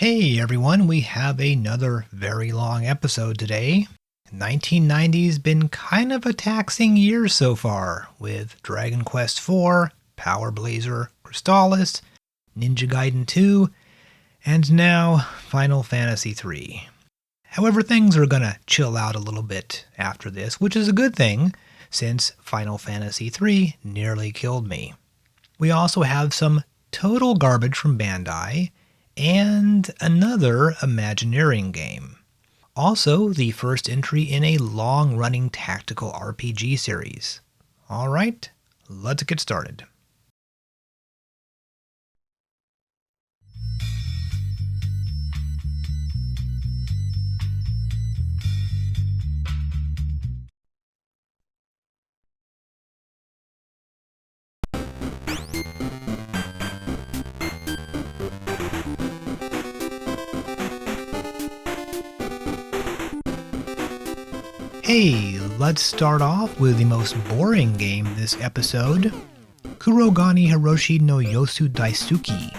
Hey everyone, we have another very long episode today. 1990's been kind of a taxing year so far, with Dragon Quest IV, Power Blazer, Crystallis, Ninja Gaiden 2, and now Final Fantasy III. However, things are gonna chill out a little bit after this, which is a good thing, since Final Fantasy III nearly killed me. We also have some total garbage from Bandai, and another Imagineering game. Also, the first entry in a long-running tactical RPG series. Alright, let's get started. Hey, let's start off with the most boring game this episode, Kurogane Hiroshi no Yosou Daisuki.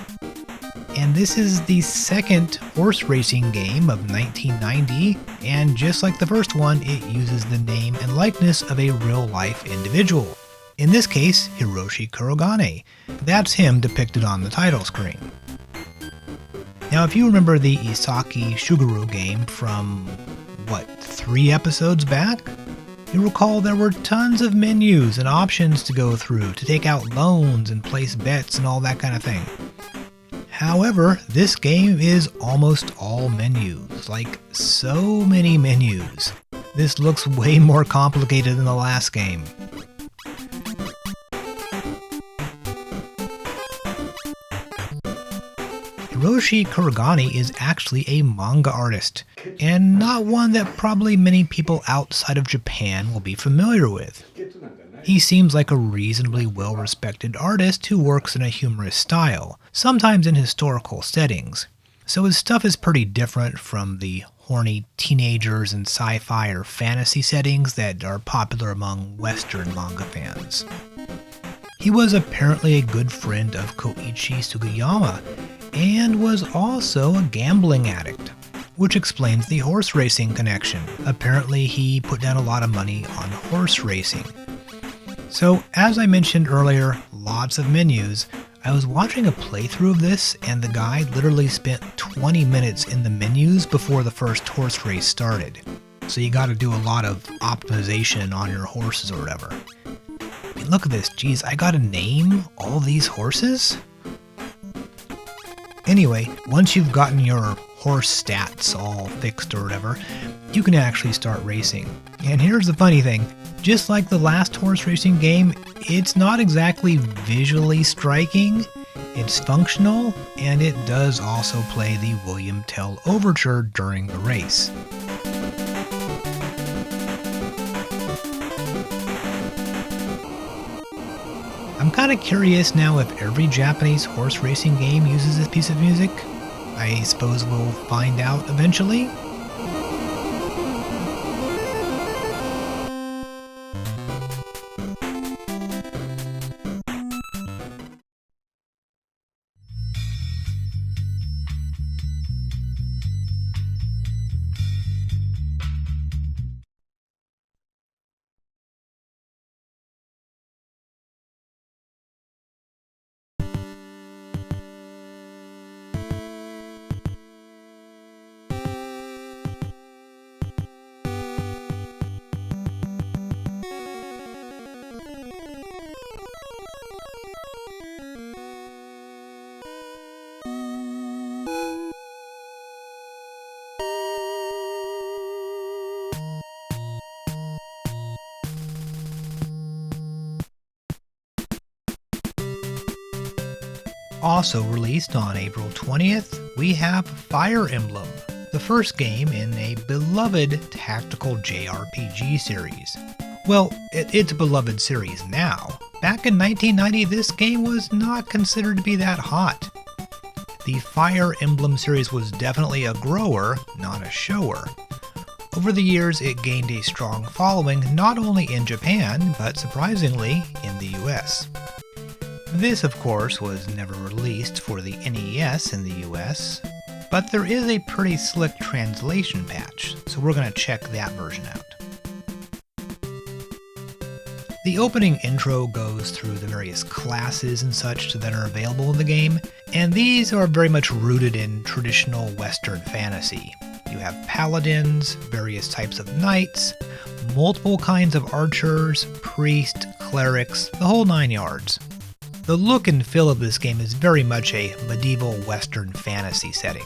And this is the second horse racing game of 1990, and just like the first one, it uses the name and likeness of a real-life individual. In this case, Hiroshi Kurogane. That's him depicted on the title screen. Now, if you remember the Isaki Shuguru game from 3 episodes back? You recall there were tons of menus and options to go through to take out loans and place bets and all that kind of thing. However, this game is almost all menus, like so many menus. This looks way more complicated than the last game. Hiroshi Kurogane is actually a manga artist, and not one that probably many people outside of Japan will be familiar with. He seems like a reasonably well-respected artist who works in a humorous style, sometimes in historical settings, so his stuff is pretty different from the horny teenagers and sci-fi or fantasy settings that are popular among Western manga fans. He was apparently a good friend of Koichi Sugiyama, and was also a gambling addict, which explains the horse racing connection. Apparently he put down a lot of money on horse racing. So, as I mentioned earlier, lots of menus. I was watching a playthrough of this, and the guy literally spent 20 minutes in the menus before the first horse race started. So you gotta do a lot of optimization on your horses or whatever. I mean, look at this, geez, I gotta name all these horses? Anyway, once you've gotten your horse stats all fixed or whatever, you can actually start racing. And here's the funny thing, just like the last horse racing game, it's not exactly visually striking, it's functional, and it does also play the William Tell Overture during the race. I'm kinda curious now if every Japanese horse racing game uses this piece of music. I suppose we'll find out eventually. Also released on April 20th, we have Fire Emblem, the first game in a beloved tactical JRPG series. Well, it's a beloved series now. Back in 1990, this game was not considered to be that hot. The Fire Emblem series was definitely a grower, not a shower. Over the years, it gained a strong following not only in Japan, but surprisingly, in the US. This, of course, was never released for the NES in the US, but there is a pretty slick translation patch, so we're going to check that version out. The opening intro goes through the various classes and such that are available in the game, and these are very much rooted in traditional Western fantasy. You have paladins, various types of knights, multiple kinds of archers, priests, clerics, the whole 9 yards. The look and feel of this game is very much a medieval Western fantasy setting.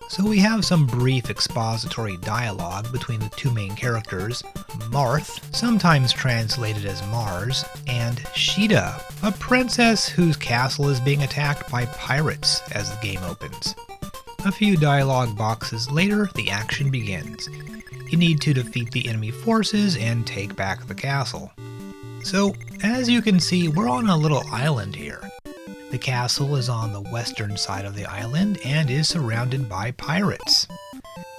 So we have some brief expository dialogue between the two main characters, Marth, sometimes translated as Mars, and Sheeta, a princess whose castle is being attacked by pirates as the game opens. A few dialogue boxes later, the action begins. You need to defeat the enemy forces and take back the castle. So, as you can see, we're on a little island here. The castle is on the western side of the island and is surrounded by pirates.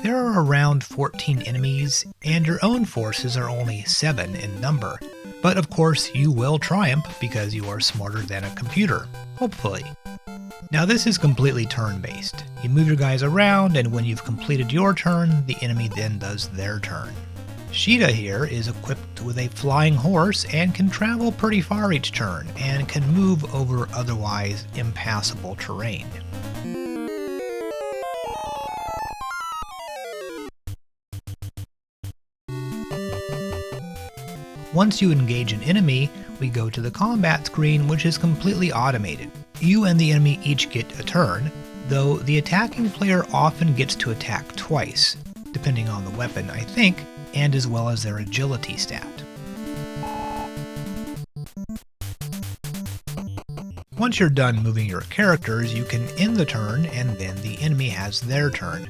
There are around 14 enemies, and your own forces are only 7 in number. But of course, you will triumph because you are smarter than a computer, hopefully. Now this is completely turn-based. You move your guys around, and when you've completed your turn, the enemy then does their turn. Sheeta here is equipped with a flying horse and can travel pretty far each turn, and can move over otherwise impassable terrain. Once you engage an enemy, we go to the combat screen, which is completely automated. You and the enemy each get a turn, though the attacking player often gets to attack twice, depending on the weapon, I think, and as well as their agility stat. Once you're done moving your characters, you can end the turn, and then the enemy has their turn.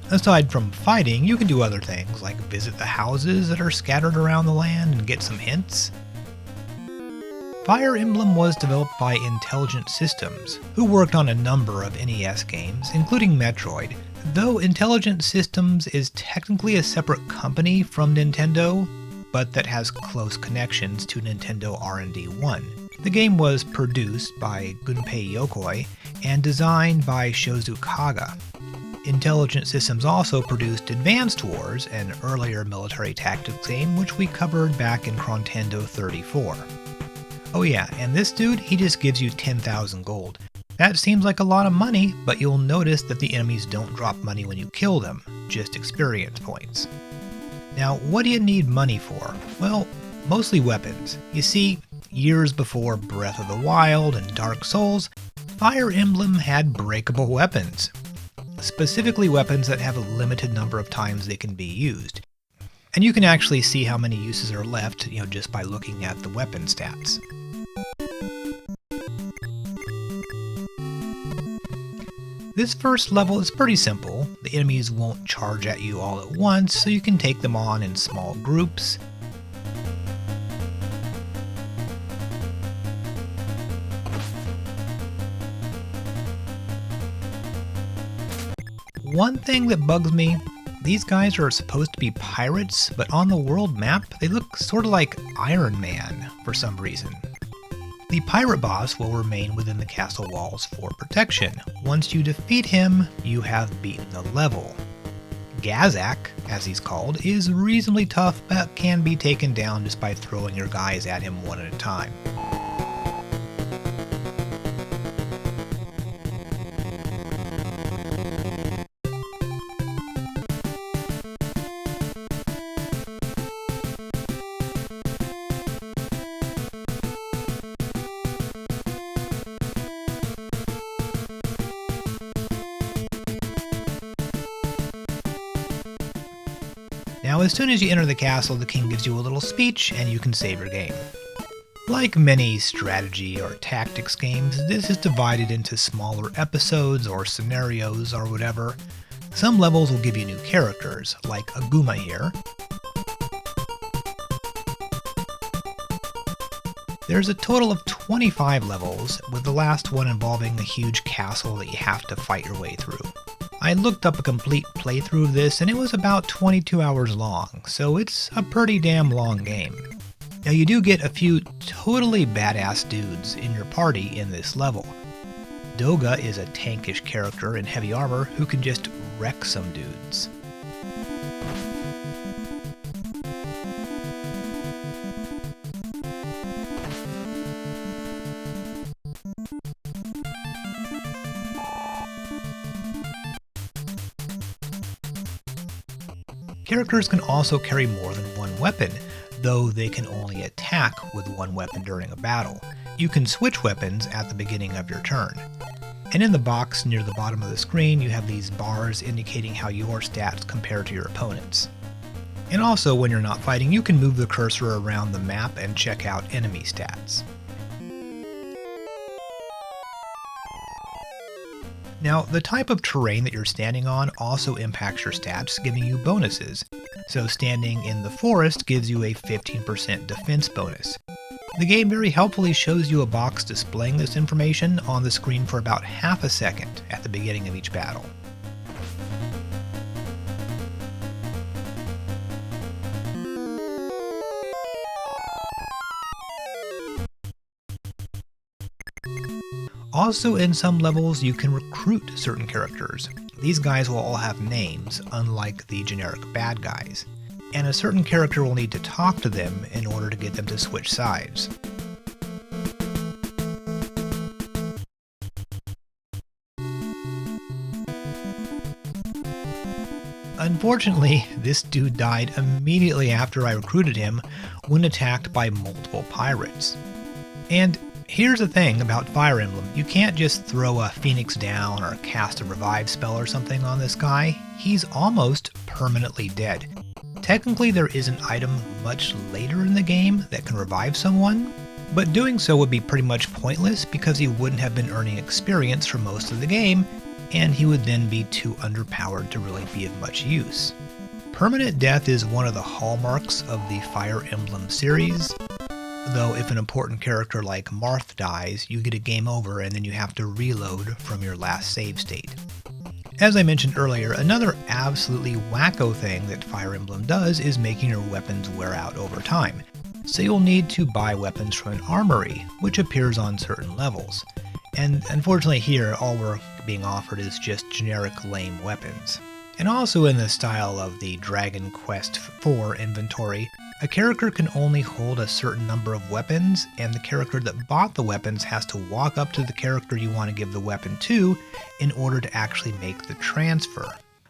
Aside from fighting, you can do other things, like visit the houses that are scattered around the land and get some hints. Fire Emblem was developed by Intelligent Systems, who worked on a number of NES games, including Metroid, though Intelligent Systems is technically a separate company from Nintendo, but that has close connections to Nintendo R&D 1. The game was produced by Gunpei Yokoi and designed by Shozu Kaga. Intelligent Systems also produced Advanced Wars, an earlier military tactics game which we covered back in Chrontendo 34. Oh yeah, and this dude, he just gives you 10,000 gold. That seems like a lot of money, but you'll notice that the enemies don't drop money when you kill them, just experience points. Now, what do you need money for? Well, mostly weapons. You see, years before Breath of the Wild and Dark Souls, Fire Emblem had breakable weapons. Specifically weapons that have a limited number of times they can be used. And you can actually see how many uses are left, just by looking at the weapon stats. This first level is pretty simple. The enemies won't charge at you all at once, so you can take them on in small groups. One thing that bugs me, these guys are supposed to be pirates, but on the world map, they look sort of like Ironman for some reason. The pirate boss will remain within the castle walls for protection. Once you defeat him, you have beaten the level. Gazak, as he's called, is reasonably tough, but can be taken down just by throwing your guys at him one at a time. Now, as soon as you enter the castle, the king gives you a little speech, and you can save your game. Like many strategy or tactics games, this is divided into smaller episodes or scenarios or whatever. Some levels will give you new characters, like Aguma here. There's a total of 25 levels, with the last one involving a huge castle that you have to fight your way through. I looked up a complete playthrough of this and it was about 22 hours long, so it's a pretty damn long game. Now you do get a few totally badass dudes in your party in this level. Doga is a tankish character in heavy armor who can just wreck some dudes. Characters can also carry more than one weapon, though they can only attack with one weapon during a battle. You can switch weapons at the beginning of your turn. And in the box near the bottom of the screen, you have these bars indicating how your stats compare to your opponents. And also, when you're not fighting, you can move the cursor around the map and check out enemy stats. Now, the type of terrain that you're standing on also impacts your stats, giving you bonuses. So standing in the forest gives you a 15% defense bonus. The game very helpfully shows you a box displaying this information on the screen for about half a second at the beginning of each battle. Also, in some levels, you can recruit certain characters. These guys will all have names, unlike the generic bad guys, and a certain character will need to talk to them in order to get them to switch sides. Unfortunately, this dude died immediately after I recruited him when attacked by multiple pirates. And here's the thing about Fire Emblem, you can't just throw a Phoenix down or cast a revive spell or something on this guy. He's almost permanently dead. Technically there is an item much later in the game that can revive someone, but doing so would be pretty much pointless because he wouldn't have been earning experience for most of the game, and he would then be too underpowered to really be of much use. Permanent death is one of the hallmarks of the Fire Emblem series, though if an important character like Marth dies, you get a game over and then you have to reload from your last save state. As I mentioned earlier, another absolutely wacko thing that Fire Emblem does is making your weapons wear out over time. So you'll need to buy weapons from an armory, which appears on certain levels. And unfortunately here, all we're being offered is just generic lame weapons. And also in the style of the Dragon Quest IV inventory, a character can only hold a certain number of weapons, and the character that bought the weapons has to walk up to the character you want to give the weapon to in order to actually make the transfer.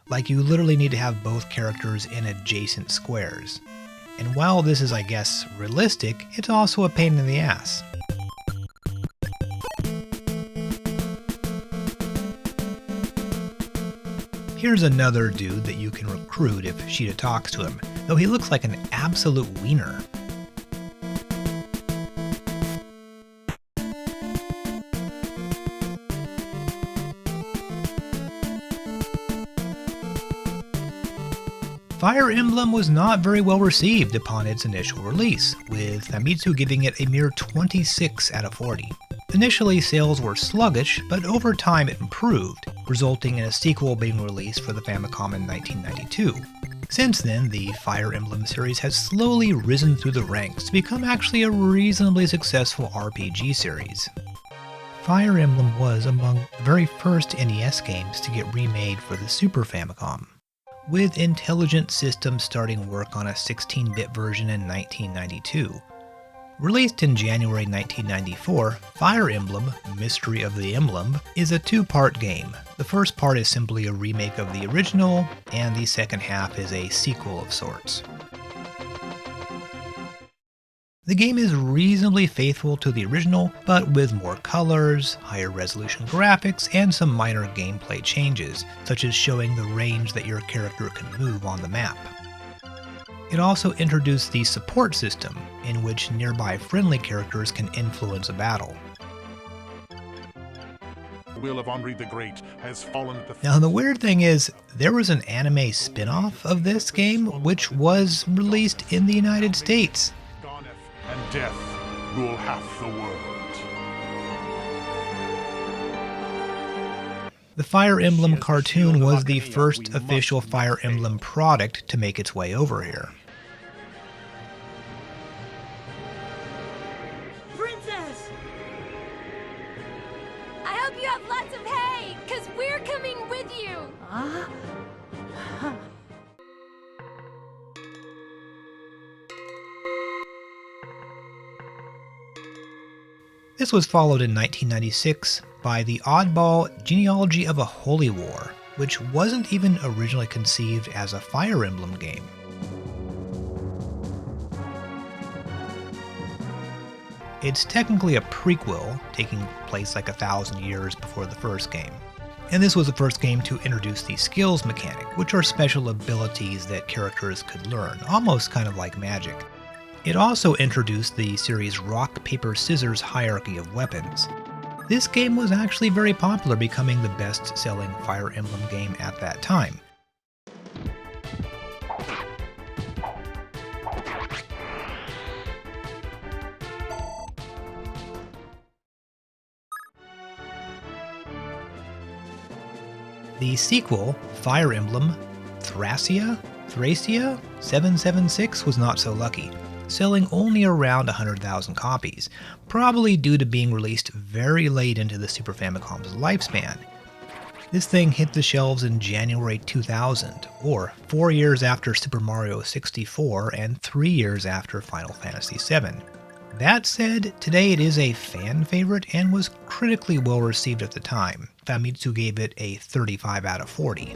Like, you literally need to have both characters in adjacent squares. And while this is, I guess, realistic, it's also a pain in the ass. Here's another dude that you can recruit if Sheeta talks to him, though he looks like an absolute wiener. Fire Emblem was not very well received upon its initial release, with Famitsu giving it a mere 26 out of 40. Initially, sales were sluggish, but over time it improved, resulting in a sequel being released for the Famicom in 1992. Since then, the Fire Emblem series has slowly risen through the ranks to become actually a reasonably successful RPG series. Fire Emblem was among the very first NES games to get remade for the Super Famicom, with Intelligent Systems starting work on a 16-bit version in 1992. Released in January 1994, Fire Emblem: Mystery of the Emblem is a two-part game. The first part is simply a remake of the original, and the second half is a sequel of sorts. The game is reasonably faithful to the original, but with more colors, higher resolution graphics, and some minor gameplay changes, such as showing the range that your character can move on the map. It also introduced the support system, in which nearby friendly characters can influence a battle. The will of Henri the Great has fallen at the Now the weird thing is, there was an anime spin-off of this game, which was released in the United States. Garneth and death rule half the world. The Fire Emblem cartoon was the first official Fire Emblem product to make its way over here. Princess! I hope you have lots of hay, because we're coming with you! This was followed in 1996 by the oddball Genealogy of a Holy War, which wasn't even originally conceived as a Fire Emblem game. It's technically a prequel, taking place like 1,000 years before the first game. And this was the first game to introduce the skills mechanic, which are special abilities that characters could learn, almost kind of like magic. It also introduced the series' rock, paper, scissors hierarchy of weapons. This game was actually very popular, becoming the best-selling Fire Emblem game at that time. The sequel, Fire Emblem Thracia 776, was not so lucky, selling only around 100,000 copies, probably due to being released very late into the Super Famicom's lifespan. This thing hit the shelves in January 2000, or 4 years after Super Mario 64 and 3 years after Final Fantasy VII. That said, today it is a fan favorite and was critically well received at the time. Famitsu gave it a 35 out of 40.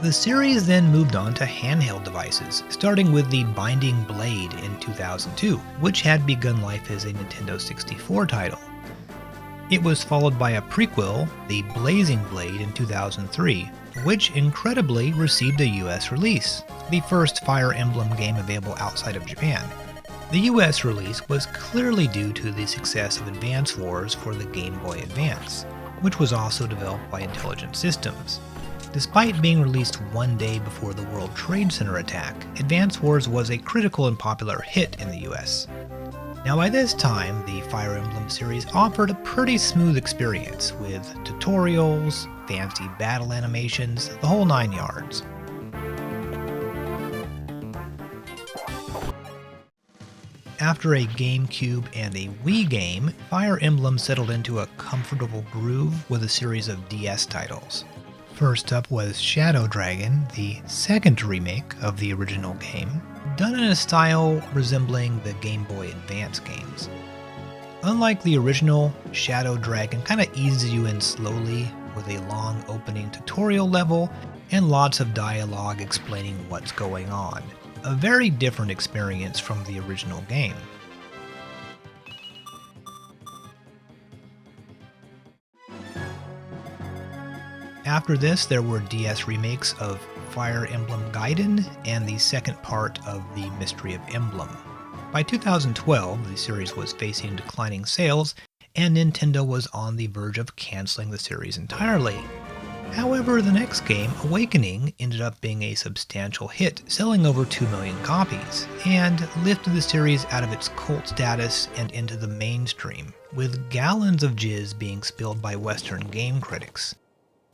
The series then moved on to handheld devices, starting with the Binding Blade in 2002, which had begun life as a Nintendo 64 title. It was followed by a prequel, the Blazing Blade in 2003, which incredibly received a US release, the first Fire Emblem game available outside of Japan. The US release was clearly due to the success of Advance Wars for the Game Boy Advance, which was also developed by Intelligent Systems. Despite being released one day before the World Trade Center attack, Advance Wars was a critical and popular hit in the US. Now by this time, the Fire Emblem series offered a pretty smooth experience, with tutorials, fancy battle animations, the whole 9 yards. After a GameCube and a Wii game, Fire Emblem settled into a comfortable groove with a series of DS titles. First up was Shadow Dragon, the second remake of the original game, done in a style resembling the Game Boy Advance games. Unlike the original, Shadow Dragon kinda eases you in slowly with a long opening tutorial level and lots of dialogue explaining what's going on. A very different experience from the original game. After this, there were DS remakes of Fire Emblem Gaiden and the second part of the Mystery of Emblem. By 2012, the series was facing declining sales, and Nintendo was on the verge of canceling the series entirely. However, the next game, Awakening, ended up being a substantial hit, selling over 2 million copies, and lifted the series out of its cult status and into the mainstream, with gallons of jizz being spilled by Western game critics.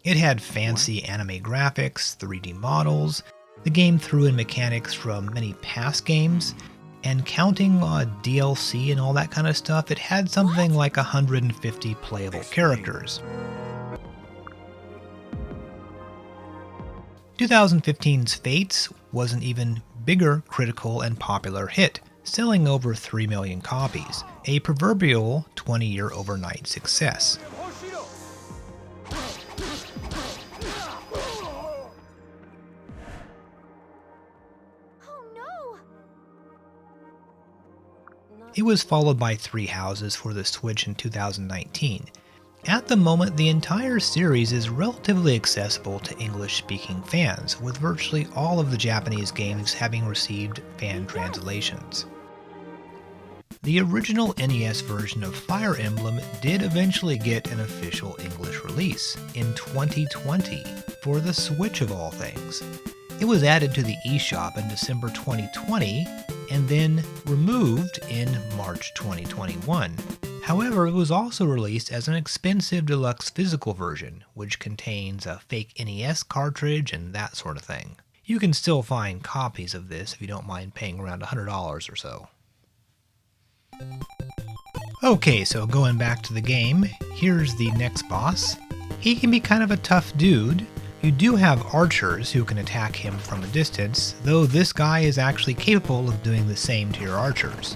It had fancy anime graphics, 3D models, the game threw in mechanics from many past games, and counting DLC and all that kind of stuff, it had something like 150 playable characters. 2015's Fates was an even bigger critical and popular hit, selling over 3 million copies, a proverbial 20-year overnight success. It was followed by Three Houses for the Switch in 2019. At the moment, the entire series is relatively accessible to English-speaking fans, with virtually all of the Japanese games having received fan translations. The original NES version of Fire Emblem did eventually get an official English release in 2020 for the Switch of all things. It was added to the eShop in December 2020 and then removed in March 2021. However, it was also released as an expensive deluxe physical version, which contains a fake NES cartridge and that sort of thing. You can still find copies of this if you don't mind paying around $100 or so. Okay, so going back to the game, here's the next boss. He can be kind of a tough dude. You do have archers who can attack him from a distance, though this guy is actually capable of doing the same to your archers.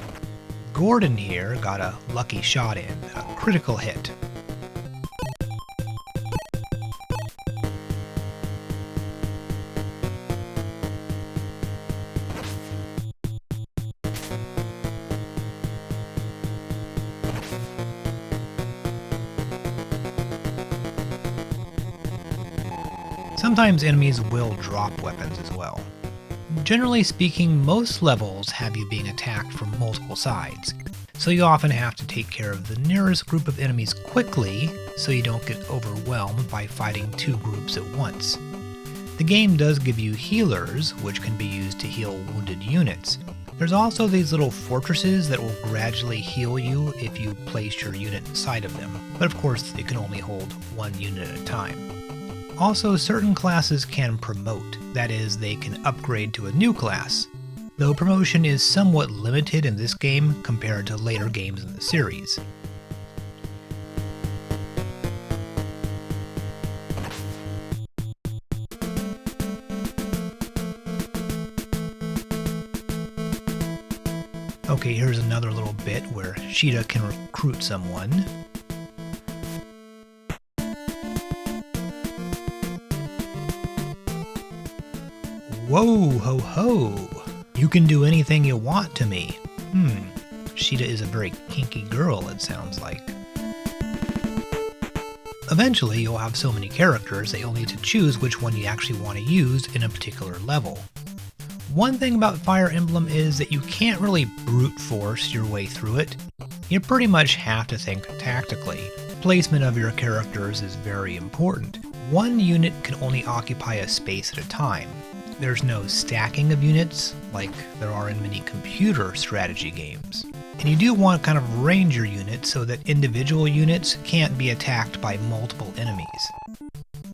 Gordon here got a lucky shot in, a critical hit. Sometimes enemies will drop weapons as well. Generally speaking, most levels have you being attacked from multiple sides, so you often have to take care of the nearest group of enemies quickly so you don't get overwhelmed by fighting two groups at once. The game does give you healers, which can be used to heal wounded units. There's also these little fortresses that will gradually heal you if you place your unit inside of them, but of course it can only hold one unit at a time. Also, certain classes can promote, that is, they can upgrade to a new class, though promotion is somewhat limited in this game compared to later games in the series. Okay, here's another little bit where Sheeta can recruit someone. Whoa, ho, ho! You can do anything you want to me. Sheeta is a very kinky girl, it sounds like. Eventually, you'll have so many characters that you'll need to choose which one you actually want to use in a particular level. One thing about Fire Emblem is that you can't really brute force your way through it. You pretty much have to think tactically. Placement of your characters is very important. One unit can only occupy a space at a time. There's no stacking of units, like there are in many computer strategy games. And you do want kind of ranger units so that individual units can't be attacked by multiple enemies.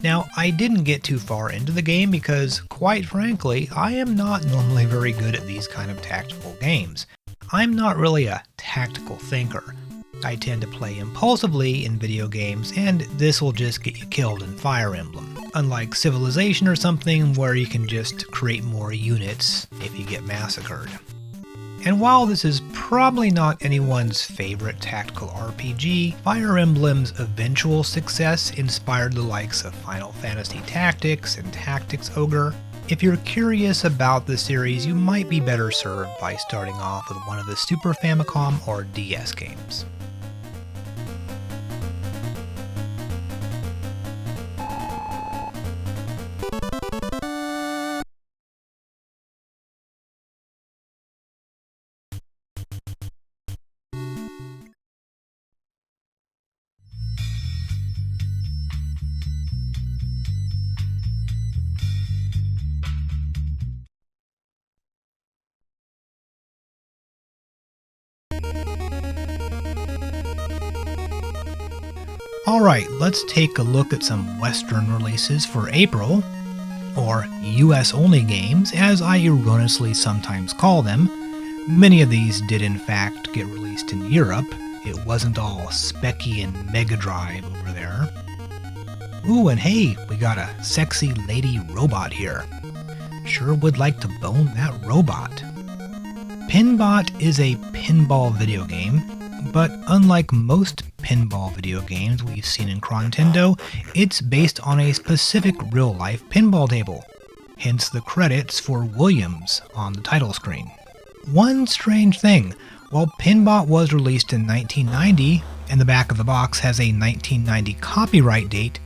Now, I didn't get too far into the game because, quite frankly, I am not normally very good at these kind of tactical games. I'm not really a tactical thinker. I tend to play impulsively in video games, and this will just get you killed in Fire Emblem. Unlike Civilization or something where you can just create more units if you get massacred. And while this is probably not anyone's favorite tactical RPG, Fire Emblem's eventual success inspired the likes of Final Fantasy Tactics and Tactics Ogre. If you're curious about the series, you might be better served by starting off with one of the Super Famicom or DS games. Alright, let's take a look at some Western releases for April, or US only games, as I erroneously sometimes call them. Many of these did in fact get released in Europe. It wasn't all specky and Mega Drive over there. Ooh, and hey, we got a sexy lady robot here. Sure would like to bone that robot. Pinbot is a pinball video game, but unlike most pinball video games we've seen in Chrontendo, it's based on a specific real-life pinball table, hence the credits for Williams on the title screen. One strange thing, while Pinbot was released in 1990, and the back of the box has a 1990 copyright date,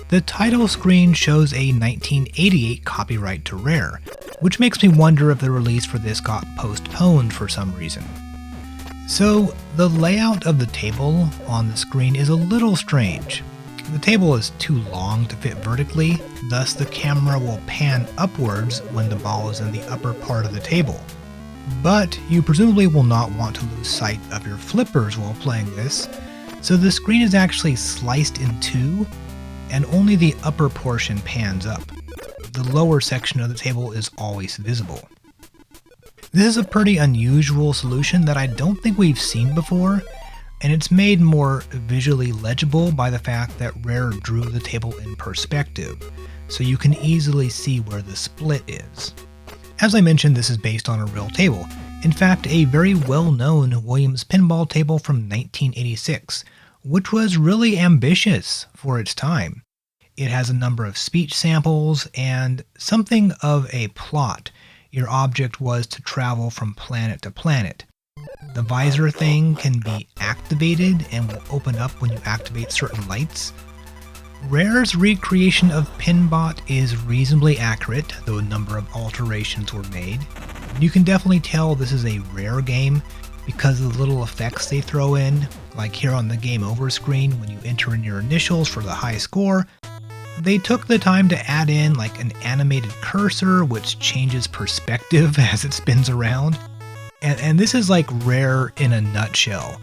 the title screen shows a 1988 copyright to Rare, which makes me wonder if the release for this got postponed for some reason. So, the layout of the table on the screen is a little strange. The table is too long to fit vertically, thus the camera will pan upwards when the ball is in the upper part of the table. But you presumably will not want to lose sight of your flippers while playing this, so the screen is actually sliced in two, and only the upper portion pans up. The lower section of the table is always visible. This is a pretty unusual solution that I don't think we've seen before, and it's made more visually legible by the fact that Rare drew the table in perspective, so you can easily see where the split is. As I mentioned, this is based on a real table. In fact, a very well-known Williams pinball table from 1986, which was really ambitious for its time. It has a number of speech samples and something of a plot. Your object was to travel from planet to planet. The visor thing can be activated and will open up when you activate certain lights. Rare's recreation of Pinbot is reasonably accurate, though a number of alterations were made. You can definitely tell this is a Rare game because of the little effects they throw in, like here on the Game Over screen when you enter in your initials for the high score. They took the time to add in like an animated cursor which changes perspective as it spins around. And this is like Rare in a nutshell.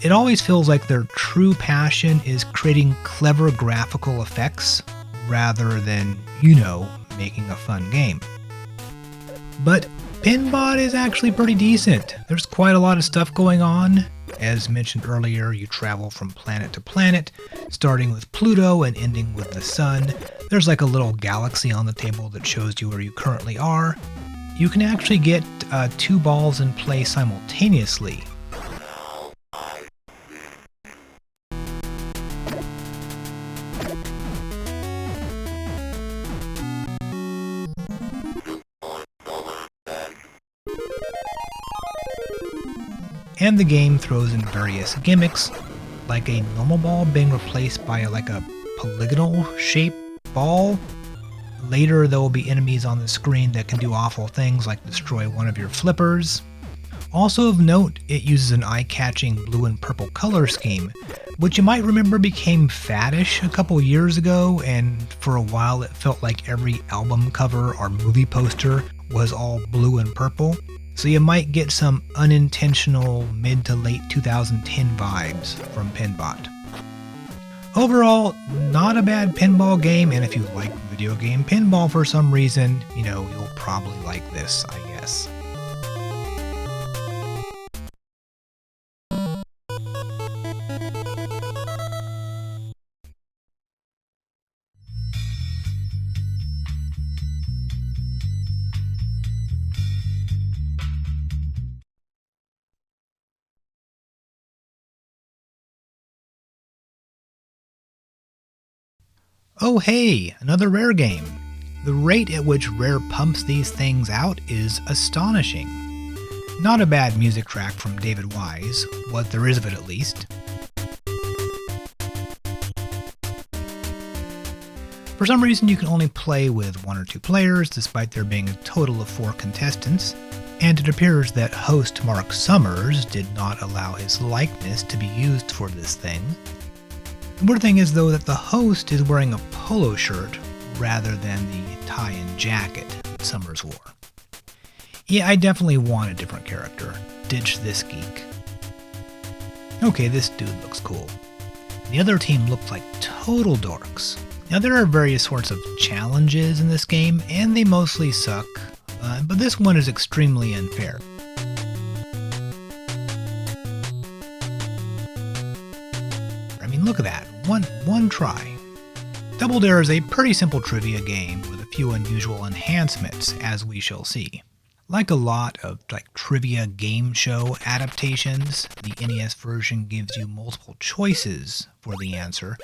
It always feels like their true passion is creating clever graphical effects rather than, making a fun game. But Pinbot is actually pretty decent. There's quite a lot of stuff going on. As mentioned earlier, you travel from planet to planet, starting with Pluto and ending with the Sun. There's like a little galaxy on the table that shows you where you currently are. You can actually get 2 balls in play simultaneously. And the game throws in various gimmicks, like a normal ball being replaced by like a polygonal shaped ball. Later there will be enemies on the screen that can do awful things like destroy one of your flippers. Also of note, it uses an eye-catching blue and purple color scheme, which you might remember became faddish a couple years ago, and for a while it felt like every album cover or movie poster was all blue and purple. So you might get some unintentional mid to late 2010 vibes from Pinbot. Overall, not a bad pinball game, and if you like video game pinball for some reason, you'll probably like this, I guess. Oh hey, another Rare game. The rate at which Rare pumps these things out is astonishing. Not a bad music track from David Wise, what there is of it at least. For some reason you can only play with 1 or 2 players, despite there being a total of 4 contestants, and it appears that host Mark Summers did not allow his likeness to be used for this thing. The weird thing is, though, that the host is wearing a polo shirt rather than the tie and jacket that Summers wore. Yeah, I definitely want a different character. Ditch this geek. Okay, this dude looks cool. The other team looked like total dorks. Now, there are various sorts of challenges in this game, and they mostly suck, but this one is extremely unfair. I mean, look at that. One try. Double Dare is a pretty simple trivia game with a few unusual enhancements, as we shall see. Like a lot of trivia game show adaptations, the NES version gives you multiple choices for the answer,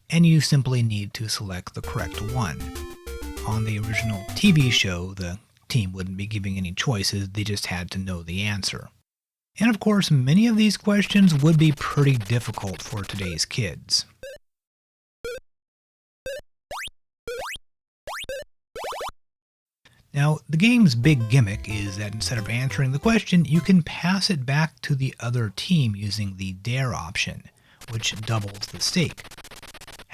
and you simply need to select the correct one. On the original TV show, the team wouldn't be giving any choices, they just had to know the answer. And of course, many of these questions would be pretty difficult for today's kids. Now, the game's big gimmick is that instead of answering the question, you can pass it back to the other team using the dare option, which doubles the stake.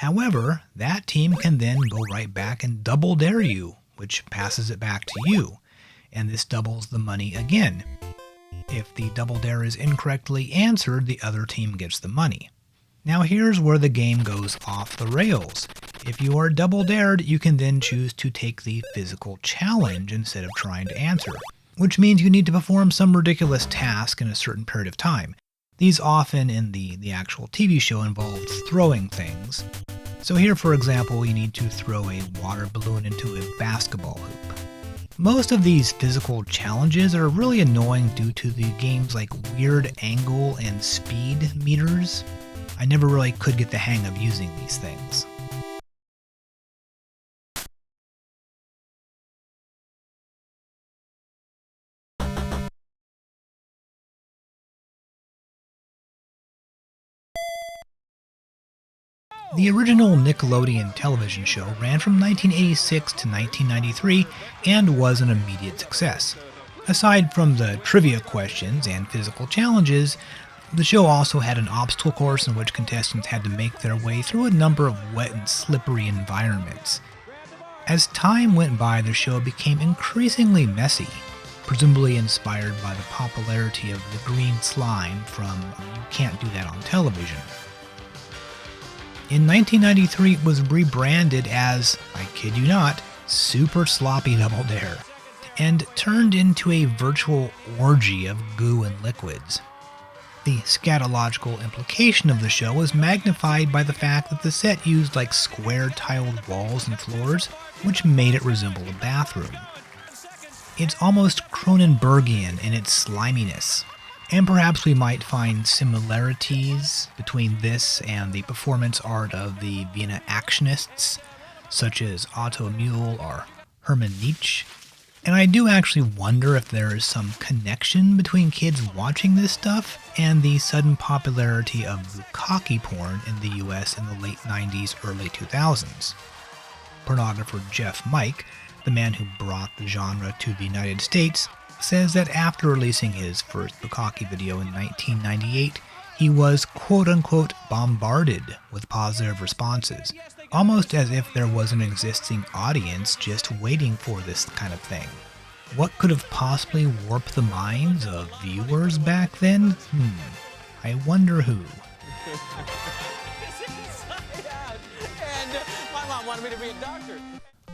However, that team can then go right back and double dare you, which passes it back to you, and this doubles the money again. If the double dare is incorrectly answered, the other team gets the money. Now here's where the game goes off the rails. If you are double dared, you can then choose to take the physical challenge instead of trying to answer, which means you need to perform some ridiculous task in a certain period of time. These often in the actual TV show involved throwing things. So here, for example, you need to throw a water balloon into a basketball hoop. Most of these physical challenges are really annoying due to the game's weird angle and speed meters. I never really could get the hang of using these things. The original Nickelodeon television show ran from 1986 to 1993 and was an immediate success. Aside from the trivia questions and physical challenges, the show also had an obstacle course in which contestants had to make their way through a number of wet and slippery environments. As time went by, the show became increasingly messy, presumably inspired by the popularity of the green slime from You Can't Do That on Television. In 1993, it was rebranded as, I kid you not, Super Sloppy Double Dare, and turned into a virtual orgy of goo and liquids. The scatological implication of the show was magnified by the fact that the set used square tiled walls and floors, which made it resemble a bathroom. It's almost Cronenbergian in its sliminess. And perhaps we might find similarities between this and the performance art of the Vienna actionists, such as Otto Mühl or Hermann Nietzsche. And I do actually wonder if there is some connection between kids watching this stuff and the sudden popularity of bukkake porn in the US in the late 90s, early 2000s. Pornographer Jeff Mike, the man who brought the genre to the United States, says that after releasing his first bukkake video in 1998, he was quote-unquote bombarded with positive responses, almost as if there was an existing audience just waiting for this kind of thing. What could have possibly warped the minds of viewers back then? I wonder who. And my mom wanted me to be a doctor.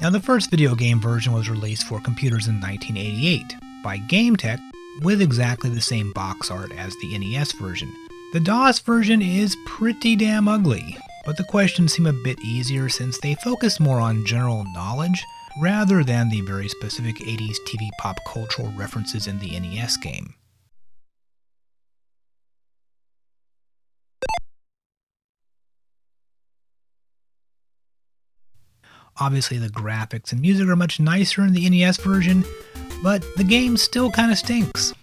Now, the first video game version was released for computers in 1988 by GameTech with exactly the same box art as the NES version. The DOS version is pretty damn ugly, but the questions seem a bit easier since they focus more on general knowledge rather than the very specific 80s TV pop cultural references in the NES game. Obviously, the graphics and music are much nicer in the NES version, but the game still kinda stinks.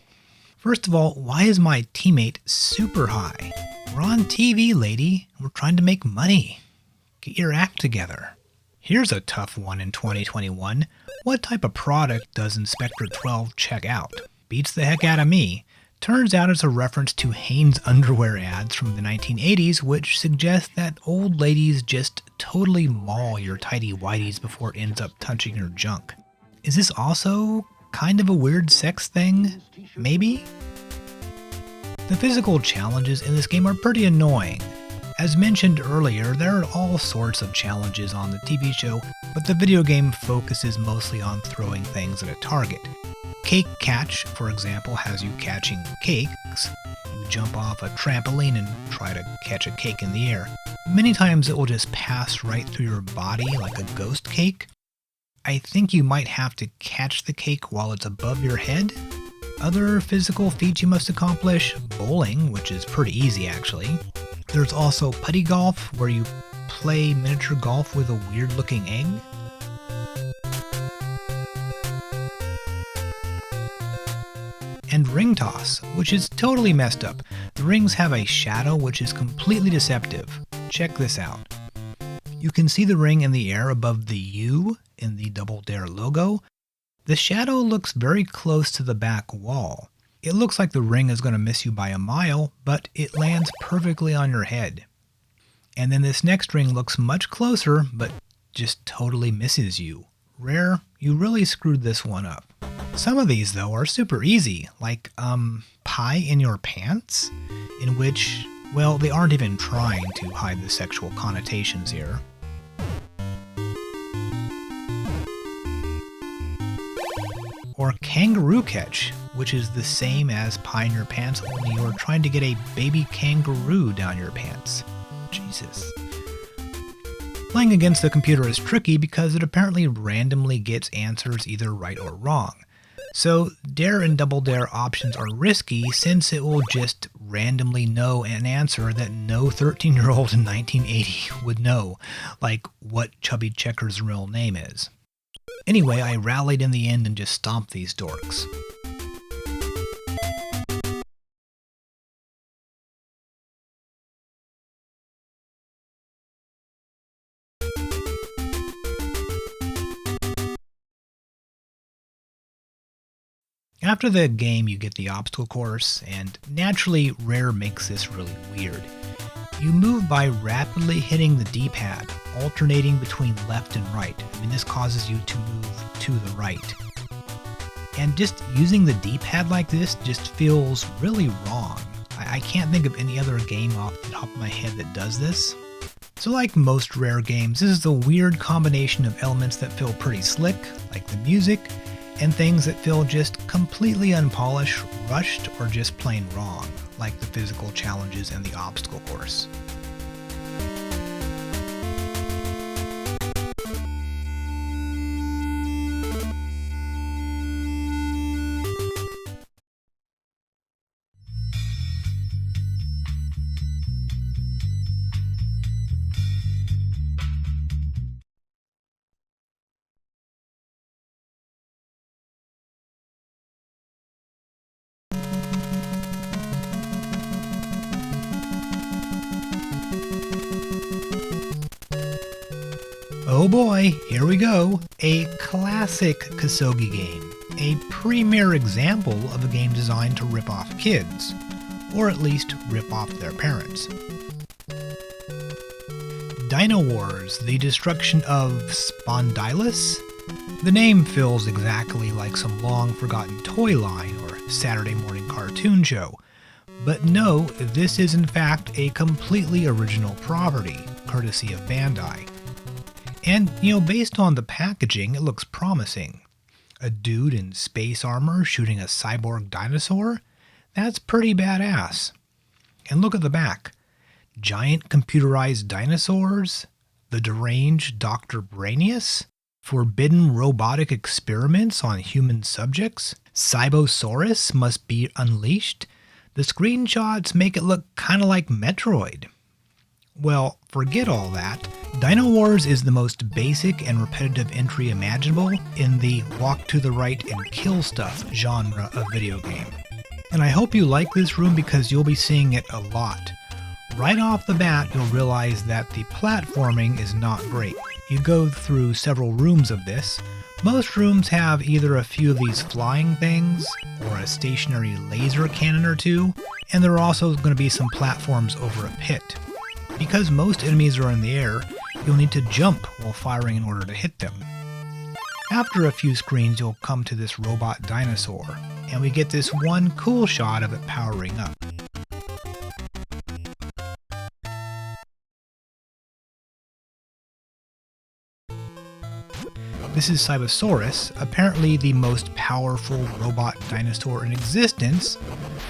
First of all, why is my teammate super high? We're on TV, lady. We're trying to make money. Get your act together. Here's a tough one in 2021. What type of product does Inspector 12 check out? Beats the heck out of me. Turns out it's a reference to Hanes underwear ads from the 1980s, which suggest that old ladies just totally maul your tidy whities before it ends up touching your junk. Is this also kind of a weird sex thing? Maybe? The physical challenges in this game are pretty annoying. As mentioned earlier, there are all sorts of challenges on the TV show, but the video game focuses mostly on throwing things at a target. Cake Catch, for example, has you catching cakes. You jump off a trampoline and try to catch a cake in the air. Many times it will just pass right through your body like a ghost cake. I think you might have to catch the cake while it's above your head. Other physical feats you must accomplish: bowling, which is pretty easy actually. There's also putty golf, where you play miniature golf with a weird-looking egg. And ring toss, which is totally messed up. The rings have a shadow which is completely deceptive. Check this out. You can see the ring in the air above the U in the Double Dare logo. The shadow looks very close to the back wall. It looks like the ring is going to miss you by a mile, but it lands perfectly on your head. And then this next ring looks much closer, but just totally misses you. Rare, you really screwed this one up. Some of these, though, are super easy, like, pie in your pants? In which, well, they aren't even trying to hide the sexual connotations here. Or kangaroo catch, which is the same as pie in your pants, only you're trying to get a baby kangaroo down your pants. Jesus. Playing against the computer is tricky because it apparently randomly gets answers either right or wrong. So dare and double dare options are risky since it will just randomly know an answer that no 13-year-old in 1980 would know, like what Chubby Checker's real name is. Anyway, I rallied in the end and just stomped these dorks. After the game, you get the obstacle course, and naturally, Rare makes this really weird. You move by rapidly hitting the D-pad, alternating between left and right. I mean, this causes you to move to the right. And just using the D-pad like this just feels really wrong. I can't think of any other game off the top of my head that does this. So like most Rare games, this is the weird combination of elements that feel pretty slick, like the music, and things that feel just completely unpolished, rushed, or just plain wrong, like the physical challenges and the obstacle course. Oh boy, here we go. A classic kusoge game. A premier example of a game designed to rip off kids. Or at least rip off their parents. Dynowars, the destruction of Spondylus? The name feels exactly like some long-forgotten toy line or Saturday morning cartoon show. But no, this is in fact a completely original property, courtesy of Bandai. And, based on the packaging, it looks promising. A dude in space armor shooting a cyborg dinosaur? That's pretty badass. And look at the back. Giant computerized dinosaurs? The deranged Dr. Brainius? Forbidden robotic experiments on human subjects? Cybosaurus must be unleashed? The screenshots make it look kinda like Metroid. Well, forget all that. Dynowars is the most basic and repetitive entry imaginable in the walk to the right and kill stuff genre of video game. And I hope you like this room because you'll be seeing it a lot. Right off the bat, you'll realize that the platforming is not great. You go through several rooms of this. Most rooms have either a few of these flying things, or a stationary laser cannon or two, and there are also going to be some platforms over a pit. Because most enemies are in the air, you'll need to jump while firing in order to hit them. After a few screens, you'll come to this robot dinosaur, and we get this one cool shot of it powering up. This is Cybosaurus, apparently the most powerful robot dinosaur in existence,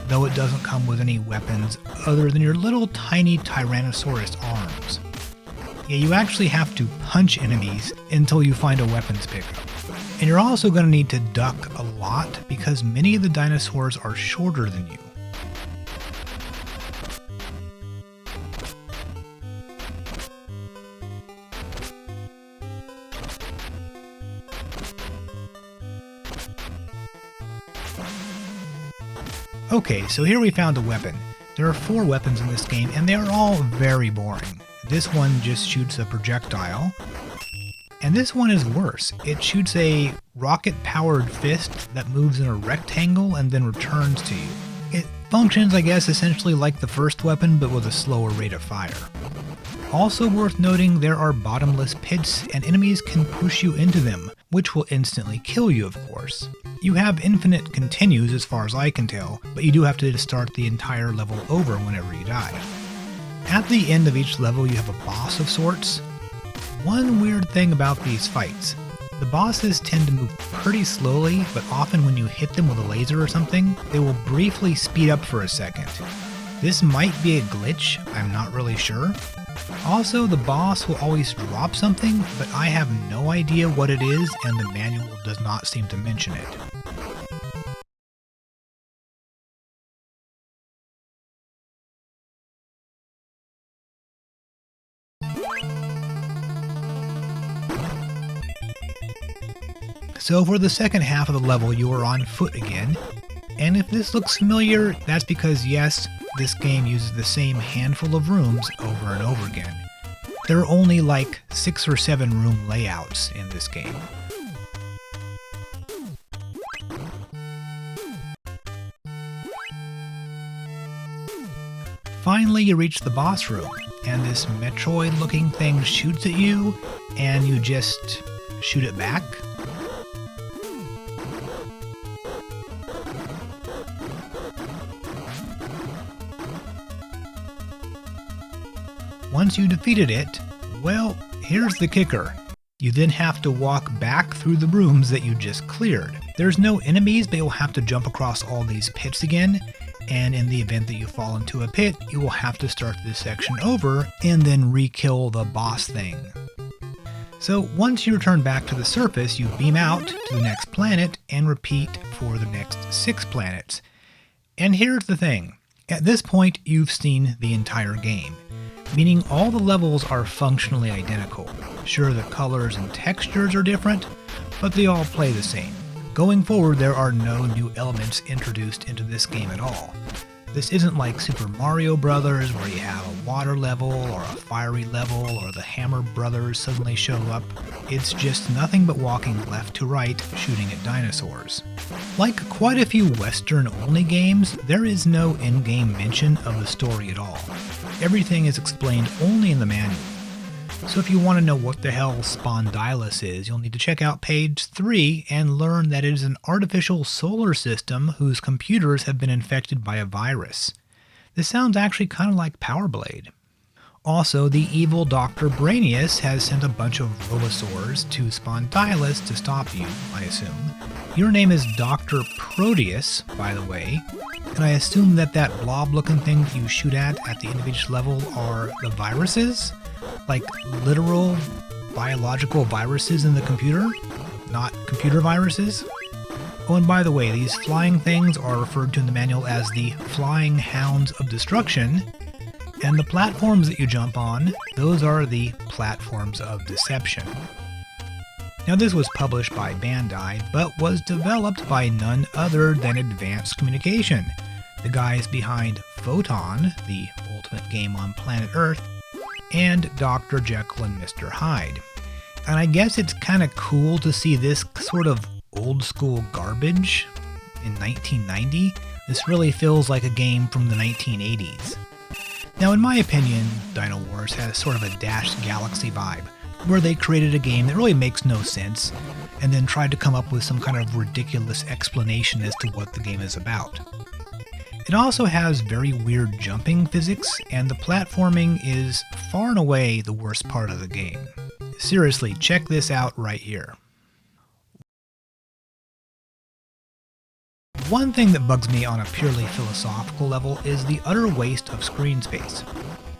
though it doesn't come with any weapons other than your little tiny Tyrannosaurus arms. Yeah, you actually have to punch enemies until you find a weapons pickup. And you're also going to need to duck a lot because many of the dinosaurs are shorter than you. Okay, so here we found a weapon. There are 4 weapons in this game, and they are all very boring. This one just shoots a projectile, and this one is worse. It shoots a rocket-powered fist that moves in a rectangle and then returns to you. It functions, I guess, essentially like the first weapon, but with a slower rate of fire. Also worth noting, there are bottomless pits and enemies can push you into them, which will instantly kill you, of course. You have infinite continues as far as I can tell, but you do have to start the entire level over whenever you die. At the end of each level you have a boss of sorts. One weird thing about these fights, the bosses tend to move pretty slowly, but often when you hit them with a laser or something, they will briefly speed up for a second. This might be a glitch, I'm not really sure. Also, the boss will always drop something, but I have no idea what it is and the manual does not seem to mention it. So for the second half of the level you are on foot again, and if this looks familiar, that's because yes, this game uses the same handful of rooms over and over again. There are only like 6 or 7 room layouts in this game. Finally you reach the boss room, and this Metroid looking thing shoots at you, and you just shoot it back. Once you defeated it, well, here's the kicker. You then have to walk back through the rooms that you just cleared. There's no enemies, but you'll have to jump across all these pits again, and in the event that you fall into a pit, you will have to start this section over and then re-kill the boss thing. So once you return back to the surface, you beam out to the next planet and repeat for the next 6 planets. And here's the thing. At this point, you've seen the entire game, meaning all the levels are functionally identical. Sure, the colors and textures are different, but they all play the same. Going forward, there are no new elements introduced into this game at all. This isn't like Super Mario Bros. Where you have a water level or a fiery level or the Hammer Brothers suddenly show up. It's just nothing but walking left to right, shooting at dinosaurs. Like quite a few Western-only games, there is no in-game mention of the story at all. Everything is explained only in the manual. So if you want to know what the hell Spondylus is, you'll need to check out page 3 and learn that it is an artificial solar system whose computers have been infected by a virus. This sounds actually kind of like Power Blade. Also, the evil Dr. Brainius has sent a bunch of Robosaurs to Spondylus to stop you, I assume. Your name is Dr. Proteus, by the way, and I assume that blob-looking thing that you shoot at the end of each level are the viruses? Like literal biological viruses in the computer, not computer viruses. Oh, and by the way, these flying things are referred to in the manual as the Flying Hounds of Destruction, and the platforms that you jump on, those are the Platforms of Deception. Now this was published by Bandai, but was developed by none other than Advanced Communication, the guys behind Photon, the ultimate game on planet Earth, and Dr. Jekyll and Mr. Hyde. And I guess it's kind of cool to see this sort of old school garbage in 1990. This really feels like a game from the 1980s. Now in my opinion, Dynowars has sort of a Dashed Galaxy vibe, where they created a game that really makes no sense, and then tried to come up with some kind of ridiculous explanation as to what the game is about. It also has very weird jumping physics, and the platforming is far and away the worst part of the game. Seriously, check this out right here. One thing that bugs me on a purely philosophical level is the utter waste of screen space.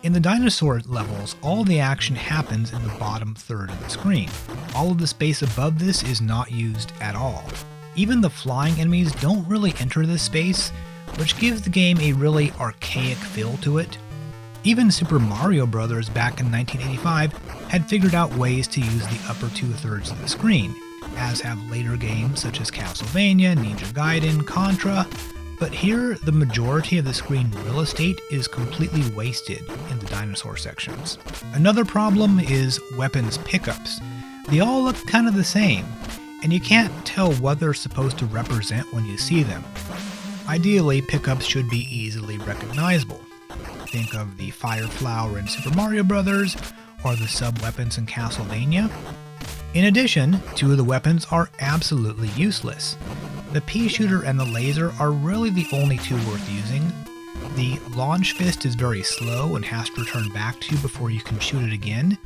In the dinosaur levels, all the action happens in the bottom third of the screen. All of the space above this is not used at all. Even the flying enemies don't really enter this space, which gives the game a really archaic feel to it. Even Super Mario Bros. Back in 1985 had figured out ways to use the upper 2/3 of the screen, as have later games such as Castlevania, Ninja Gaiden, Contra, but here the majority of the screen real estate is completely wasted in the dinosaur sections. Another problem is weapons pickups. They all look kind of the same, and you can't tell what they're supposed to represent when you see them. Ideally, pickups should be easily recognizable. Think of the Fire Flower in Super Mario Bros. Or the sub-weapons in Castlevania. In addition, two of the weapons are absolutely useless. The pea shooter and the laser are really the only two worth using. The launch fist is very slow and has to return back to you before you can shoot it again,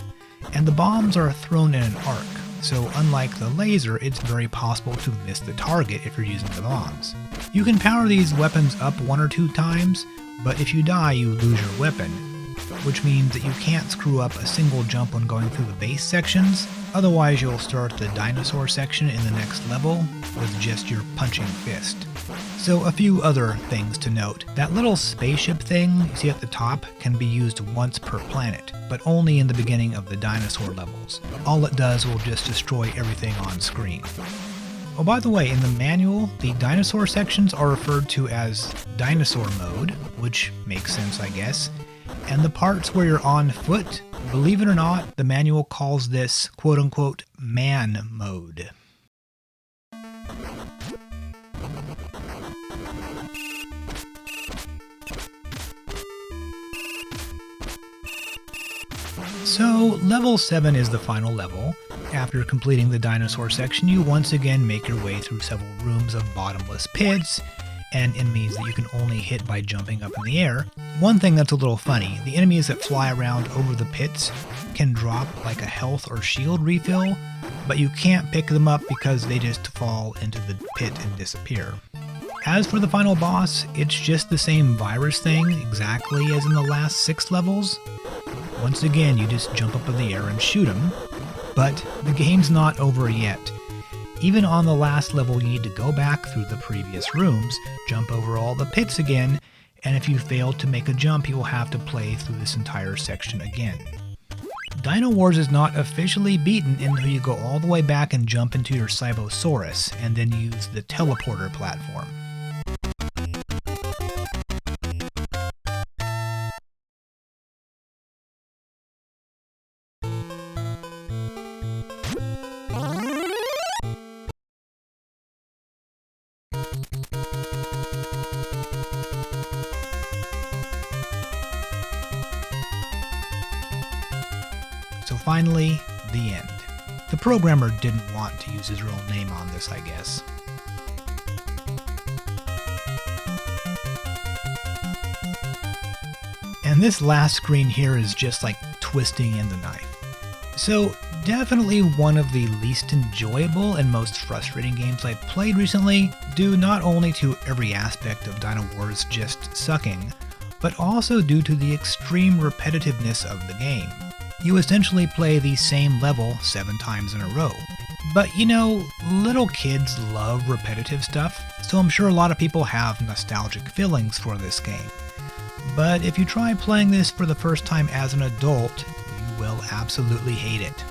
and the bombs are thrown in an arc, so unlike the laser, it's very possible to miss the target if you're using the bombs. You can power these weapons up 1 or 2 times, but if you die, you lose your weapon, which means that you can't screw up a single jump when going through the base sections, otherwise you'll start the dinosaur section in the next level with just your punching fist. So a few other things to note. That little spaceship thing you see at the top can be used once per planet, but only in the beginning of the dinosaur levels. All it does will just destroy everything on screen. Oh, by the way, in the manual, the dinosaur sections are referred to as dinosaur mode, which makes sense, I guess. And the parts where you're on foot, believe it or not, the manual calls this quote-unquote man mode. So, level 7 is the final level. After completing the dinosaur section, you once again make your way through several rooms of bottomless pits, and enemies that you can only hit by jumping up in the air. One thing that's a little funny, the enemies that fly around over the pits can drop like a health or shield refill, but you can't pick them up because they just fall into the pit and disappear. As for the final boss, it's just the same virus thing exactly as in the last 6 levels. Once again, you just jump up in the air and shoot him, but the game's not over yet. Even on the last level, you need to go back through the previous rooms, jump over all the pits again, and if you fail to make a jump, you will have to play through this entire section again. Dynowars is not officially beaten until you go all the way back and jump into your Cybosaurus, and then use the teleporter platform. So finally, the end. The programmer didn't want to use his real name on this, I guess. And this last screen here is just like twisting in the knife. So definitely one of the least enjoyable and most frustrating games I've played recently, due not only to every aspect of Dynowars just sucking, but also due to the extreme repetitiveness of the game. You essentially play the same level 7 times in a row. But you know, little kids love repetitive stuff, so I'm sure a lot of people have nostalgic feelings for this game. But if you try playing this for the first time as an adult, you will absolutely hate it.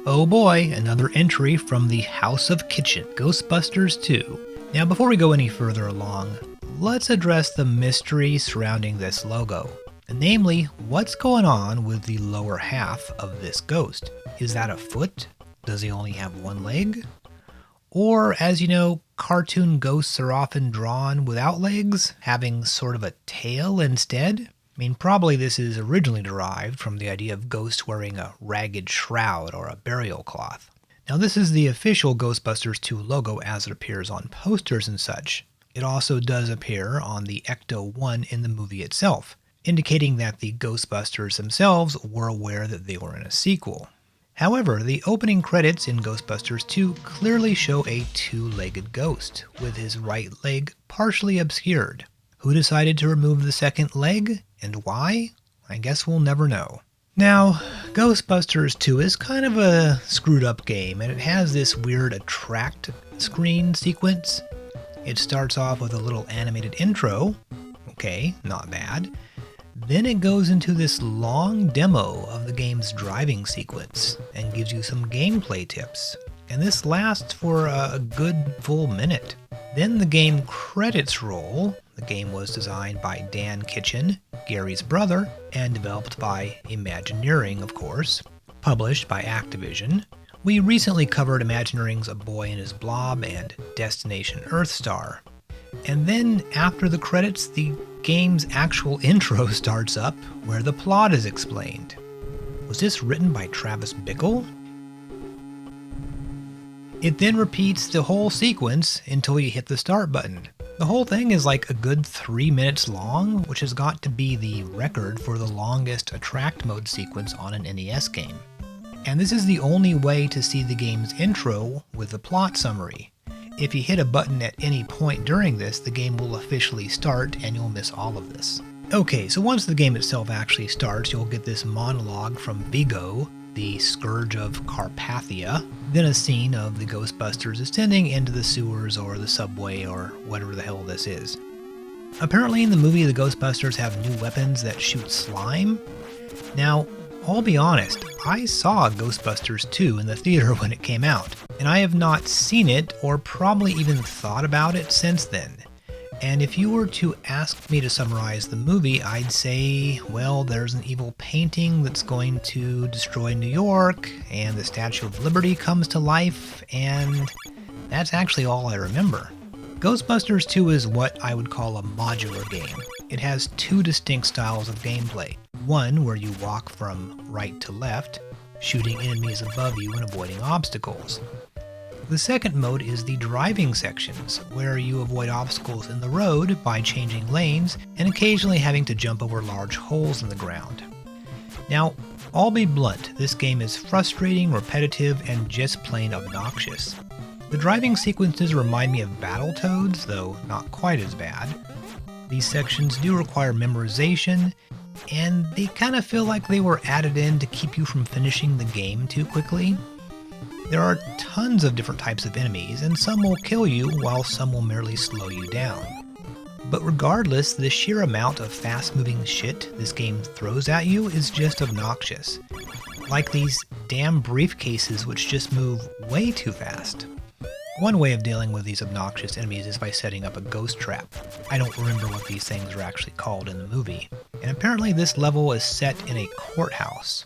Oh boy, another entry from the House of Kitchen, Ghostbusters II. Now before we go any further along, let's address the mystery surrounding this logo. Namely, what's going on with the lower half of this ghost? Is that a foot? Does he only have one leg? Or, as you know, cartoon ghosts are often drawn without legs, having sort of a tail instead? I mean, probably this is originally derived from the idea of ghosts wearing a ragged shroud or a burial cloth. Now this is the official Ghostbusters 2 logo as it appears on posters and such. It also does appear on the Ecto-1 in the movie itself, indicating that the Ghostbusters themselves were aware that they were in a sequel. However, the opening credits in Ghostbusters 2 clearly show a 2-legged ghost, with his right leg partially obscured. Who decided to remove the second leg, and why? I guess we'll never know. Now, Ghostbusters 2 is kind of a screwed up game, and it has this weird attract screen sequence. It starts off with a little animated intro. Okay, not bad. Then it goes into this long demo of the game's driving sequence and gives you some gameplay tips. And this lasts for a good full minute. Then the game credits roll. The game was designed by Dan Kitchen, Gary's brother, and developed by Imagineering, of course, published by Activision. We recently covered Imagineering's A Boy and His Blob and Destination Earthstar. And then after the credits, the game's actual intro starts up, where the plot is explained. Was this written by Travis Bickle? It then repeats the whole sequence until you hit the start button. The whole thing is like a good 3 minutes long, which has got to be the record for the longest attract mode sequence on an NES game. And this is the only way to see the game's intro with the plot summary. If you hit a button at any point during this, the game will officially start and you'll miss all of this. Okay, so once the game itself actually starts, you'll get this monologue from Vigo, the Scourge of Carpathia, then a scene of the Ghostbusters ascending into the sewers or the subway or whatever the hell this is. Apparently in the movie the Ghostbusters have new weapons that shoot slime. Now, I'll be honest, I saw Ghostbusters 2 in the theater when it came out, and I have not seen it or probably even thought about it since then. And if you were to ask me to summarize the movie, I'd say, well, there's an evil painting that's going to destroy New York, and the Statue of Liberty comes to life, and that's actually all I remember. Ghostbusters 2 is what I would call a modular game. It has two distinct styles of gameplay. One where you walk from right to left, shooting enemies above you and avoiding obstacles. The second mode is the driving sections, where you avoid obstacles in the road by changing lanes and occasionally having to jump over large holes in the ground. Now, I'll be blunt, this game is frustrating, repetitive, and just plain obnoxious. The driving sequences remind me of Battletoads, though not quite as bad. These sections do require memorization, and they kind of feel like they were added in to keep you from finishing the game too quickly. There are tons of different types of enemies, and some will kill you while some will merely slow you down. But regardless, the sheer amount of fast-moving shit this game throws at you is just obnoxious. Like these damn briefcases which just move way too fast. One way of dealing with these obnoxious enemies is by setting up a ghost trap. I don't remember what these things are actually called in the movie. And apparently this level is set in a courthouse.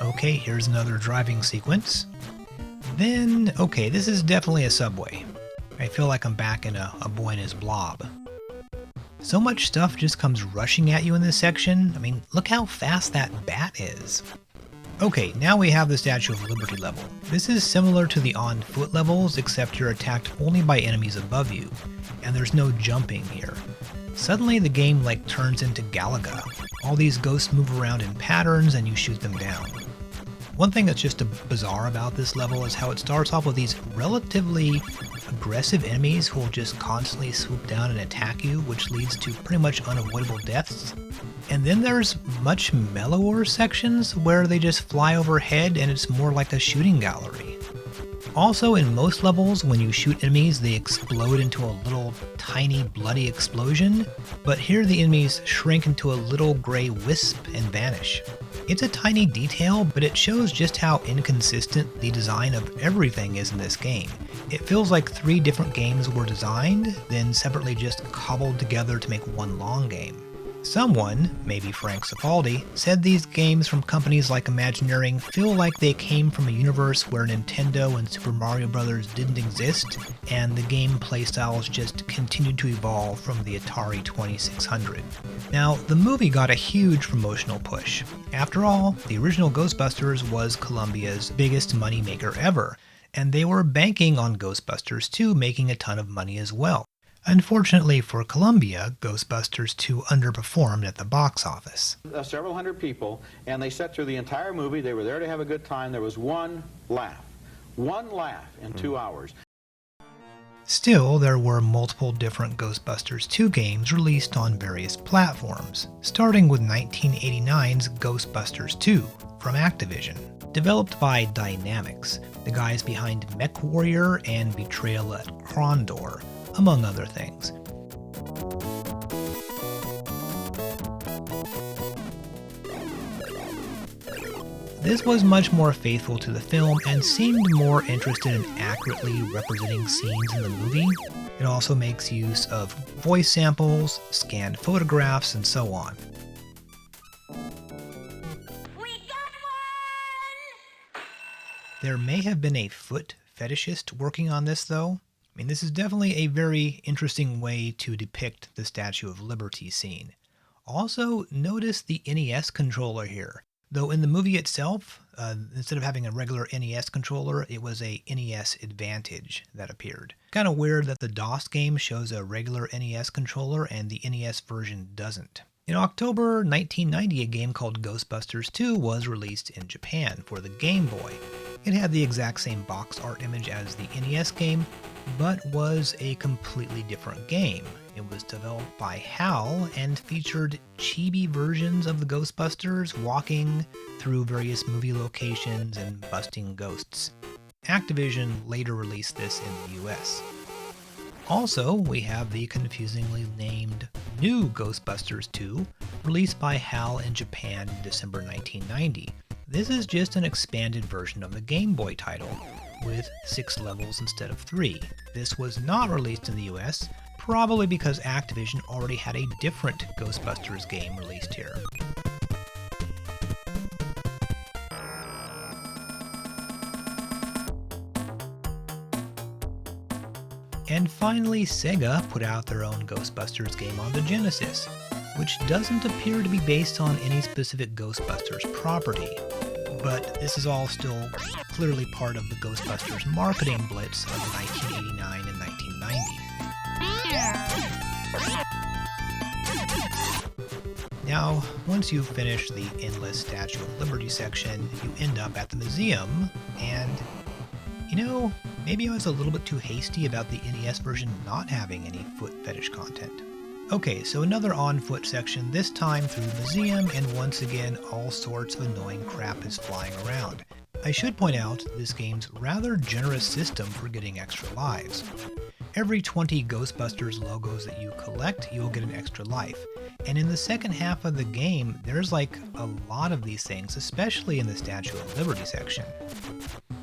Okay, here's another driving sequence. Then, okay, this is definitely a subway. I feel like I'm back in a Boy and His Blob. So much stuff just comes rushing at you in this section. I mean, look how fast that bat is. Okay, now we have the Statue of Liberty level. This is similar to the on-foot levels, except you're attacked only by enemies above you, and there's no jumping here. Suddenly the game turns into Galaga. All these ghosts move around in patterns and you shoot them down. One thing that's just bizarre about this level is how it starts off with these relatively aggressive enemies who will just constantly swoop down and attack you, which leads to pretty much unavoidable deaths. And then there's much mellower sections where they just fly overhead and it's more like a shooting gallery. Also, in most levels, when you shoot enemies, they explode into a little tiny bloody explosion, but here the enemies shrink into a little gray wisp and vanish. It's a tiny detail, but it shows just how inconsistent the design of everything is in this game. It feels like 3 different games were designed, then separately just cobbled together to make one long game. Someone, maybe Frank Cifaldi, said these games from companies like Imagineering feel like they came from a universe where Nintendo and Super Mario Bros. Didn't exist, and the game playstyles just continued to evolve from the Atari 2600. Now, the movie got a huge promotional push. After all, the original Ghostbusters was Columbia's biggest moneymaker ever, and they were banking on Ghostbusters 2 making a ton of money as well. Unfortunately for Columbia, Ghostbusters 2 underperformed at the box office. Several hundred people, and they sat through the entire movie. They were there to have a good time. There was one laugh in 2 hours. Still, there were multiple different Ghostbusters 2 games released on various platforms, starting with 1989's Ghostbusters 2 from Activision, developed by Dynamics, the guys behind MechWarrior and Betrayal at Krondor, among other things. This was much more faithful to the film and seemed more interested in accurately representing scenes in the movie. It also makes use of voice samples, scanned photographs, and so on. We got one! There may have been a foot fetishist working on this though. I mean, this is definitely a very interesting way to depict the Statue of Liberty scene. Also, notice the NES controller here. Though in the movie itself, instead of having a regular NES controller, it was a NES Advantage that appeared. Kind of weird that the DOS game shows a regular NES controller and the NES version doesn't. In October 1990, a game called Ghostbusters II was released in Japan for the Game Boy. It had the exact same box art image as the NES game, but was a completely different game. It was developed by HAL and featured chibi versions of the Ghostbusters walking through various movie locations and busting ghosts. Activision later released this in the US. Also, we have the confusingly named New Ghostbusters 2, released by HAL in Japan in December 1990. This is just an expanded version of the Game Boy title, with 6 levels instead of 3. This was not released in the US, probably because Activision already had a different Ghostbusters game released here. And finally, Sega put out their own Ghostbusters game on the Genesis, which doesn't appear to be based on any specific Ghostbusters property. But this is all still clearly part of the Ghostbusters marketing blitz of 1989 and 1990. Now, once you've finished the endless Statue of Liberty section, you end up at the museum, and maybe I was a little bit too hasty about the NES version not having any foot fetish content. Okay, so another on-foot section, this time through the museum, and once again all sorts of annoying crap is flying around. I should point out this game's rather generous system for getting extra lives. Every 20 Ghostbusters logos that you collect, you'll get an extra life. And in the second half of the game, there's like a lot of these things, especially in the Statue of Liberty section.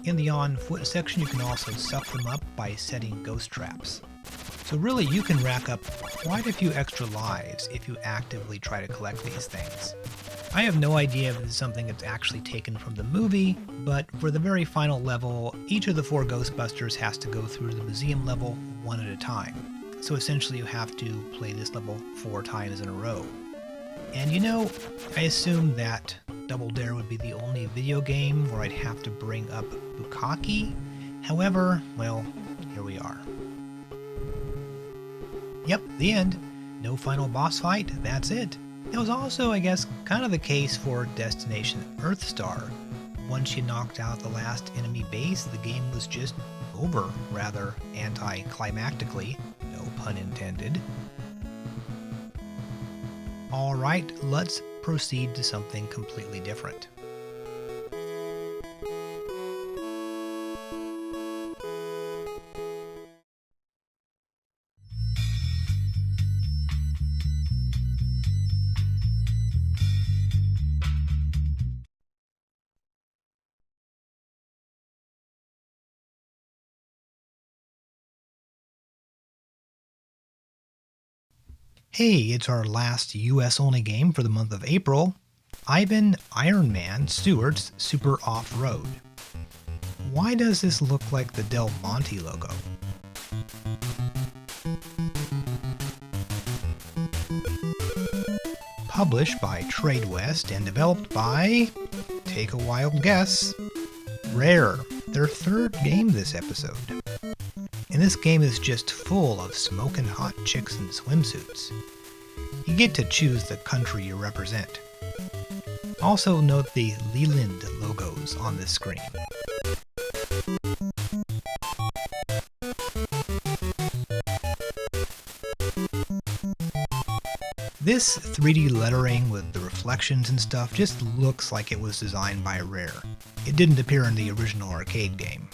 In the on-foot section, you can also suck them up by setting ghost traps. So really, you can rack up quite a few extra lives if you actively try to collect these things. I have no idea if this is something that's actually taken from the movie, but for the very final level, each of the 4 Ghostbusters has to go through the museum level one at a time. So essentially you have to play this level 4 times in a row. And I assumed that Double Dare would be the only video game where I'd have to bring up Bukkake. However, well, here we are. Yep, the end. No final boss fight, that's it. That was also, I guess, kind of the case for Destination Earthstar. Once you knocked out the last enemy base, the game was just over, rather anticlimactically, no pun intended. Alright, let's proceed to something completely different. Hey, it's our last US-only game for the month of April, Ironman Stewart's Super Off-Road. Why does this look like the Del Monte logo? Published by TradeWest and developed by, take a wild guess, Rare, their 3rd game this episode. And this game is just full of smoking hot chicks in swimsuits. You get to choose the country you represent. Also note the Leland logos on this screen. This 3D lettering with the reflections and stuff just looks like it was designed by Rare. It didn't appear in the original arcade game.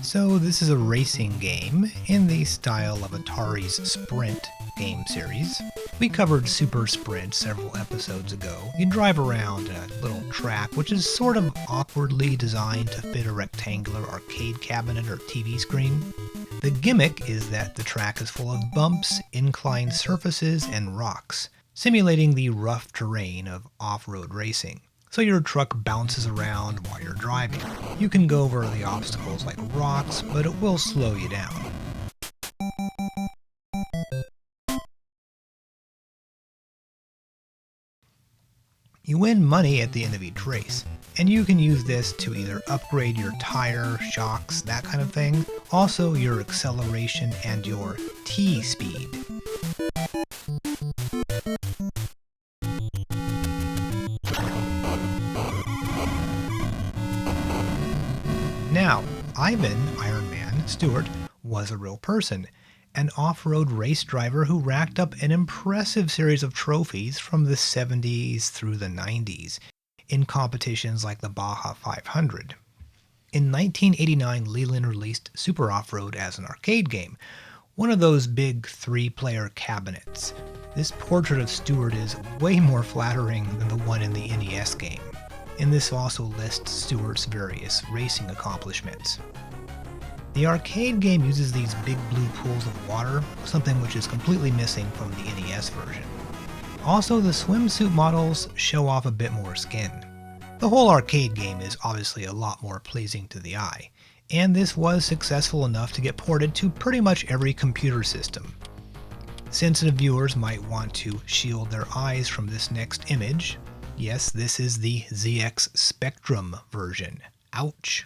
So this is a racing game in the style of Atari's Sprint game series. We covered Super Sprint several episodes ago. You drive around a little track which is sort of awkwardly designed to fit a rectangular arcade cabinet or TV screen. The gimmick is that the track is full of bumps, inclined surfaces, and rocks, simulating the rough terrain of off-road racing. So your truck bounces around while you're driving. You can go over the obstacles like rocks, but it will slow you down. You win money at the end of each race, and you can use this to either upgrade your tire, shocks, that kind of thing, also your acceleration and your T-speed. Now, Ironman, Stewart, was a real person, an off-road race driver who racked up an impressive series of trophies from the 70s through the 90s in competitions like the Baja 500. In 1989, Leland released Super Off-Road as an arcade game, one of those big 3-player cabinets. This portrait of Stewart is way more flattering than the one in the NES game, and this also lists Stewart's various racing accomplishments. The arcade game uses these big blue pools of water, something which is completely missing from the NES version. Also, the swimsuit models show off a bit more skin. The whole arcade game is obviously a lot more pleasing to the eye, and this was successful enough to get ported to pretty much every computer system. Sensitive viewers might want to shield their eyes from this next image. Yes, this is the ZX Spectrum version. Ouch.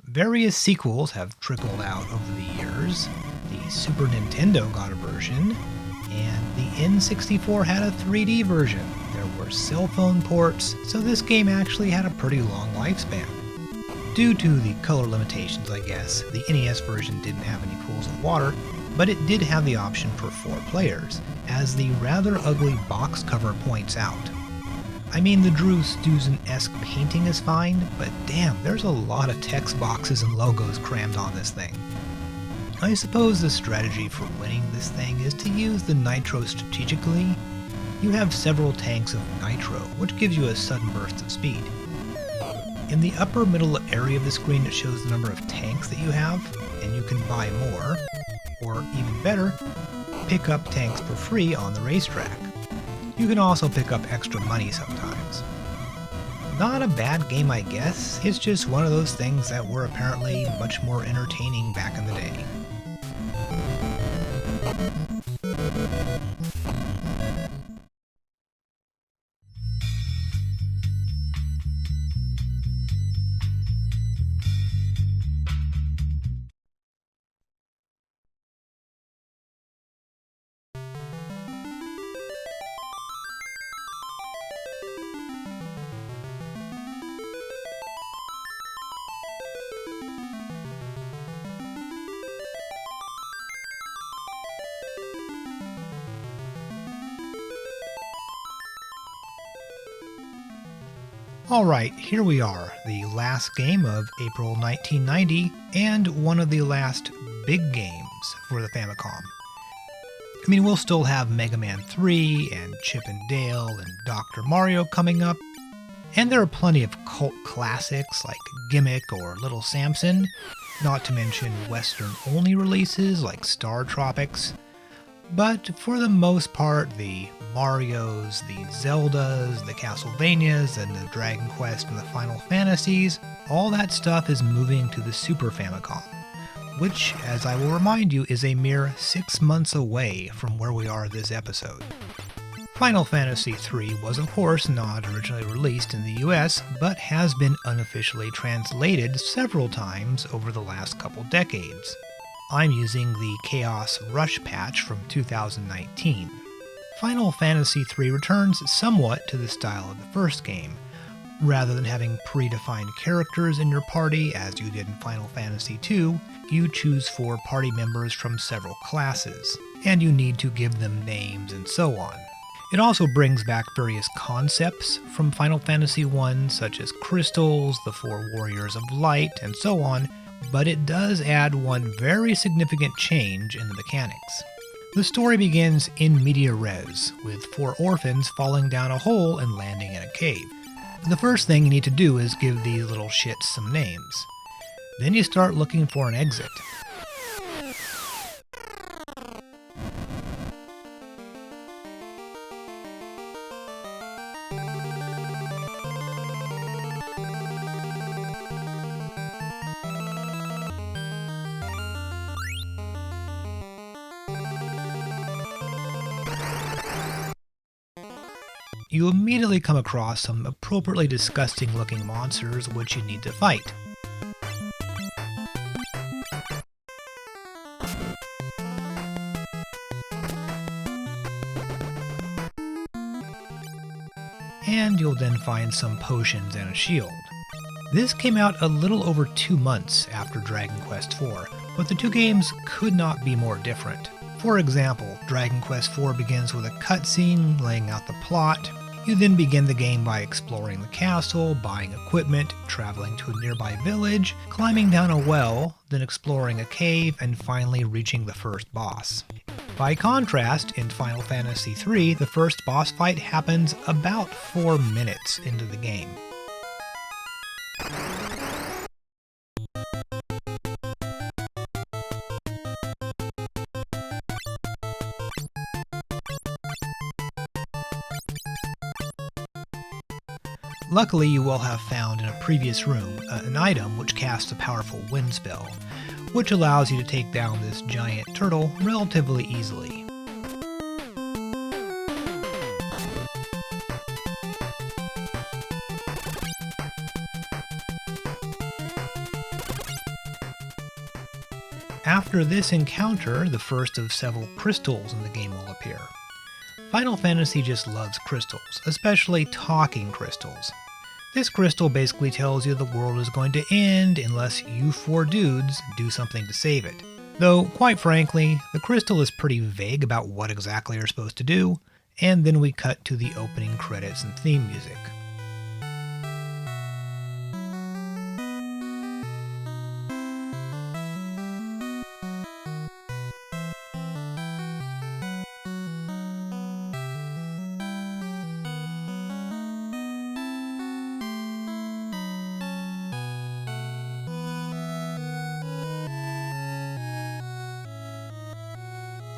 Various sequels have trickled out over the years. The Super Nintendo got a version, and the N64 had a 3D version. There were cell phone ports, so this game actually had a pretty long lifespan. Due to the color limitations, I guess, the NES version didn't have any pools of water, but it did have the option for 4 players, as the rather ugly box cover points out. I mean, the Drew Stuzan-esque painting is fine, but damn, there's a lot of text boxes and logos crammed on this thing. I suppose the strategy for winning this thing is to use the nitro strategically. You have several tanks of nitro, which gives you a sudden burst of speed. In the upper middle area of the screen it shows the number of tanks that you have, and you can buy more, or even better, pick up tanks for free on the racetrack. You can also pick up extra money sometimes. Not a bad game, I guess. It's just one of those things that were apparently much more entertaining back in the day. Alright, here we are, the last game of April 1990, and one of the last big games for the Famicom. I mean, we'll still have Mega Man 3, and Chip and Dale, and Dr. Mario coming up, and there are plenty of cult classics like Gimmick or Little Samson, not to mention Western-only releases like Star Tropics. But for the most part, the Marios, the Zeldas, the Castlevanias, and the Dragon Quest and the Final Fantasies, all that stuff is moving to the Super Famicom, which, as I will remind you, is a mere 6 months away from where we are this episode. Final Fantasy III was of course not originally released in the US, but has been unofficially translated several times over the last couple decades. I'm using the Chaos Rush patch from 2019. Final Fantasy III returns somewhat to the style of the first game. Rather than having predefined characters in your party as you did in Final Fantasy II, you choose 4 party members from several classes, and you need to give them names and so on. It also brings back various concepts from Final Fantasy I, such as crystals, the 4 warriors of light, and so on, but it does add one very significant change in the mechanics. The story begins in media res, with 4 orphans falling down a hole and landing in a cave. The first thing you need to do is give these little shits some names. Then you start looking for an exit. You immediately come across some appropriately disgusting looking monsters which you need to fight. And you'll then find some potions and a shield. This came out a little over 2 months after Dragon Quest IV, but the two games could not be more different. For example, Dragon Quest IV begins with a cutscene laying out the plot. You then begin the game by exploring the castle, buying equipment, traveling to a nearby village, climbing down a well, then exploring a cave, and finally reaching the first boss. By contrast, in Final Fantasy III, the first boss fight happens about 4 minutes into the game. Luckily, you will have found in a previous room an item which casts a powerful wind spell, which allows you to take down this giant turtle relatively easily. After this encounter, the first of several crystals in the game will appear. Final Fantasy just loves crystals, especially talking crystals. This crystal basically tells you the world is going to end unless you 4 dudes do something to save it. Though, quite frankly, the crystal is pretty vague about what exactly you're supposed to do, and then we cut to the opening credits and theme music.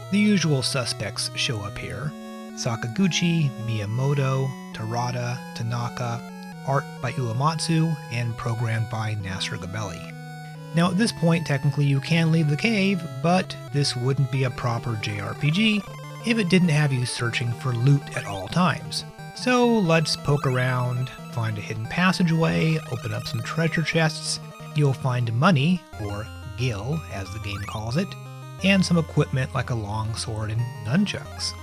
The usual suspects show up here: Sakaguchi, Miyamoto, Terada, Tanaka, art by Uematsu, and programmed by Nasser Gabelli. Now at this point, technically you can leave the cave, but this wouldn't be a proper JRPG if it didn't have you searching for loot at all times. So let's poke around, find a hidden passageway, open up some treasure chests. You'll find money, or gil as the game calls it, and some equipment like a long sword and nunchucks.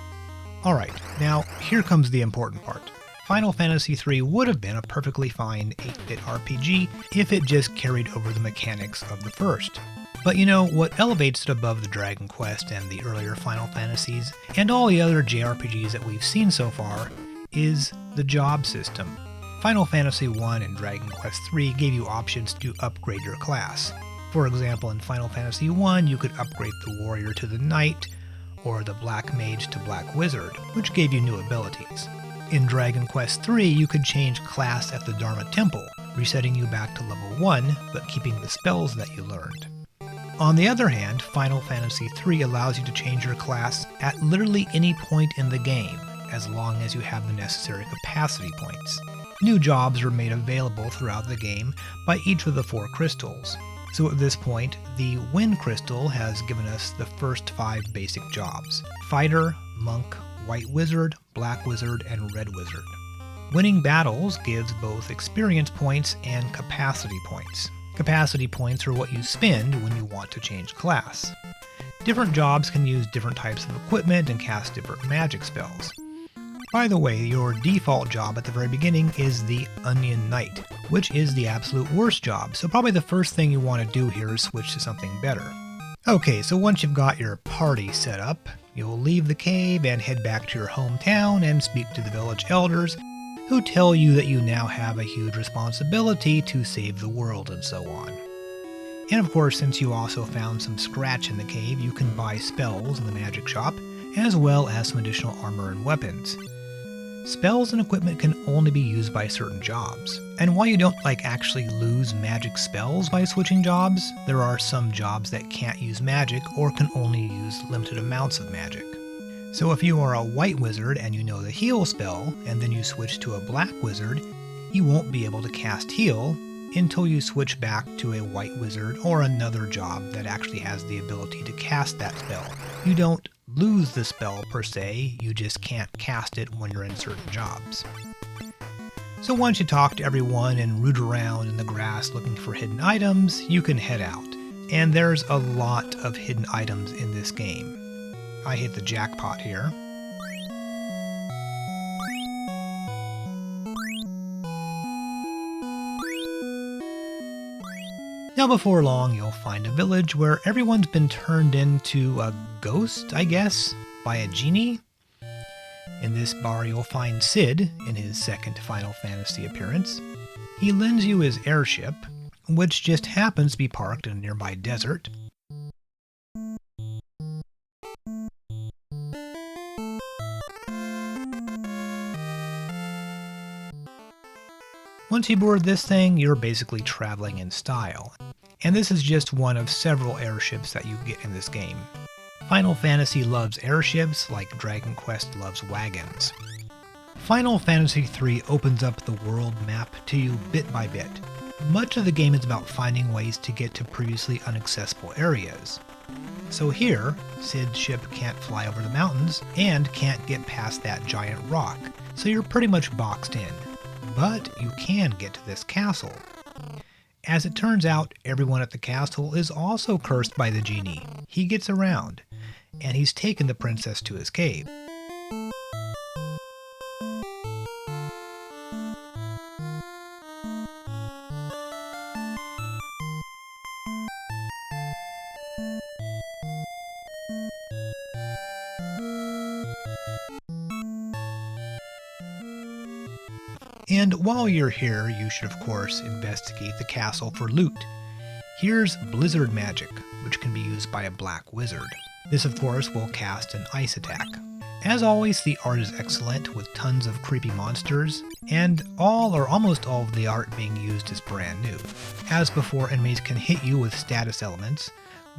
Alright, now here comes the important part. Final Fantasy III would have been a perfectly fine 8-bit RPG if it just carried over the mechanics of the first. But you know, what elevates it above the Dragon Quest and the earlier Final Fantasies, and all the other JRPGs that we've seen so far, is the job system. Final Fantasy I and Dragon Quest III gave you options to upgrade your class. For example, in Final Fantasy I, you could upgrade the warrior to the knight, or the black mage to black wizard, which gave you new abilities. In Dragon Quest III, you could change class at the Dharma Temple, resetting you back to level 1, but keeping the spells that you learned. On the other hand, Final Fantasy III allows you to change your class at literally any point in the game, as long as you have the necessary capacity points. New jobs are made available throughout the game by each of the 4 crystals. So at this point, the Wind Crystal has given us the first 5 basic jobs: Fighter, Monk, White Wizard, Black Wizard, and Red Wizard. Winning battles gives both experience points and capacity points. Capacity points are what you spend when you want to change class. Different jobs can use different types of equipment and cast different magic spells. By the way, your default job at the very beginning is the Onion Knight, which is the absolute worst job, so probably the first thing you want to do here is switch to something better. Okay, so once you've got your party set up, you'll leave the cave and head back to your hometown and speak to the village elders, who tell you that you now have a huge responsibility to save the world and so on. And of course, since you also found some scratch in the cave, you can buy spells in the magic shop, as well as some additional armor and weapons. Spells and equipment can only be used by certain jobs. And while you don't actually lose magic spells by switching jobs, there are some jobs that can't use magic or can only use limited amounts of magic. So if you are a white wizard and you know the heal spell, and then you switch to a black wizard, you won't be able to cast heal until you switch back to a white wizard or another job that actually has the ability to cast that spell. You don't lose the spell per se, you just can't cast it when you're in certain jobs. So once you talk to everyone and root around in the grass looking for hidden items, you can head out. And there's a lot of hidden items in this game. I hit the jackpot here. Now before long, you'll find a village where everyone's been turned into a ghost, I guess, by a genie. In this bar, you'll find Sid in his second Final Fantasy appearance. He lends you his airship, which just happens to be parked in a nearby desert. Once you board this thing, you're basically traveling in style. And this is just one of several airships that you get in this game. Final Fantasy loves airships like Dragon Quest loves wagons. Final Fantasy III opens up the world map to you bit by bit. Much of the game is about finding ways to get to previously inaccessible areas. So here, Sid's ship can't fly over the mountains and can't get past that giant rock, so you're pretty much boxed in. But you can get to this castle. As it turns out, everyone at the castle is also cursed by the genie. He gets around, and he's taken the princess to his cave. And while you're here, you should of course investigate the castle for loot. Here's Blizzard Magic, which can be used by a black wizard. This of course will cast an ice attack. As always, the art is excellent with tons of creepy monsters, and all or almost all of the art being used is brand new. As before, enemies can hit you with status elements,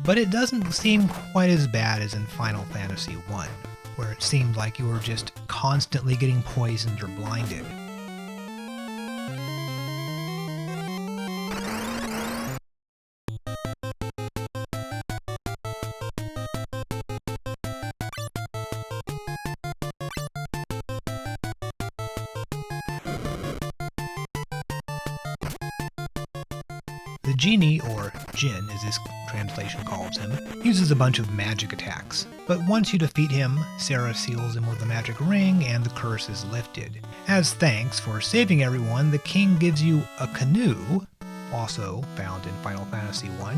but it doesn't seem quite as bad as in Final Fantasy I, where it seemed like you were just constantly getting poisoned or blinded. The genie, or Jinn as his translation calls him, uses a bunch of magic attacks, but once you defeat him, Sarah seals him with a magic ring and the curse is lifted. As thanks for saving everyone, the king gives you a canoe, also found in Final Fantasy I,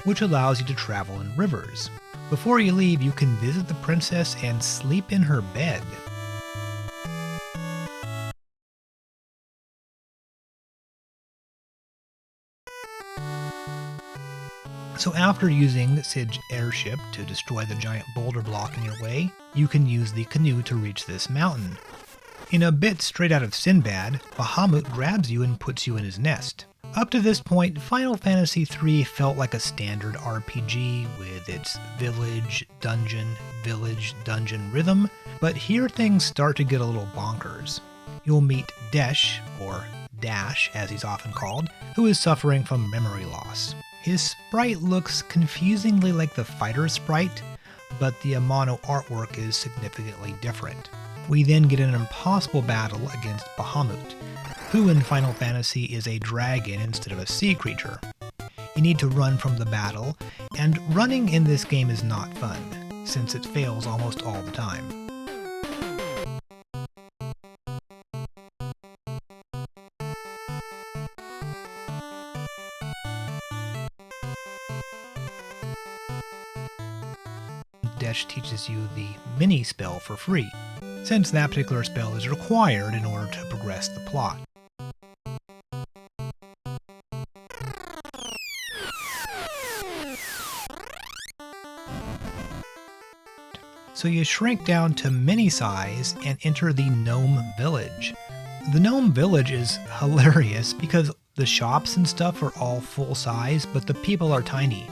which allows you to travel in rivers. Before you leave, you can visit the princess and sleep in her bed. So after using Sid's airship to destroy the giant boulder block in your way, you can use the canoe to reach this mountain. In a bit straight out of Sinbad, Bahamut grabs you and puts you in his nest. Up to this point, Final Fantasy III felt like a standard RPG with its village, dungeon rhythm, but here things start to get a little bonkers. You'll meet Desh, or Dash as he's often called, who is suffering from memory loss. His sprite looks confusingly like the fighter sprite, but the Amano artwork is significantly different. We then get an impossible battle against Bahamut, who in Final Fantasy is a dragon instead of a sea creature. You need to run from the battle, and running in this game is not fun, since it fails almost all the time. Desh teaches you the mini spell for free, since that particular spell is required in order to progress the plot. So you shrink down to mini size and enter the Gnome Village. The Gnome Village is hilarious because the shops and stuff are all full size, but the people are tiny.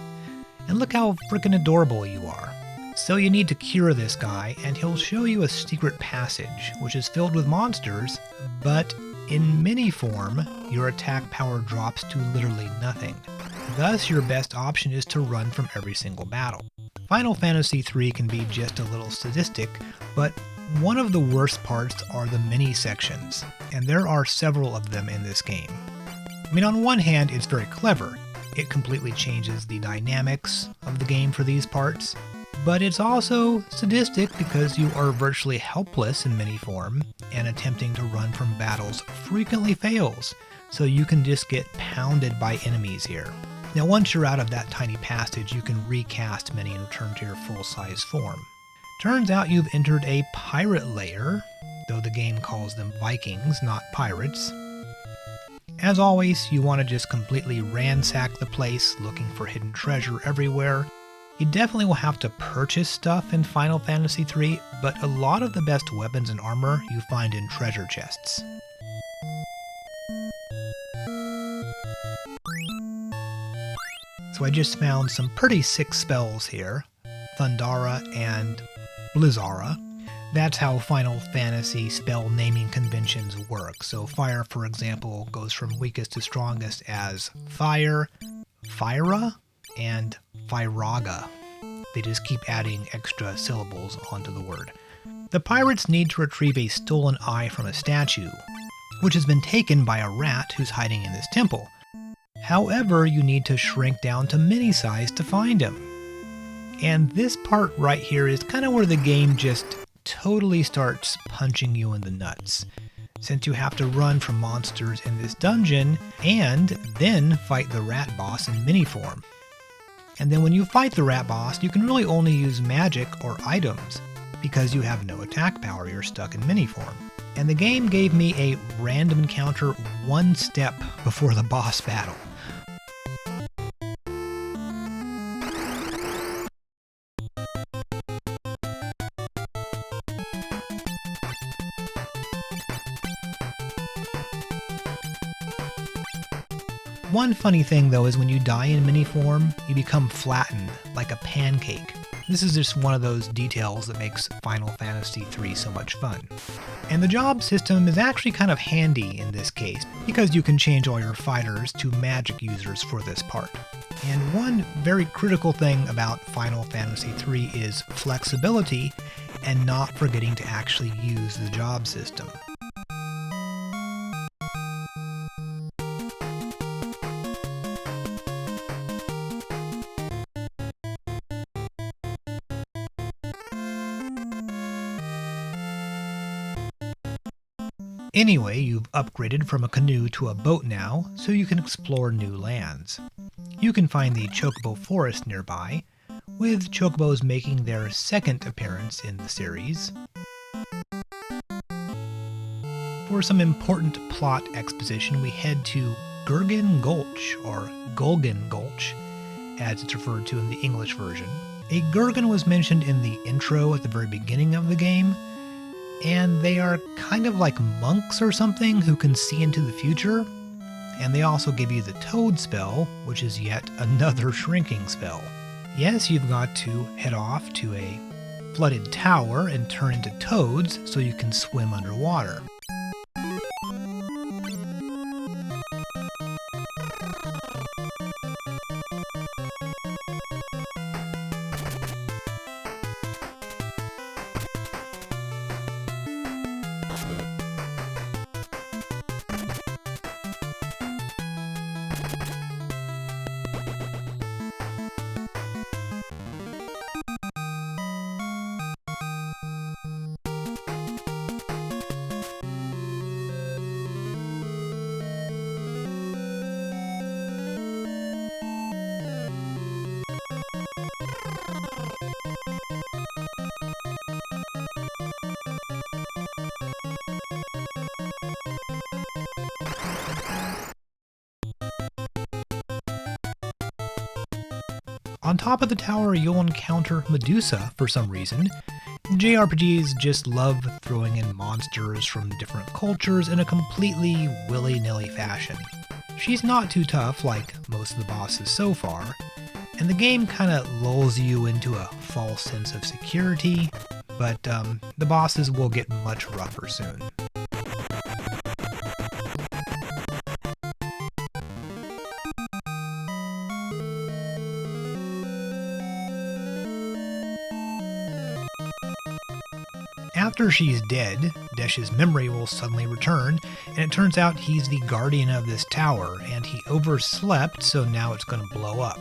And look how freaking adorable you are. So you need to cure this guy, and he'll show you a secret passage, which is filled with monsters, but in mini form, your attack power drops to literally nothing. Thus, your best option is to run from every single battle. Final Fantasy III can be just a little sadistic, but one of the worst parts are the mini sections, and there are several of them in this game. I mean, on one hand, it's very clever. It completely changes the dynamics of the game for these parts, but it's also sadistic because you are virtually helpless in mini form, and attempting to run from battles frequently fails, so you can just get pounded by enemies here. Now once you're out of that tiny passage, you can recast many and return to your full-size form. Turns out you've entered a pirate lair, though the game calls them Vikings, not pirates. As always, you want to just completely ransack the place, looking for hidden treasure everywhere. You definitely will have to purchase stuff in Final Fantasy III, but a lot of the best weapons and armor you find in treasure chests. So I just found some pretty sick spells here, Thundara and Blizzara. That's how Final Fantasy spell naming conventions work. So fire, for example, goes from weakest to strongest as Fire, Fyra, and Fyraga. They just keep adding extra syllables onto the word. The pirates need to retrieve a stolen eye from a statue, which has been taken by a rat who's hiding in this temple. However, you need to shrink down to mini size to find him. And this part right here is kind of where the game just totally starts punching you in the nuts, since you have to run from monsters in this dungeon and then fight the rat boss in mini form. And then when you fight the rat boss, you can really only use magic or items because you have no attack power, you're stuck in mini form. And the game gave me a random encounter one step before the boss battle. One funny thing though is when you die in mini form, you become flattened like a pancake. This is just one of those details that makes Final Fantasy III so much fun. And the job system is actually kind of handy in this case, because you can change all your fighters to magic users for this part. And one very critical thing about Final Fantasy III is flexibility and not forgetting to actually use the job system. Anyway, you've upgraded from a canoe to a boat now, so you can explore new lands. You can find the Chocobo Forest nearby, with Chocobos making their second appearance in the series. For some important plot exposition, we head to Gurgan Gulch, or Gulgan Gulch, as it's referred to in the English version. A Gurgan was mentioned in the intro at the very beginning of the game, and they are kind of like monks or something who can see into the future. And they also give you the Toad spell, which is yet another shrinking spell. Yes, you've got to head off to a flooded tower and turn into toads so you can swim underwater. On top of the tower, you'll encounter Medusa for some reason, JRPGs just love throwing in monsters from different cultures in a completely willy-nilly fashion. She's not too tough like most of the bosses so far, and the game kinda lulls you into a false sense of security, but the bosses will get much rougher soon. After she's dead, Desh's memory will suddenly return, and it turns out he's the guardian of this tower, and he overslept, so now it's going to blow up.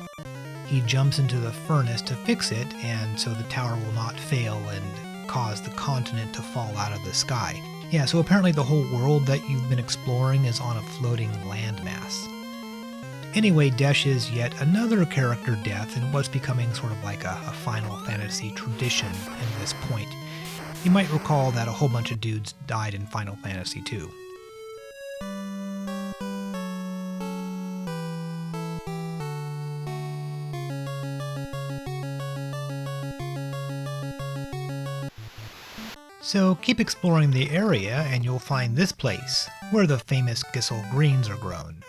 He jumps into the furnace to fix it, and so the tower will not fail and cause the continent to fall out of the sky. Yeah, so apparently the whole world that you've been exploring is on a floating landmass. Anyway, Desh is yet another character death in what's becoming sort of like a Final Fantasy tradition in this point. You might recall that a whole bunch of dudes died in Final Fantasy II. So keep exploring the area and you'll find this place, where the famous Gissel greens are grown.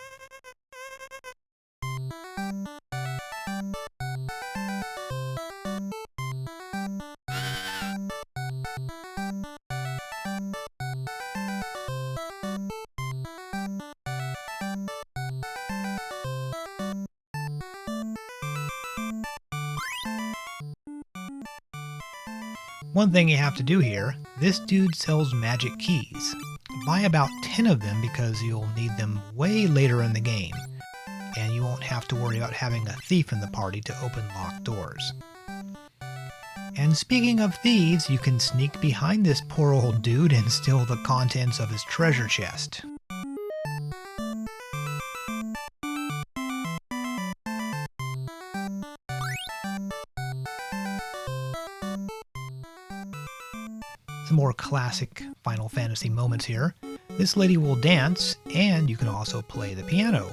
One thing you have to do here, this dude sells magic keys. Buy about 10 of them because you'll need them way later in the game, and you won't have to worry about having a thief in the party to open locked doors. And speaking of thieves, you can sneak behind this poor old dude and steal the contents of his treasure chest. Some more classic Final Fantasy moments here. This lady will dance, and you can also play the piano.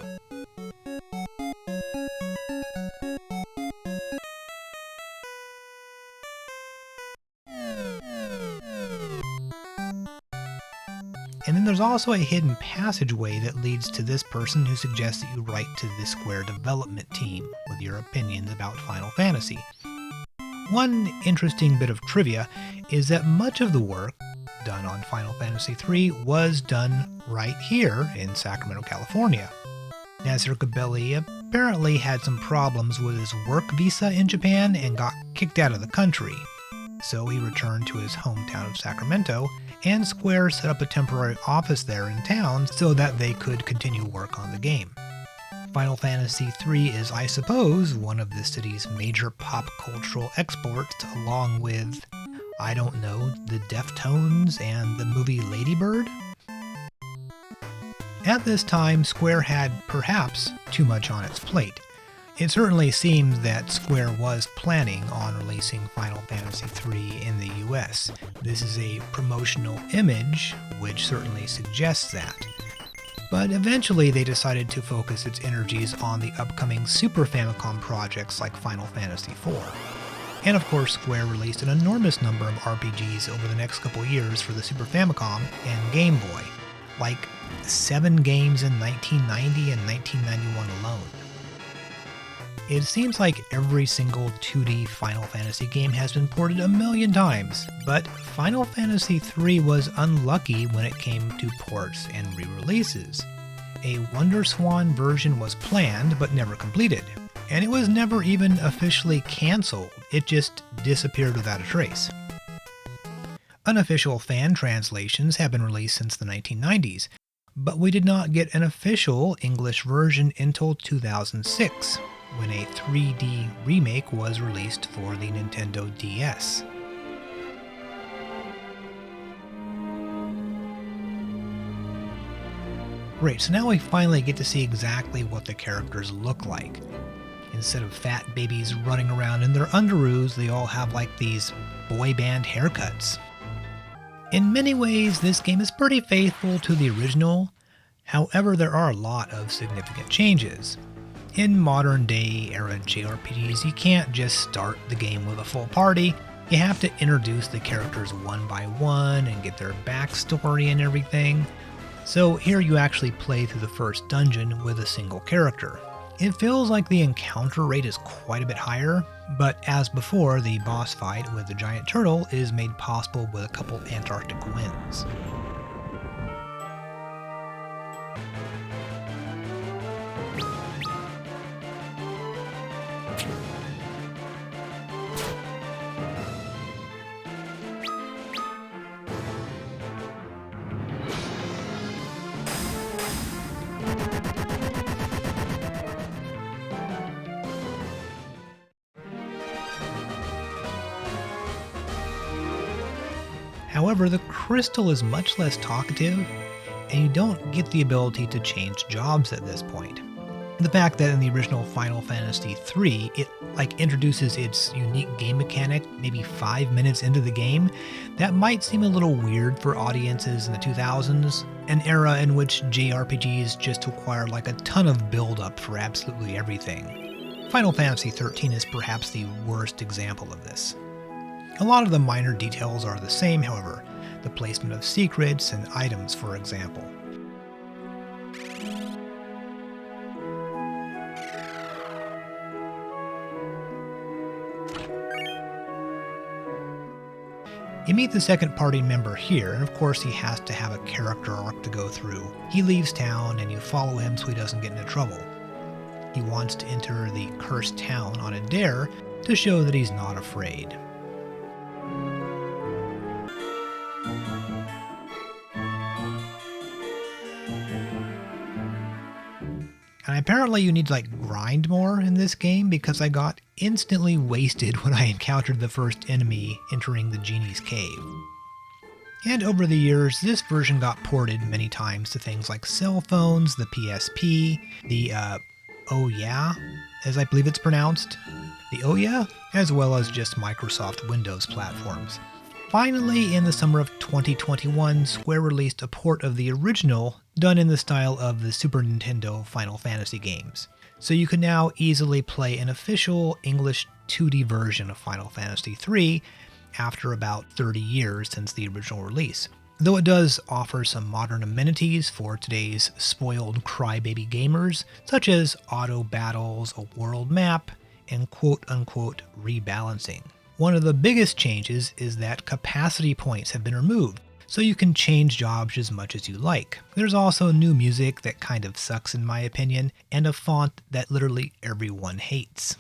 And then there's also a hidden passageway that leads to this person who suggests that you write to the Square development team with your opinions about Final Fantasy. One interesting bit of trivia is that much of the work done on Final Fantasy III was done right here in Sacramento, California. Nazir Kabeli apparently had some problems with his work visa in Japan and got kicked out of the country. So he returned to his hometown of Sacramento, and Square set up a temporary office there in town so that they could continue work on the game. Final Fantasy III is, I suppose, one of the city's major pop cultural exports, along with, I don't know, the Deftones and the movie Lady Bird? At this time, Square had perhaps too much on its plate. It certainly seems that Square was planning on releasing Final Fantasy III in the US. This is a promotional image, which certainly suggests that. But eventually they decided to focus its energies on the upcoming Super Famicom projects like Final Fantasy IV. And of course, Square released an enormous number of RPGs over the next couple years for the Super Famicom and Game Boy, like 7 games in 1990 and 1991 alone. It seems like every single 2D Final Fantasy game has been ported a million times, but Final Fantasy III was unlucky when it came to ports and re-releases. A WonderSwan version was planned but never completed, and it was never even officially cancelled, it just disappeared without a trace. Unofficial fan translations have been released since the 1990s, but we did not get an official English version until 2006. When a 3D remake was released for the Nintendo DS. Great, so now we finally get to see exactly what the characters look like. Instead of fat babies running around in their underoos, they all have like these boy band haircuts. In many ways, this game is pretty faithful to the original, however there are a lot of significant changes. In modern day era JRPGs, you can't just start the game with a full party. You have to introduce the characters one by one and get their backstory and everything. So here you actually play through the first dungeon with a single character. It feels like the encounter rate is quite a bit higher, but as before, the boss fight with the giant turtle is made possible with a couple Antarctic winds. However, the crystal is much less talkative, and you don't get the ability to change jobs at this point. The fact that in the original Final Fantasy III, it introduces its unique game mechanic maybe 5 minutes into the game, that might seem a little weird for audiences in the 2000s, an era in which JRPGs just require a ton of build-up for absolutely everything. Final Fantasy XIII is perhaps the worst example of this. A lot of the minor details are the same, however, the placement of secrets and items, for example. You meet the second party member here, and of course he has to have a character arc to go through. He leaves town and you follow him so he doesn't get into trouble. He wants to enter the cursed town on a dare to show that he's not afraid. And apparently you need to grind more in this game because I got instantly wasted when I encountered the first enemy entering the genie's cave. And over the years, this version got ported many times to things like cell phones, the PSP, the Oh Yeah, as I believe it's pronounced, the Oh Yeah, as well as just Microsoft Windows platforms. Finally, in the summer of 2021, Square released a port of the original done in the style of the Super Nintendo Final Fantasy games. So you can now easily play an official English 2D version of Final Fantasy III after about 30 years since the original release. Though it does offer some modern amenities for today's spoiled crybaby gamers, such as auto battles, a world map, and quote-unquote rebalancing. One of the biggest changes is that capacity points have been removed, so you can change jobs as much as you like. There's also new music that kind of sucks in my opinion, and a font that literally everyone hates.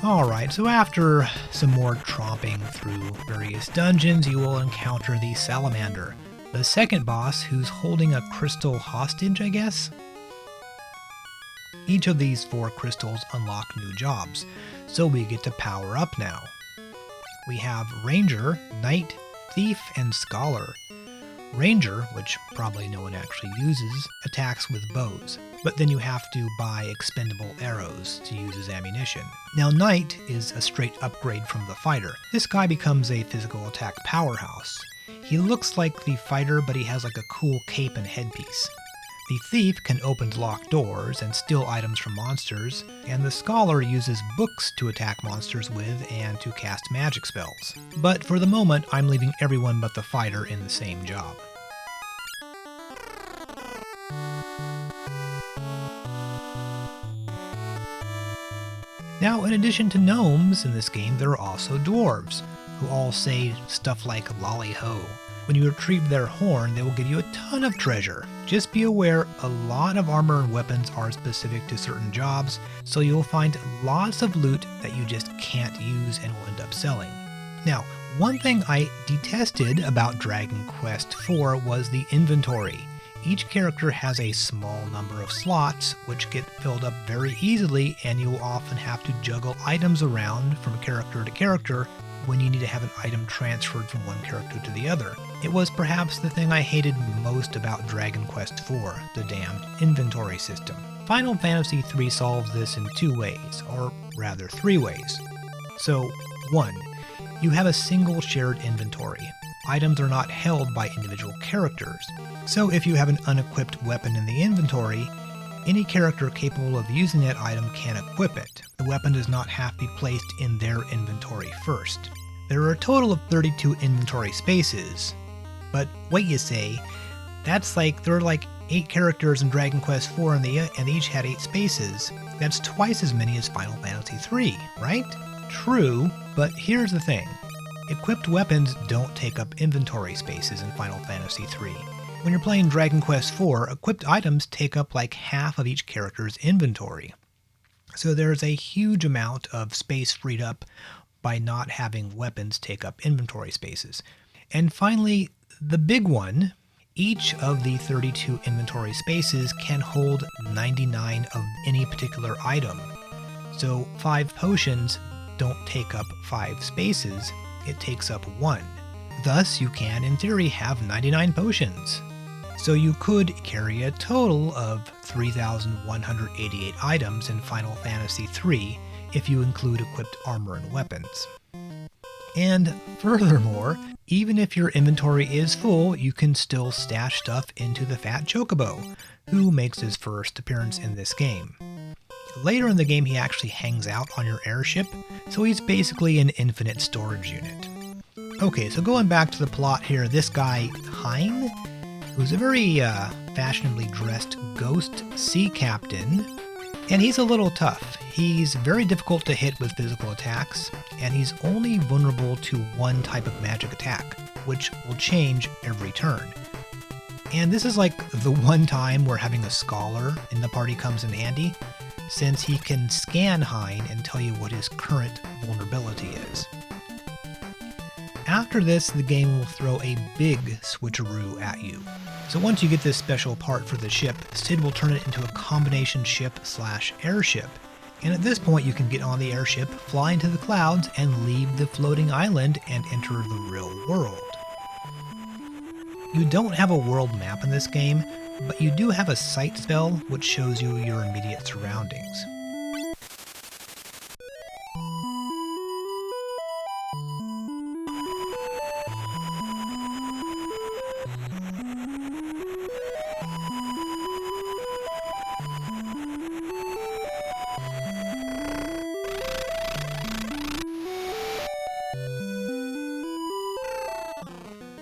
Alright, so after some more tromping through various dungeons, you will encounter the Salamander, the second boss who's holding a crystal hostage, I guess? Each of these 4 crystals unlock new jobs, so we get to power up now. We have Ranger, Knight, Thief, and Scholar. Ranger, which probably no one actually uses, attacks with bows, but then you have to buy expendable arrows to use as ammunition. Now Knight is a straight upgrade from the Fighter. This guy becomes a physical attack powerhouse. He looks like the Fighter, but he has a cool cape and headpiece. The Thief can open locked doors and steal items from monsters, and the Scholar uses books to attack monsters with and to cast magic spells. But for the moment, I'm leaving everyone but the Fighter in the same job. Now, in addition to gnomes in this game, there are also dwarves, who all say stuff like lolly-ho. When you retrieve their horn, they will give you a ton of treasure. Just be aware, a lot of armor and weapons are specific to certain jobs, so you'll find lots of loot that you just can't use and will end up selling. Now, one thing I detested about Dragon Quest IV was the inventory. Each character has a small number of slots, which get filled up very easily, and you will often have to juggle items around from character to character when you need to have an item transferred from one character to the other. It was perhaps the thing I hated most about Dragon Quest IV, the damned inventory system. Final Fantasy III solves this in 2 ways, or rather 3 ways. So, 1. You have a single shared inventory. Items are not held by individual characters. So if you have an unequipped weapon in the inventory, Any character capable of using that item can equip it. The weapon does not have to be placed in their inventory first. There are a total of 32 inventory spaces. But wait, you say, there are like 8 characters in Dragon Quest IV and they each had 8 spaces. That's twice as many as Final Fantasy III, right? True, but here's the thing. Equipped weapons don't take up inventory spaces in Final Fantasy III. When you're playing Dragon Quest IV, equipped items take up like half of each character's inventory. So there's a huge amount of space freed up by not having weapons take up inventory spaces. And finally, the big one, each of the 32 inventory spaces can hold 99 of any particular item. So 5 potions don't take up 5 spaces, it takes up 1. Thus, you can, in theory, have 99 potions. So you could carry a total of 3,188 items in Final Fantasy III if you include equipped armor and weapons. And furthermore, even if your inventory is full, you can still stash stuff into the Fat Chocobo, who makes his first appearance in this game. Later in the game, he actually hangs out on your airship, so he's basically an infinite storage unit. Okay, so going back to the plot here, this guy, Hein, who's a very fashionably dressed ghost sea captain, and he's a little tough. He's very difficult to hit with physical attacks, and he's only vulnerable to one type of magic attack, which will change every turn. And this is like the one time where having a scholar in the party comes in handy, since he can scan Hein and tell you what his current vulnerability is. After this, the game will throw a big switcheroo at you. So once you get this special part for the ship, Sid will turn it into a combination ship/airship. And at this point you can get on the airship, fly into the clouds, and leave the floating island and enter the real world. You don't have a world map in this game, but you do have a sight spell which shows you your immediate surroundings.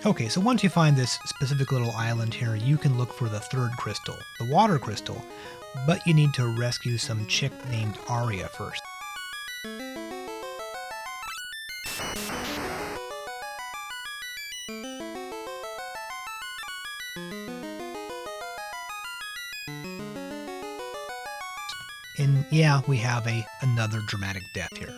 Okay, so once you find this specific little island here, you can look for the 3rd crystal, the water crystal, but you need to rescue some chick named Aria first. And yeah, we have another dramatic death here.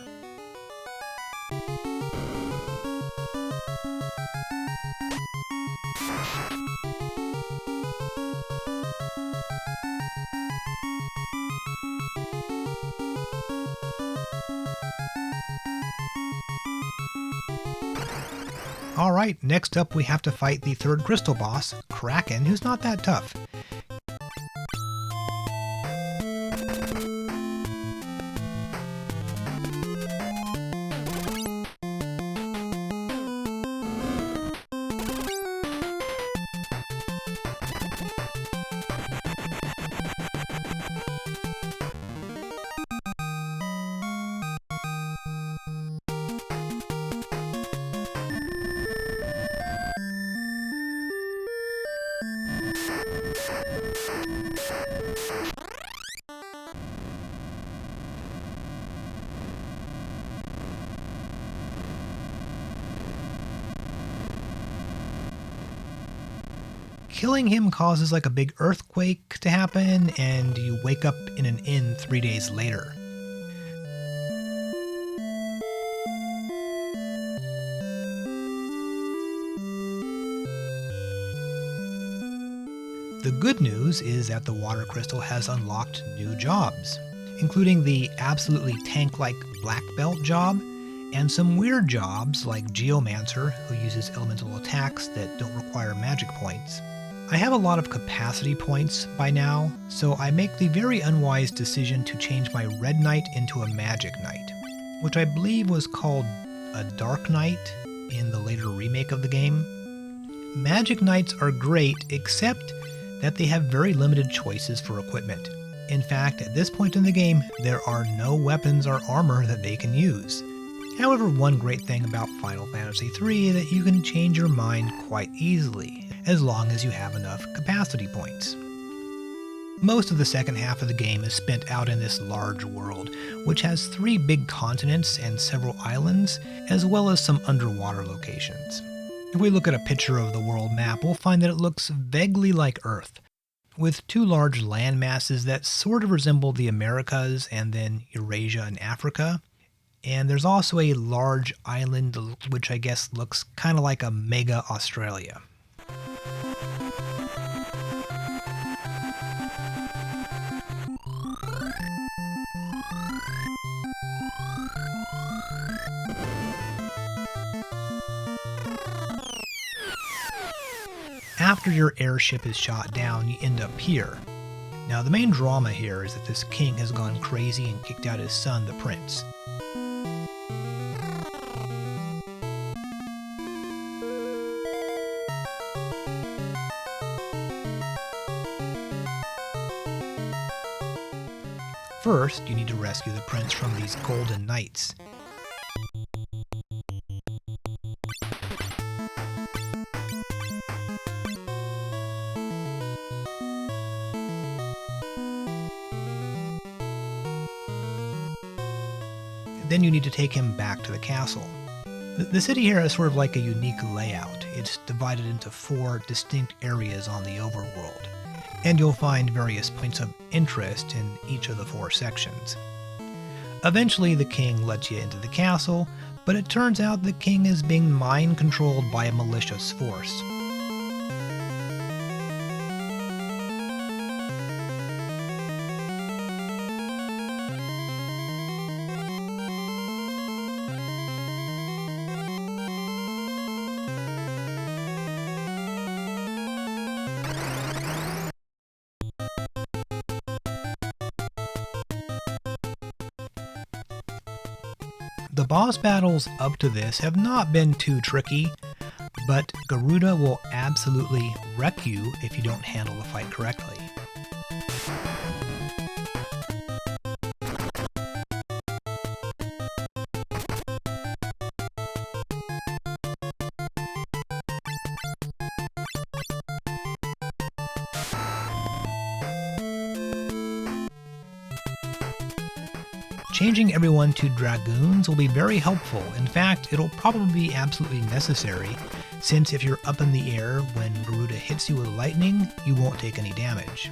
Alright, next up we have to fight the 3rd crystal boss, Kraken, who's not that tough. Killing him causes like a big earthquake to happen, and you wake up in an inn 3 days later. The good news is that the water crystal has unlocked new jobs, including the absolutely tank-like black belt job, and some weird jobs like Geomancer, who uses elemental attacks that don't require magic points. I have a lot of capacity points by now, so I make the very unwise decision to change my Red Knight into a Magic Knight, which I believe was called a Dark Knight in the later remake of the game. Magic Knights are great, except that they have very limited choices for equipment. In fact, at this point in the game, there are no weapons or armor that they can use. However, one great thing about Final Fantasy III is that you can change your mind quite easily, as long as you have enough capacity points. Most of the second half of the game is spent out in this large world, which has 3 big continents and several islands, as well as some underwater locations. If we look at a picture of the world map, we'll find that it looks vaguely like Earth, with 2 large land masses that sort of resemble the Americas and then Eurasia and Africa. And there's also a large island which I guess looks kind of like a mega Australia. After your airship is shot down, you end up here. Now the main drama here is that this king has gone crazy and kicked out his son, the prince. First, you need to rescue the prince from these golden knights. Then you need to take him back to the castle. The city here is sort of like a unique layout. It's divided into 4 distinct areas on the overworld, and you'll find various points of interest in each of the 4 sections. Eventually the king lets you into the castle, but it turns out the king is being mind-controlled by a malicious force. The boss battles up to this have not been too tricky, but Garuda will absolutely wreck you if you don't handle the fight correctly. Changing everyone to dragoons will be very helpful. In fact, it'll probably be absolutely necessary, since if you're up in the air when Garuda hits you with lightning, you won't take any damage.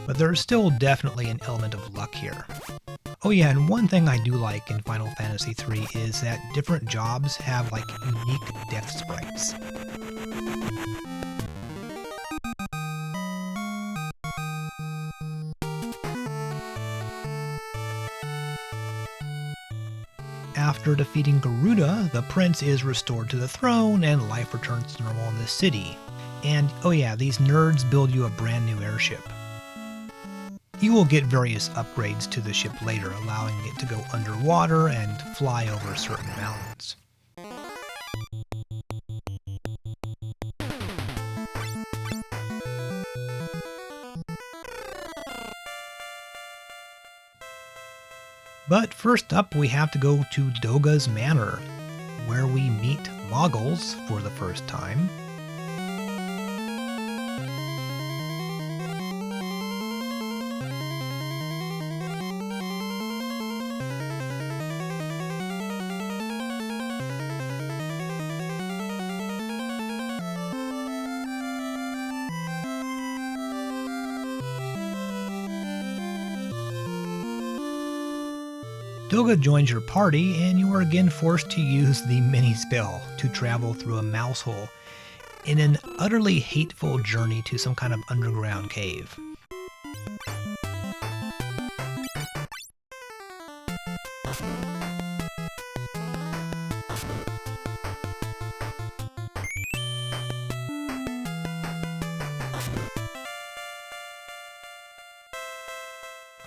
But there's still definitely an element of luck here. Oh yeah, and one thing I do like in Final Fantasy III is that different jobs have like unique death sprites. After defeating Garuda, the prince is restored to the throne and life returns to normal in the city. And oh yeah, these nerds build you a brand new airship. You will get various upgrades to the ship later, allowing it to go underwater and fly over certain mountains. But first up, we have to go to Doga's Manor, where we meet Moggles for the first time. Doga joins your party, and you are again forced to use the mini-spell to travel through a mouse hole in an utterly hateful journey to some kind of underground cave.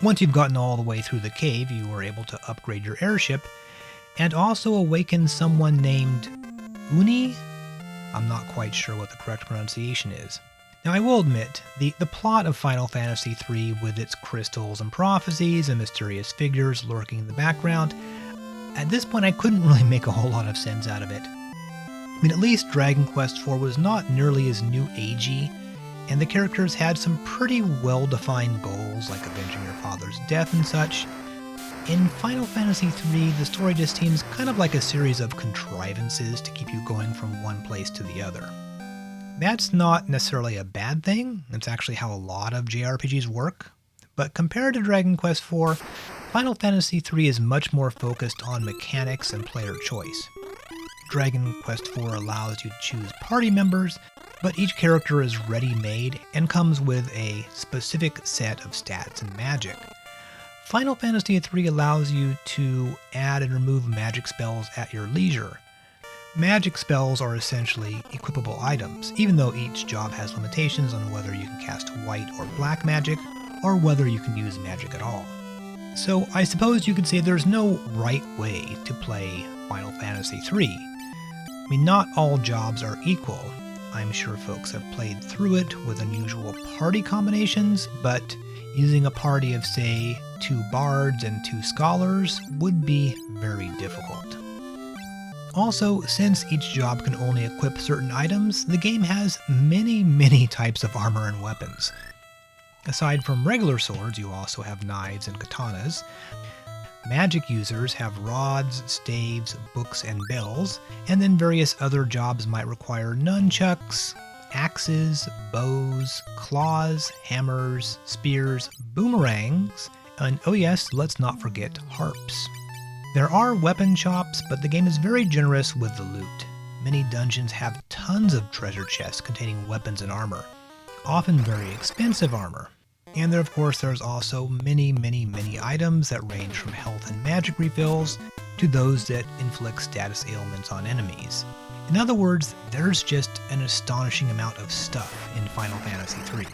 Once you've gotten all the way through the cave, you are able to upgrade your airship and also awaken someone named Uni? I'm not quite sure what the correct pronunciation is. Now I will admit, the plot of Final Fantasy III with its crystals and prophecies and mysterious figures lurking in the background, at this point I couldn't really make a whole lot of sense out of it. I mean, at least Dragon Quest IV was not nearly as new agey, and the characters had some pretty well-defined goals like avenging your father's death and such. In Final Fantasy III, the story just seems kind of like a series of contrivances to keep you going from one place to the other. That's not necessarily a bad thing, it's actually how a lot of JRPGs work, but compared to Dragon Quest IV, Final Fantasy III is much more focused on mechanics and player choice. Dragon Quest IV allows you to choose party members, but each character is ready-made and comes with a specific set of stats and magic. Final Fantasy III allows you to add and remove magic spells at your leisure. Magic spells are essentially equipable items, even though each job has limitations on whether you can cast white or black magic, or whether you can use magic at all. So I suppose you could say there's no right way to play Final Fantasy III. I mean, not all jobs are equal. I'm sure folks have played through it with unusual party combinations, but using a party of, say, 2 bards and 2 scholars would be very difficult. Also, since each job can only equip certain items, the game has many types of armor and weapons. Aside from regular swords, you also have knives and katanas. Magic users have rods, staves, books, and bells, and then various other jobs might require nunchucks, axes, bows, claws, hammers, spears, boomerangs, and oh yes, let's not forget harps. There are weapon shops, but the game is very generous with the loot. Many dungeons have tons of treasure chests containing weapons and armor, often very expensive armor. And there, of course, there's also many items that range from health and magic refills to those that inflict status ailments on enemies. In other words, there's just an astonishing amount of stuff in Final Fantasy III.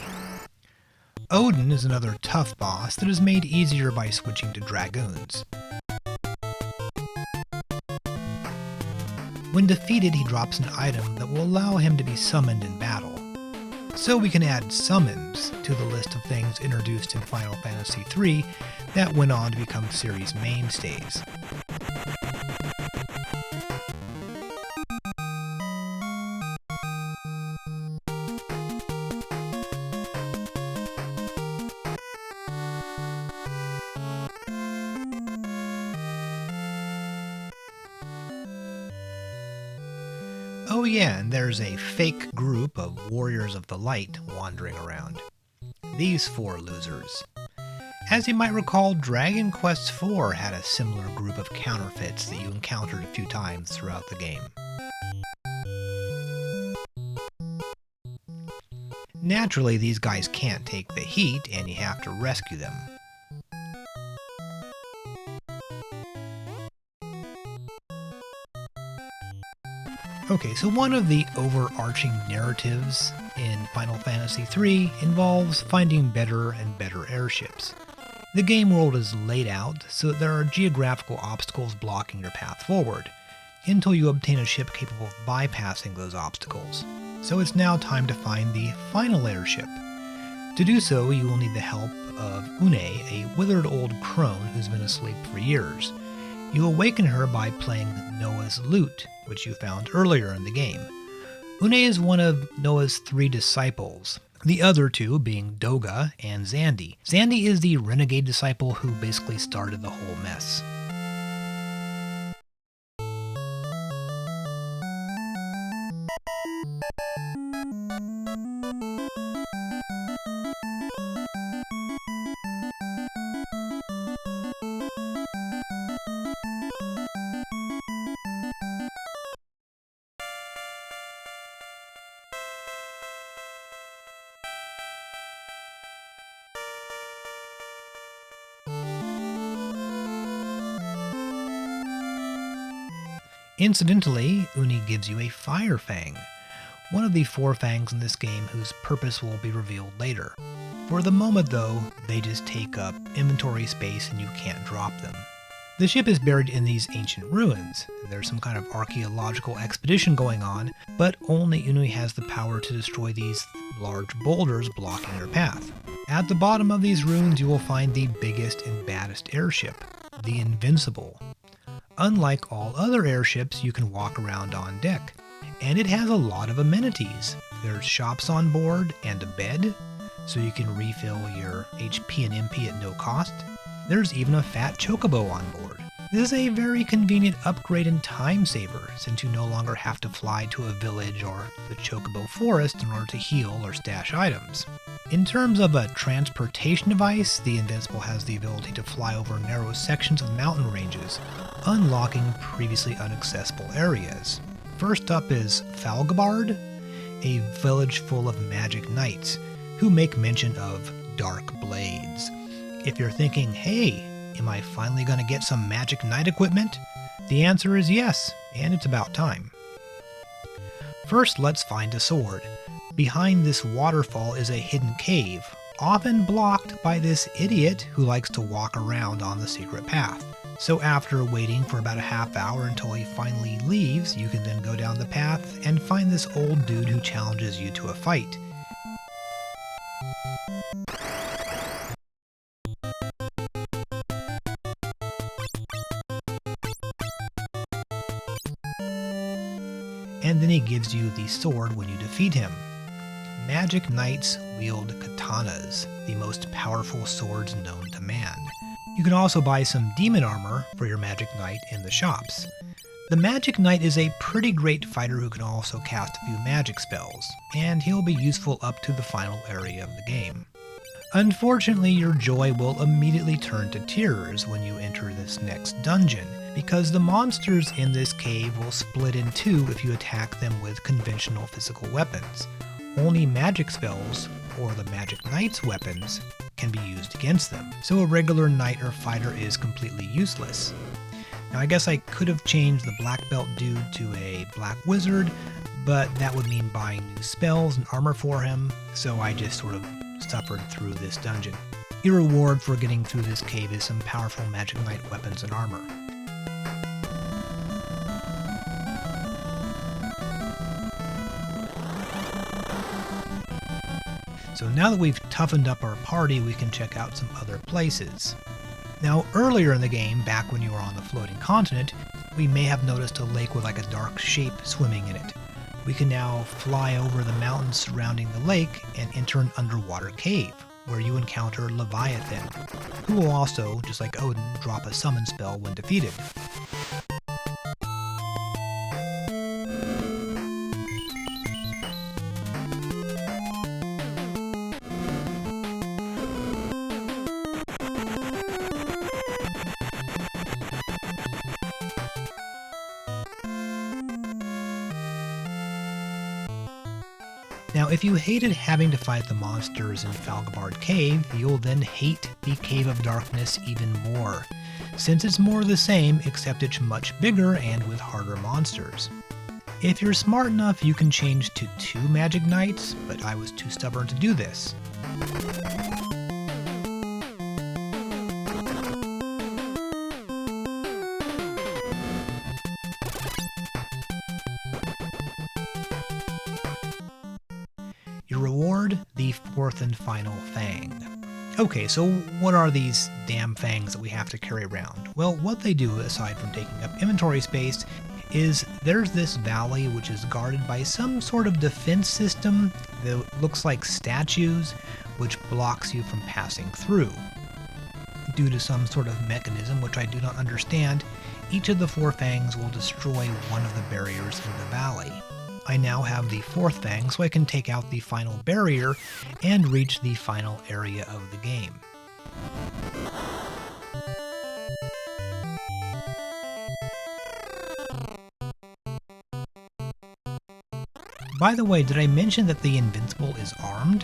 Odin is another tough boss that is made easier by switching to dragoons. When defeated, he drops an item that will allow him to be summoned in battle. So we can add summons to the list of things introduced in Final Fantasy III that went on to become series mainstays. Oh yeah, and there's a fake group of Warriors of the Light wandering around. These 4 losers. As you might recall, Dragon Quest IV had a similar group of counterfeits that you encountered a few times throughout the game. Naturally, these guys can't take the heat, and you have to rescue them. Okay, so one of the overarching narratives in Final Fantasy III involves finding better and better airships. The game world is laid out so that there are geographical obstacles blocking your path forward, until you obtain a ship capable of bypassing those obstacles. So it's now time to find the final airship. To do so, you will need the help of Une, a withered old crone who's been asleep for years. You awaken her by playing Noah's lute, which you found earlier in the game. Une is one of Noah's 3 disciples, the other 2 being Doga and Xandi. Xandi is the renegade disciple who basically started the whole mess. Incidentally, Uni gives you a Fire Fang, one of the 4 fangs in this game whose purpose will be revealed later. For the moment though, they just take up inventory space and you can't drop them. The ship is buried in these ancient ruins. There's some kind of archaeological expedition going on, but only Unui has the power to destroy these large boulders blocking their path. At the bottom of these ruins you will find the biggest and baddest airship, the Invincible. Unlike all other airships, you can walk around on deck, and it has a lot of amenities. There's shops on board and a bed, so you can refill your HP and MP at no cost. There's even a fat chocobo on board. This is a very convenient upgrade and time saver, since you no longer have to fly to a village or the chocobo forest in order to heal or stash items. In terms of a transportation device, the Invincible has the ability to fly over narrow sections of mountain ranges, unlocking previously inaccessible areas. First up is Falgabard, a village full of magic knights, who make mention of dark blades. If you're thinking, hey, am I finally going to get some magic knight equipment? The answer is yes, and it's about time. First, let's find a sword. Behind this waterfall is a hidden cave, often blocked by this idiot who likes to walk around on the secret path. So after waiting for about a half hour until he finally leaves, you can then go down the path and find this old dude who challenges you to a fight. And then he gives you the sword when you defeat him. Magic knights wield katanas, the most powerful swords known to man. You can also buy some demon armor for your magic knight in the shops. The magic knight is a pretty great fighter who can also cast a few magic spells, and he'll be useful up to the final area of the game. Unfortunately, your joy will immediately turn to tears when you enter this next dungeon, because the monsters in this cave will split in two if you attack them with conventional physical weapons. Only magic spells, or the magic knight's weapons, can be used against them, so a regular knight or fighter is completely useless. Now I guess I could have changed the black belt dude to a black wizard, but that would mean buying new spells and armor for him, so I just sort of suffered through this dungeon. Your reward for getting through this cave is some powerful magic knight weapons and armor. So now that we've toughened up our party, we can check out some other places. Now earlier in the game, back when you were on the floating continent, we may have noticed a lake with like a dark shape swimming in it. We can now fly over the mountains surrounding the lake and enter an underwater cave, where you encounter Leviathan, who will also, just like Odin, drop a summon spell when defeated. Now, if you hated having to fight the monsters in Falgabard Cave, you'll then hate the Cave of Darkness even more, since it's more the same except it's much bigger and with harder monsters. If you're smart enough, you can change to 2 Magic Knights, but I was too stubborn to do this. Your reward, the 4th and final Fang. Okay, so what are these damn fangs that we have to carry around? Well, what they do, aside from taking up inventory space, is there's this valley which is guarded by some sort of defense system that looks like statues, which blocks you from passing through. Due to some sort of mechanism which I do not understand, each of the 4 fangs will destroy one of the barriers in the valley. I now have the 4th Fang, so I can take out the final barrier and reach the final area of the game. By the way, did I mention that the Invincible is armed?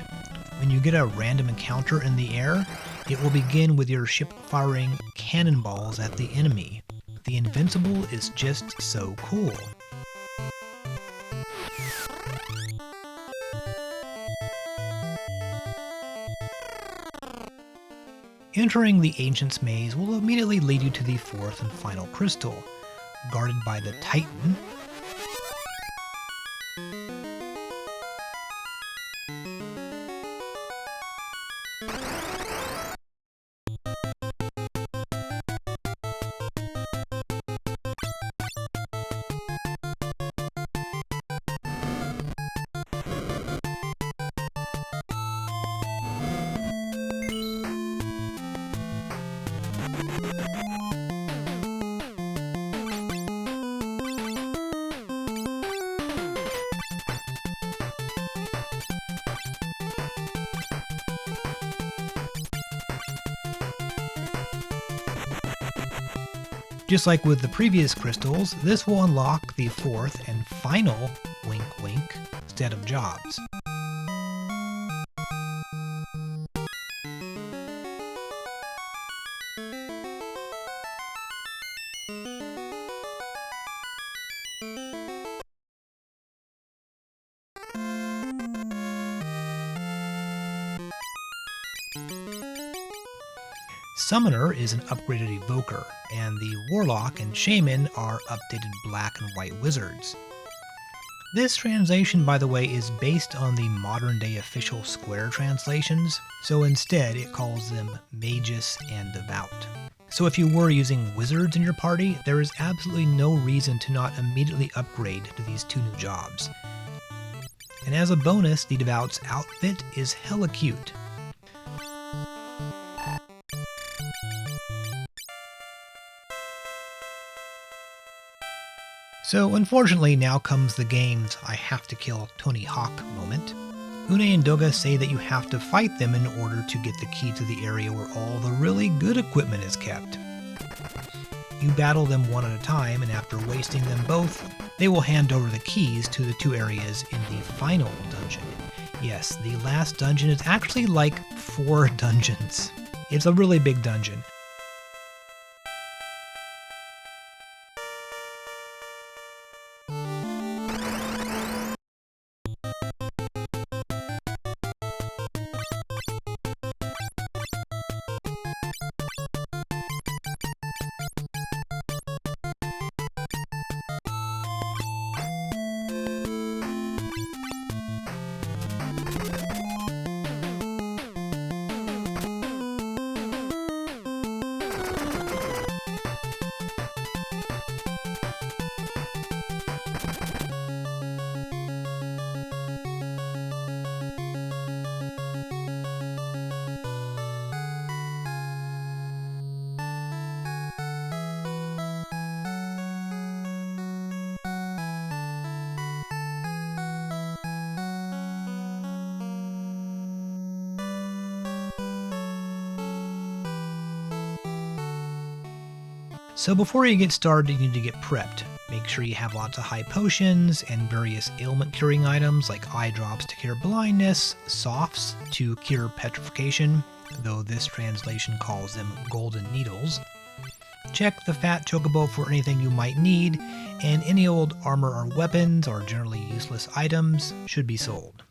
When you get a random encounter in the air, it will begin with your ship firing cannonballs at the enemy. The Invincible is just so cool. Entering the Ancient's Maze will immediately lead you to the fourth and final crystal, guarded by the Titan. Just like with the previous crystals, this will unlock the fourth and final wink wink set of jobs. Summoner is an upgraded evoker, and the Warlock and Shaman are updated black and white wizards. This translation, by the way, is based on the modern-day official Square translations, so instead it calls them Magus and Devout. So if you were using wizards in your party, there is absolutely no reason to not immediately upgrade to these two new jobs. And as a bonus, the Devout's outfit is hella cute. So unfortunately, now comes the game's I have to kill Tony Hawk moment. Une and Doga say that you have to fight them in order to get the key to the area where all the really good equipment is kept. You battle them one at a time, and after wasting them both, they will hand over the keys to the two areas in the final dungeon. Yes, the last dungeon is actually like 4 dungeons. It's a really big dungeon. So before you get started, you need to get prepped. Make sure you have lots of high potions and various ailment curing items like eye drops to cure blindness, softs to cure petrification, though this translation calls them golden needles. Check the fat chocobo for anything you might need, and any old armor or weapons or generally useless items should be sold.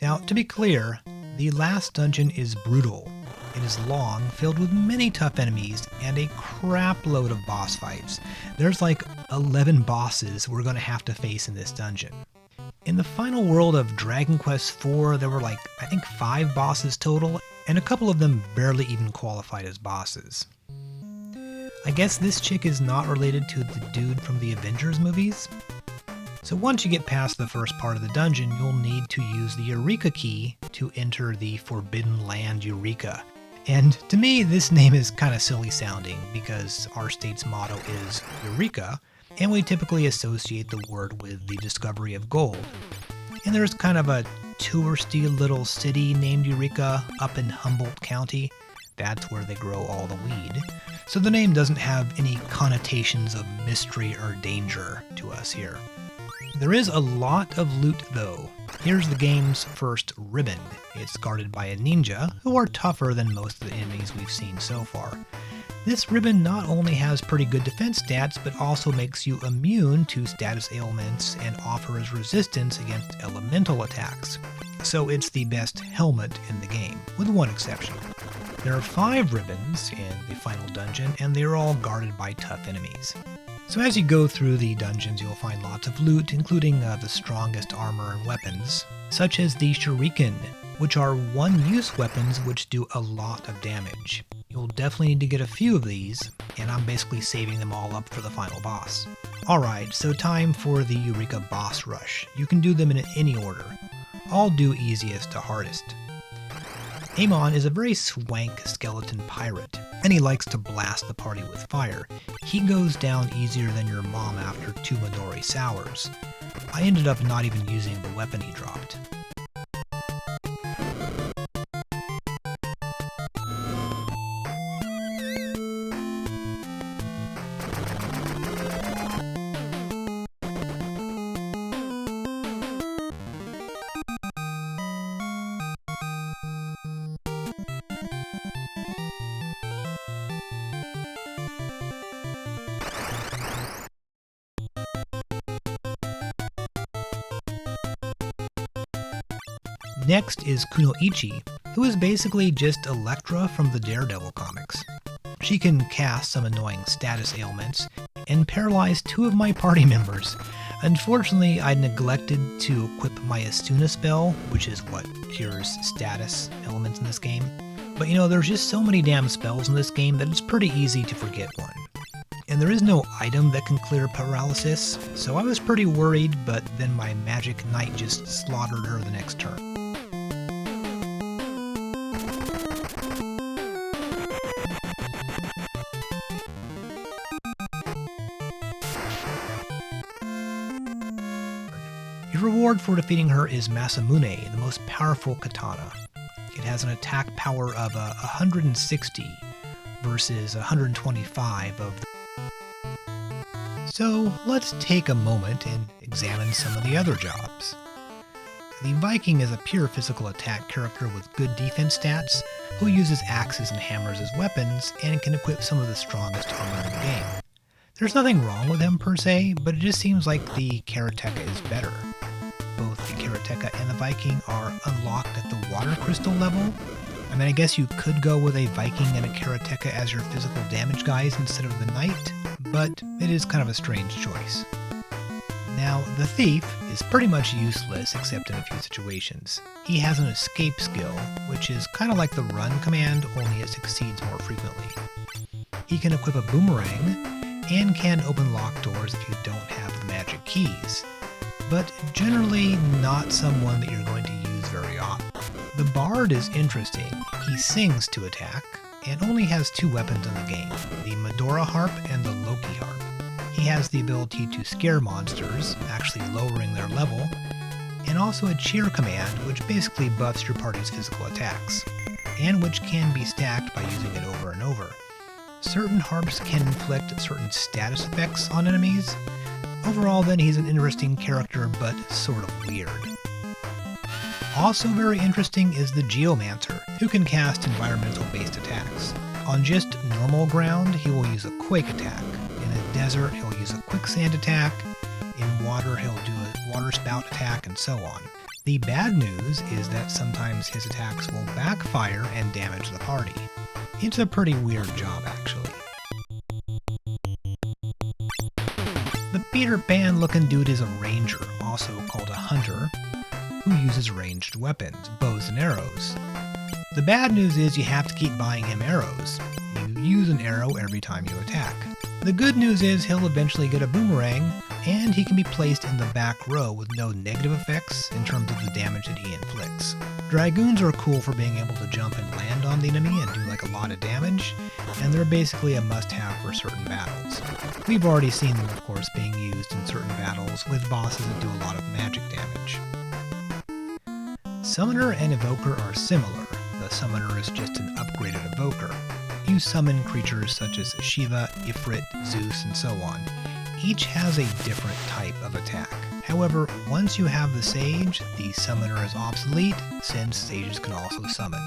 Now, to be clear, the last dungeon is brutal. It is long, filled with many tough enemies, and a crap load of boss fights. There's like 11 bosses we're going to have to face in this dungeon. In the final world of Dragon Quest IV, there were like, I think 5 bosses total, and a couple of them barely even qualified as bosses. I guess this chick is not related to the dude from the Avengers movies? So once you get past the first part of the dungeon, you'll need to use the Eureka key to enter the Forbidden Land Eureka. And to me, this name is kind of silly sounding because our state's motto is Eureka, and we typically associate the word with the discovery of gold. And there's kind of a touristy little city named Eureka up in Humboldt County. That's where they grow all the weed. So the name doesn't have any connotations of mystery or danger to us here. There is a lot of loot though. Here's the game's first ribbon. It's guarded by a ninja, who are tougher than most of the enemies we've seen so far. This ribbon not only has pretty good defense stats, but also makes you immune to status ailments and offers resistance against elemental attacks. So it's the best helmet in the game, with one exception. There are 5 ribbons in the final dungeon, and they are all guarded by tough enemies. So as you go through the dungeons, you'll find lots of loot, including the strongest armor and weapons, such as the shuriken, which are one-use weapons which do a lot of damage. You'll definitely need to get a few of these, and I'm basically saving them all up for the final boss. Alright, so time for the Eureka boss rush. You can do them in any order. I'll do easiest to hardest. Amon is a very swank skeleton pirate, and he likes to blast the party with fire. He goes down easier than your mom after 2 Midori sours. I ended up not even using the weapon he dropped. Next is Kunoichi, who is basically just Elektra from the Daredevil comics. She can cast some annoying status ailments and paralyze 2 of my party members. Unfortunately, I neglected to equip my Asuna spell, which is what cures status elements in this game. But you know, there's just so many damn spells in this game that it's pretty easy to forget one. And there is no item that can clear paralysis, so I was pretty worried, but then my magic knight just slaughtered her the next turn. Your reward for defeating her is Masamune, the most powerful katana. It has an attack power of 160 versus 125 of the... So let's take a moment and examine some of the other jobs. The Viking is a pure physical attack character with good defense stats, who uses axes and hammers as weapons and can equip some of the strongest armor in the game. There's nothing wrong with him per se, but it just seems like the Karateka is better. Both the Karateka and the Viking are unlocked at the water crystal level. I mean, I guess you could go with a Viking and a Karateka as your physical damage guys instead of the knight, but it is kind of a strange choice. Now, the Thief is pretty much useless except in a few situations. He has an escape skill, which is kind of like the run command, only it succeeds more frequently. He can equip a boomerang, and can open locked doors if you don't have the magic keys, but generally not someone that you're going to use very often. The Bard is interesting. He sings to attack, and only has 2 weapons in the game, the Medora Harp and the Loki Harp. He has the ability to scare monsters, actually lowering their level, and also a cheer command, which basically buffs your party's physical attacks, and which can be stacked by using it over and over. Certain harps can inflict certain status effects on enemies. Overall, then, he's an interesting character, but sort of weird. Also very interesting is the Geomancer, who can cast environmental-based attacks. On just normal ground, he will use a Quake attack. In a desert, he'll use a Quicksand attack. In water, he'll do a Water Spout attack, and so on. The bad news is that sometimes his attacks will backfire and damage the party. It's a pretty weird job, actually. The Peter Pan looking dude is a ranger, also called a hunter, who uses ranged weapons, bows and arrows. The bad news is you have to keep buying him arrows. You use an arrow every time you attack. The good news is he'll eventually get a boomerang, and he can be placed in the back row with no negative effects in terms of the damage that he inflicts. Dragoons are cool for being able to jump and land on the enemy and do like a lot of damage, and they're basically a must-have for certain battles. We've already seen them, of course, being used in certain battles with bosses that do a lot of magic damage. Summoner and Evoker are similar. The Summoner is just an upgraded Evoker. You summon creatures such as Shiva, Ifrit, Zeus, and so on. Each has a different type of attack. However, once you have the Sage, the Summoner is obsolete, since Sages can also summon.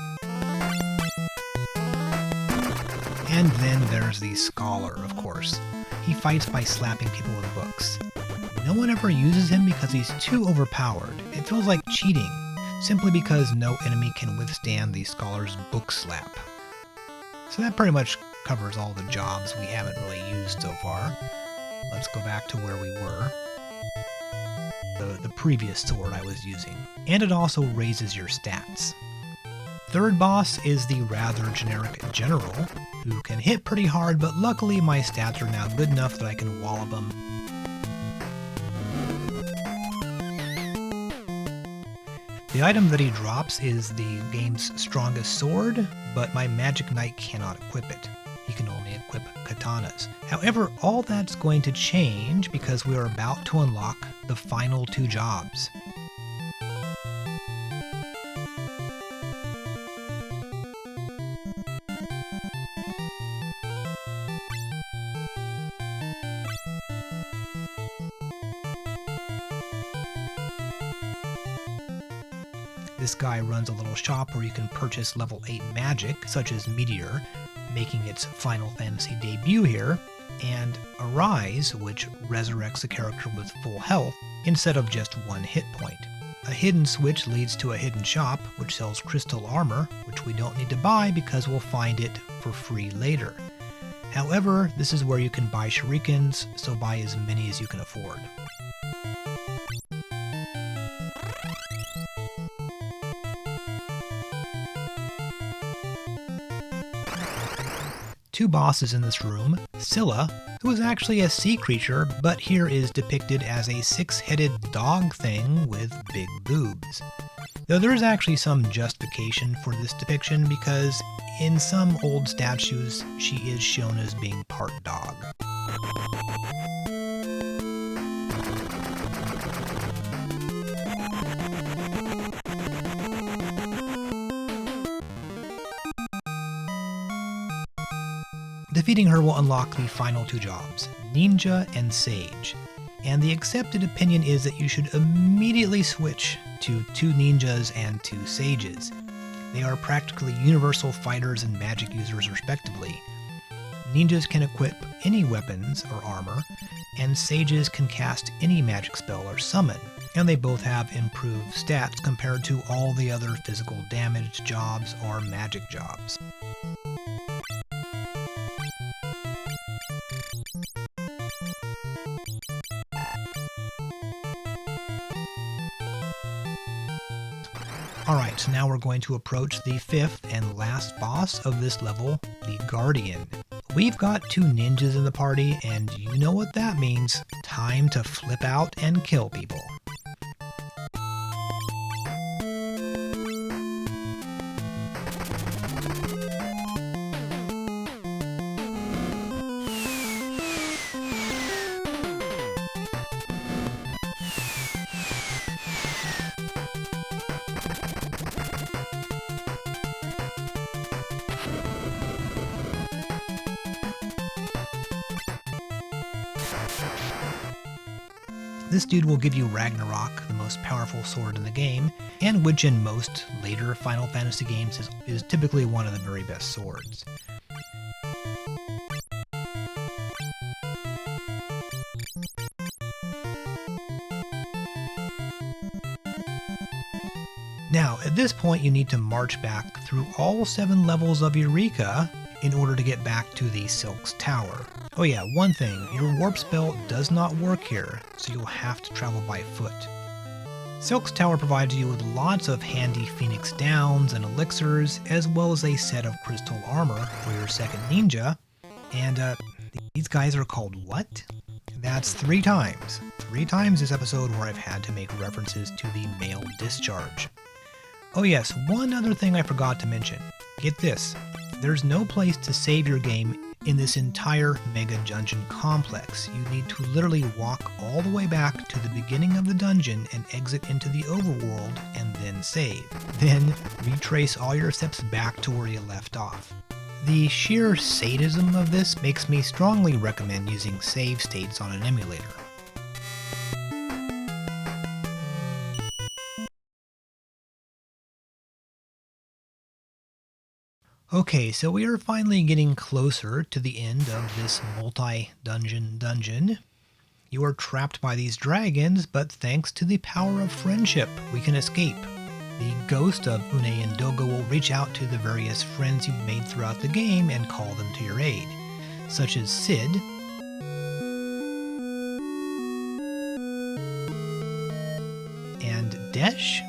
And then there's the Scholar, of course. He fights by slapping people with books. No one ever uses him because he's too overpowered. It feels like cheating, simply because no enemy can withstand the Scholar's book slap. So that pretty much covers all the jobs we haven't really used so far. Let's go back to where we were. The previous sword I was using. And it also raises your stats. Third boss is the rather generic general, who can hit pretty hard, but luckily my stats are now good enough that I can wallop him. The item that he drops is the game's strongest sword, but my Magic Knight cannot equip it. He can only equip katanas. However, all that's going to change because we are about to unlock the final 2 jobs. This guy runs a little shop where you can purchase level 8 magic, such as Meteor, making its Final Fantasy debut here, and Arise, which resurrects a character with full health instead of just 1 hit point. A hidden switch leads to a hidden shop, which sells crystal armor, which we don't need to buy because we'll find it for free later. However, this is where you can buy shurikens, so buy as many as you can afford. Two bosses in this room, Scylla, who is actually a sea creature, but here is depicted as a 6-headed dog thing with big boobs. Though there is actually some justification for this depiction because in some old statues she is shown as being part dog. Defeating her will unlock the final 2 jobs, Ninja and Sage, and the accepted opinion is that you should immediately switch to 2 ninjas and 2 sages. They are practically universal fighters and magic users respectively. Ninjas can equip any weapons or armor, and sages can cast any magic spell or summon, and they both have improved stats compared to all the other physical damage jobs or magic jobs. Alright, so now we're going to approach the 5th and last boss of this level, the Guardian. We've got 2 ninjas in the party, and you know what that means. Time to flip out and kill people. This dude will give you Ragnarok, the most powerful sword in the game, and which in most later Final Fantasy games is typically one of the very best swords. Now, at this point you need to march back through all 7 levels of Eureka in order to get back to the Silk's Tower. Oh yeah, one thing, your warp spell does not work here, so you'll have to travel by foot. Silk's Tower provides you with lots of handy Phoenix Downs and elixirs, as well as a set of crystal armor for your second ninja, and these guys are called what? That's 3 times. 3 times this episode where I've had to make references to the male discharge. Oh yes, one other thing I forgot to mention. Get this, there's no place to save your game in this entire mega dungeon complex. You need to literally walk all the way back to the beginning of the dungeon and exit into the overworld and then save. Then retrace all your steps back to where you left off. The sheer sadism of this makes me strongly recommend using save states on an emulator. Okay, so we are finally getting closer to the end of this multi-dungeon. You are trapped by these dragons, but thanks to the power of friendship, we can escape. The ghost of Une and Doga will reach out to the various friends you've made throughout the game and call them to your aid, such as Sid, and Desh.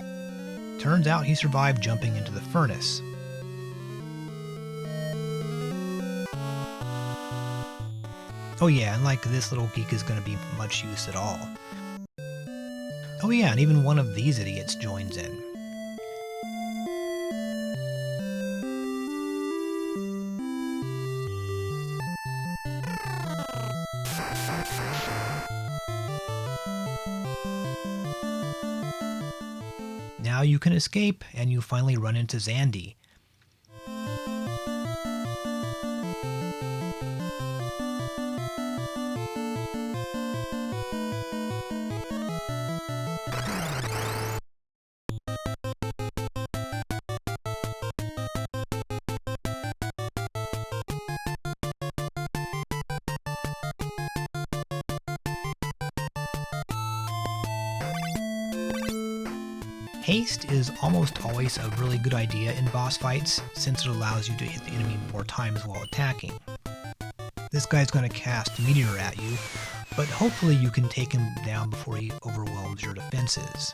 Turns out he survived jumping into the furnace. Oh yeah, and like this little geek is going to be much use at all. Oh yeah, and even one of these idiots joins in. Now you can escape, and you finally run into Zandy. Haste is almost always a really good idea in boss fights, since it allows you to hit the enemy more times while attacking. This guy's going to cast Meteor at you, but hopefully you can take him down before he overwhelms your defenses.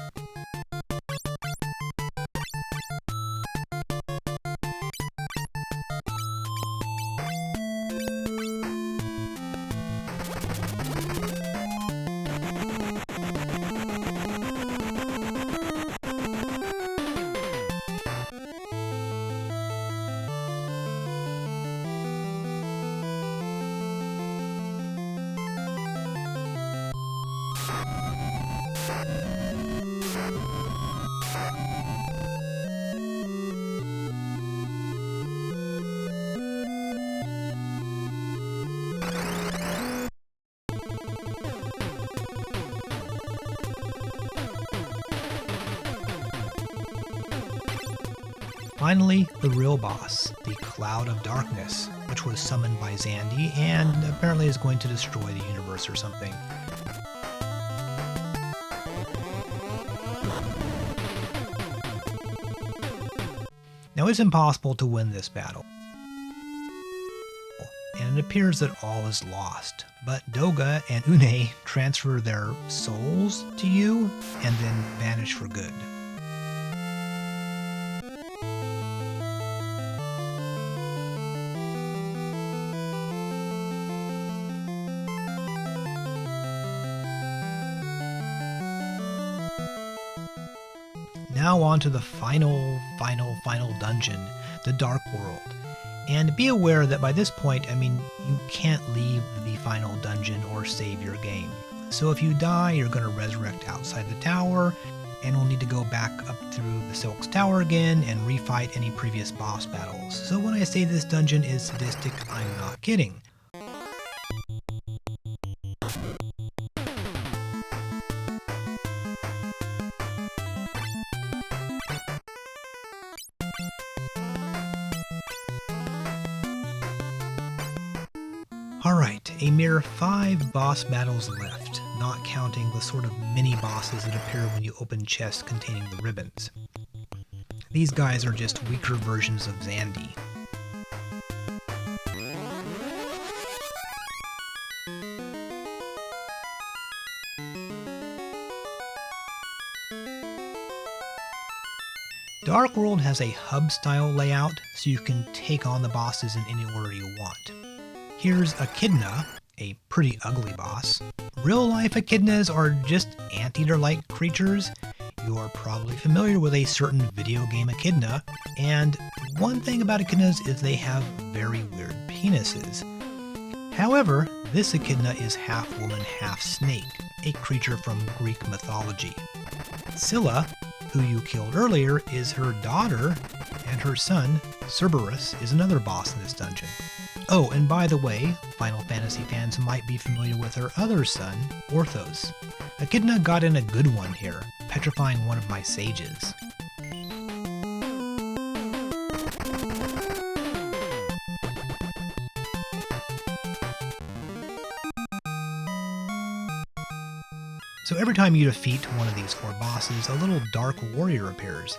Finally, the real boss, the Cloud of Darkness, which was summoned by Zandy and apparently is going to destroy the universe or something. Now it's impossible to win this battle, and it appears that all is lost, but Doga and Une transfer their souls to you and then vanish for good. Now on to the final dungeon, the Dark World. And be aware that by this point, you can't leave the final dungeon or save your game. So if you die, you're going to resurrect outside the tower, and we'll need to go back up through the Silk's Tower again and refight any previous boss battles. So when I say this dungeon is sadistic, I'm not kidding. Alright, a mere 5 boss battles left, not counting the sort of mini-bosses that appear when you open chests containing the ribbons. These guys are just weaker versions of Zandy. Dark World has a hub-style layout, so you can take on the bosses in any order you want. Here's Echidna, a pretty ugly boss. Real-life echidnas are just anteater-like creatures. You're probably familiar with a certain video game echidna, and one thing about echidnas is they have very weird penises. However, this echidna is half woman, half snake, a creature from Greek mythology. Scylla, who you killed earlier, is her daughter, and her son, Cerberus, is another boss in this dungeon. Oh, and by the way, Final Fantasy fans might be familiar with her other son, Orthos. Echidna got in a good one here, petrifying one of my sages. So every time you defeat one of these 4 bosses, a little dark warrior appears.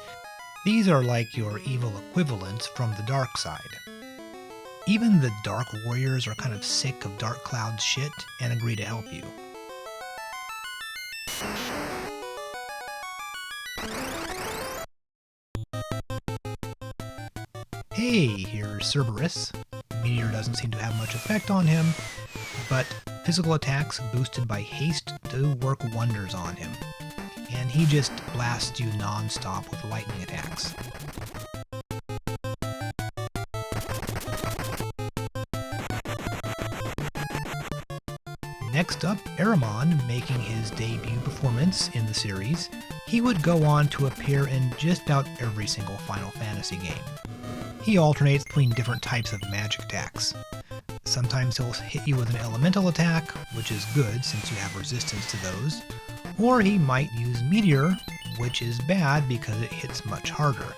These are like your evil equivalents from the dark side. Even the Dark Warriors are kind of sick of Dark Cloud's shit and agree to help you. Hey, here's Cerberus. Meteor doesn't seem to have much effect on him, but physical attacks boosted by haste do work wonders on him, and he just blasts you non-stop with lightning attacks. Next up, Aramon, making his debut performance in the series. He would go on to appear in just about every single Final Fantasy game. He alternates between different types of magic attacks. Sometimes he'll hit you with an elemental attack, which is good since you have resistance to those, or he might use Meteor, which is bad because it hits much harder.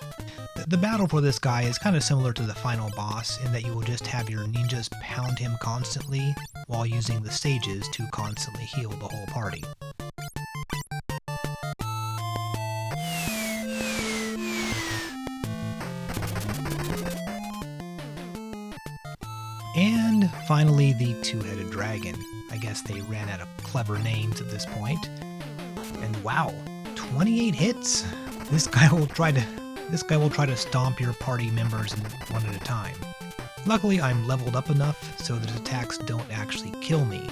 The battle for this guy is kind of similar to the final boss in that you will just have your ninjas pound him constantly while using the sages to constantly heal the whole party. And finally, the two-headed dragon. I guess they ran out of clever names at this point. And wow, 28 hits? This guy will try to stomp your party members one at a time. Luckily, I'm leveled up enough so that his attacks don't actually kill me.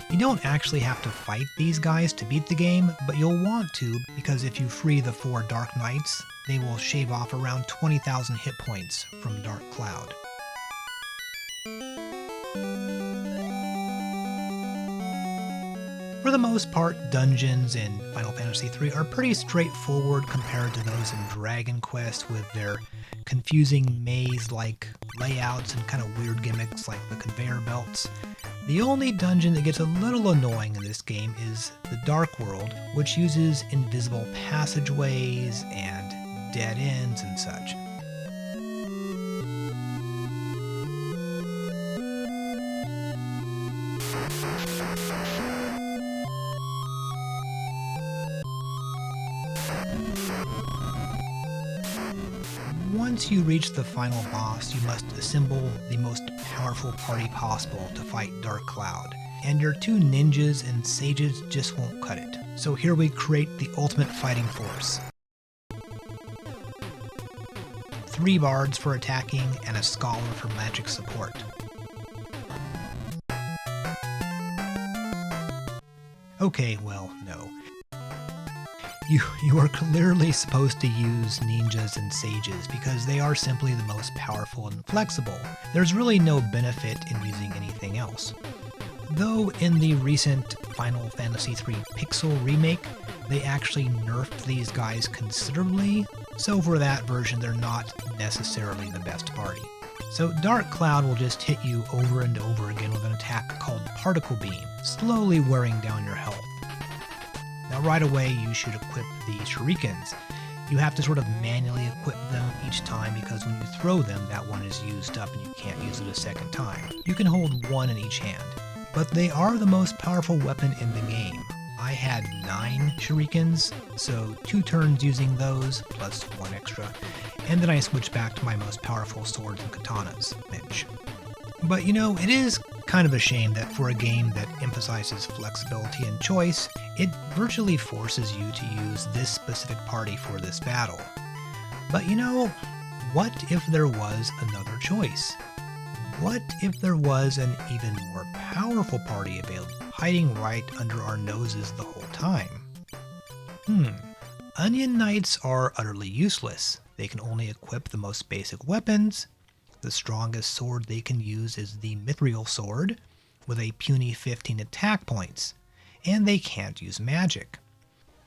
You don't actually have to fight these guys to beat the game, but you'll want to because if you free the 4 Dark Knights, they will shave off around 20,000 hit points from Dark Cloud. For the most part, dungeons in Final Fantasy III are pretty straightforward compared to those in Dragon Quest with their confusing maze-like layouts and kind of weird gimmicks like the conveyor belts. The only dungeon that gets a little annoying in this game is the Dark World, which uses invisible passageways and dead ends and such. Once you reach the final boss, you must assemble the most powerful party possible to fight Dark Cloud, and your 2 ninjas and sages just won't cut it. So here we create the ultimate fighting force. 3 bards for attacking and a scholar for magic support. Okay, well, no. You are clearly supposed to use ninjas and sages because they are simply the most powerful and flexible. There's really no benefit in using anything else. Though in the recent Final Fantasy III Pixel remake, they actually nerfed these guys considerably, so for that version they're not necessarily the best party. So Dark Cloud will just hit you over and over again with an attack called Particle Beam, slowly wearing down your health. Now right away you should equip the shurikens. You have to sort of manually equip them each time because when you throw them, that one is used up and you can't use it a second time. You can hold 1 in each hand, but they are the most powerful weapon in the game. I had 9 shurikens, so 2 turns using those, plus 1 extra, and then I switched back to my most powerful swords and katanas, Mitch. But you know, it is kind of a shame that for a game that emphasizes flexibility and choice, it virtually forces you to use this specific party for this battle. But you know, what if there was another choice? What if there was an even more powerful party available, hiding right under our noses the whole time? Onion Knights are utterly useless. They can only equip the most basic weapons. The strongest sword they can use is the Mithril Sword, with a puny 15 attack points, and they can't use magic.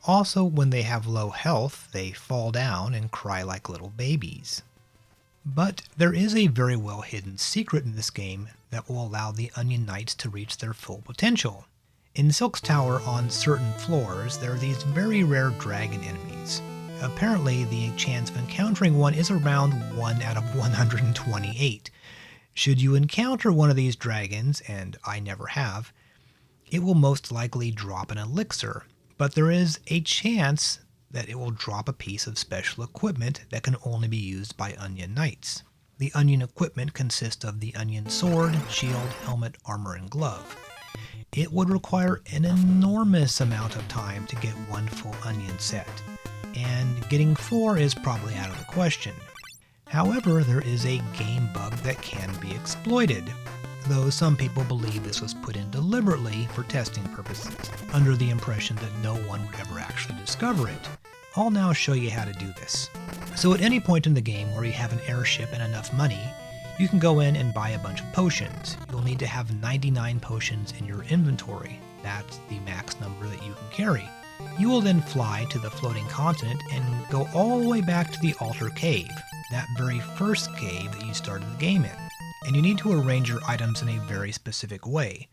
Also, when they have low health, they fall down and cry like little babies. But there is a very well hidden secret in this game that will allow the Onion Knights to reach their full potential. In Silk's Tower, on certain floors, there are these very rare dragon enemies. Apparently, the chance of encountering one is around 1 out of 128. Should you encounter one of these dragons, and I never have, it will most likely drop an elixir, but there is a chance that it will drop a piece of special equipment that can only be used by Onion Knights. The Onion equipment consists of the Onion sword, shield, helmet, armor, and glove. It would require an enormous amount of time to get one full Onion set, and getting 4 is probably out of the question. However, there is a game bug that can be exploited, though some people believe this was put in deliberately for testing purposes, under the impression that no one would ever actually discover it. I'll now show you how to do this. So at any point in the game where you have an airship and enough money, you can go in and buy a bunch of potions. You'll need to have 99 potions in your inventory. That's the max number that you can carry. You will then fly to the floating continent and go all the way back to the altar cave, that very first cave that you started the game in. And you need to arrange your items in a very specific way.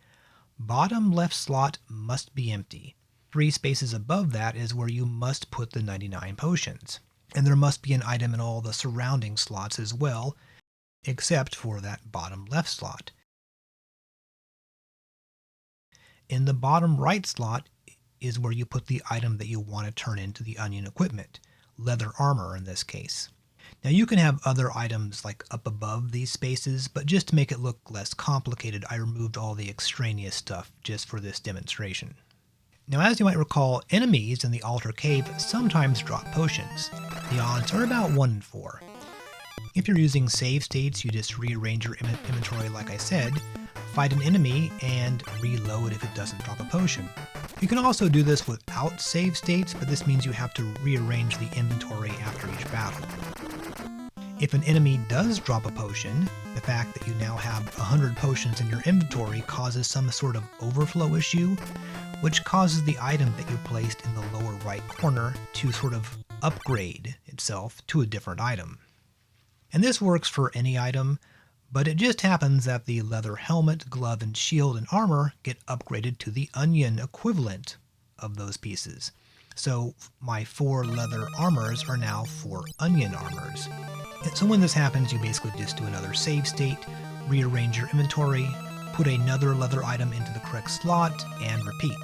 Bottom left slot must be empty. 3 spaces above that is where you must put the 99 potions. And there must be an item in all the surrounding slots as well, except for that bottom left slot. In the bottom right slot is where you put the item that you want to turn into the Onion equipment, leather armor in this case. Now you can have other items like up above these spaces, but just to make it look less complicated, I removed all the extraneous stuff just for this demonstration. Now as you might recall, enemies in the altar cave sometimes drop potions. The odds are about 1 in 4. If you're using save states, you just rearrange your inventory like I said, fight an enemy, and reload if it doesn't drop a potion. You can also do this without save states, but this means you have to rearrange the inventory after each battle. If an enemy does drop a potion, the fact that you now have 100 potions in your inventory causes some sort of overflow issue, which causes the item that you placed in the lower right corner to sort of upgrade itself to a different item. And this works for any item, but it just happens that the leather helmet, glove, and shield and armor get upgraded to the Onion equivalent of those pieces. So my 4 leather armors are now 4 Onion armors. And so when this happens, you basically just do another save state, rearrange your inventory, put another leather item into the correct slot, and repeat.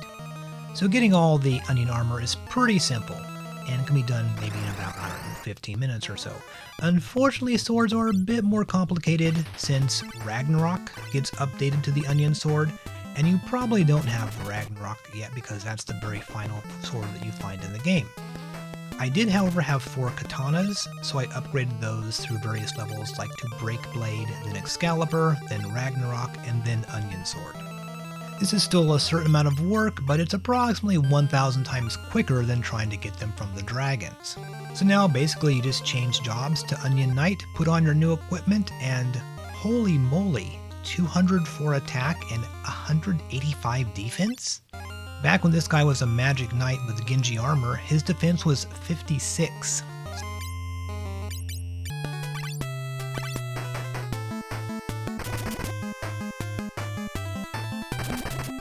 So getting all the Onion armor is pretty simple, and can be done maybe in about 15 minutes or so. Unfortunately, swords are a bit more complicated since Ragnarok gets updated to the Onion sword, and you probably don't have Ragnarok yet because that's the very final sword that you find in the game. I did, however, have 4 katanas, so I upgraded those through various levels like to Break Blade, then Excalibur, then Ragnarok, and then Onion Sword. This is still a certain amount of work, but it's approximately 1,000 times quicker than trying to get them from the dragons. So now basically you just change jobs to Onion Knight, put on your new equipment, and holy moly, 200 for attack and 185 defense? Back when this guy was a magic knight with Genji armor, his defense was 56.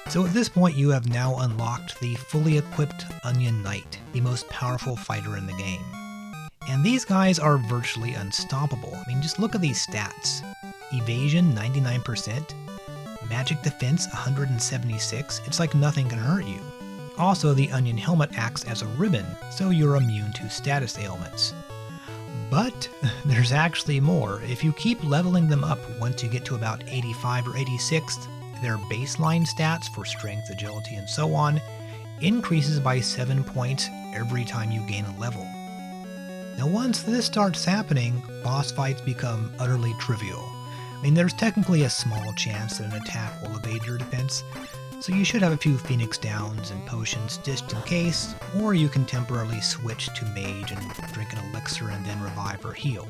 So at this point you have now unlocked the fully equipped Onion Knight, the most powerful fighter in the game. And these guys are virtually unstoppable. I mean, just look at these stats. Evasion 99%, magic defense 176, it's like nothing can hurt you. Also, the Onion helmet acts as a ribbon, so you're immune to status ailments. But there's actually more. If you keep leveling them up once you get to about 85 or 86, their baseline stats for strength, agility, and so on increases by 7 points every time you gain a level. Now once this starts happening, boss fights become utterly trivial. I mean, there's technically a small chance that an attack will evade your defense, so you should have a few Phoenix Downs and potions just in case, or you can temporarily switch to Mage and drink an elixir and then revive or heal.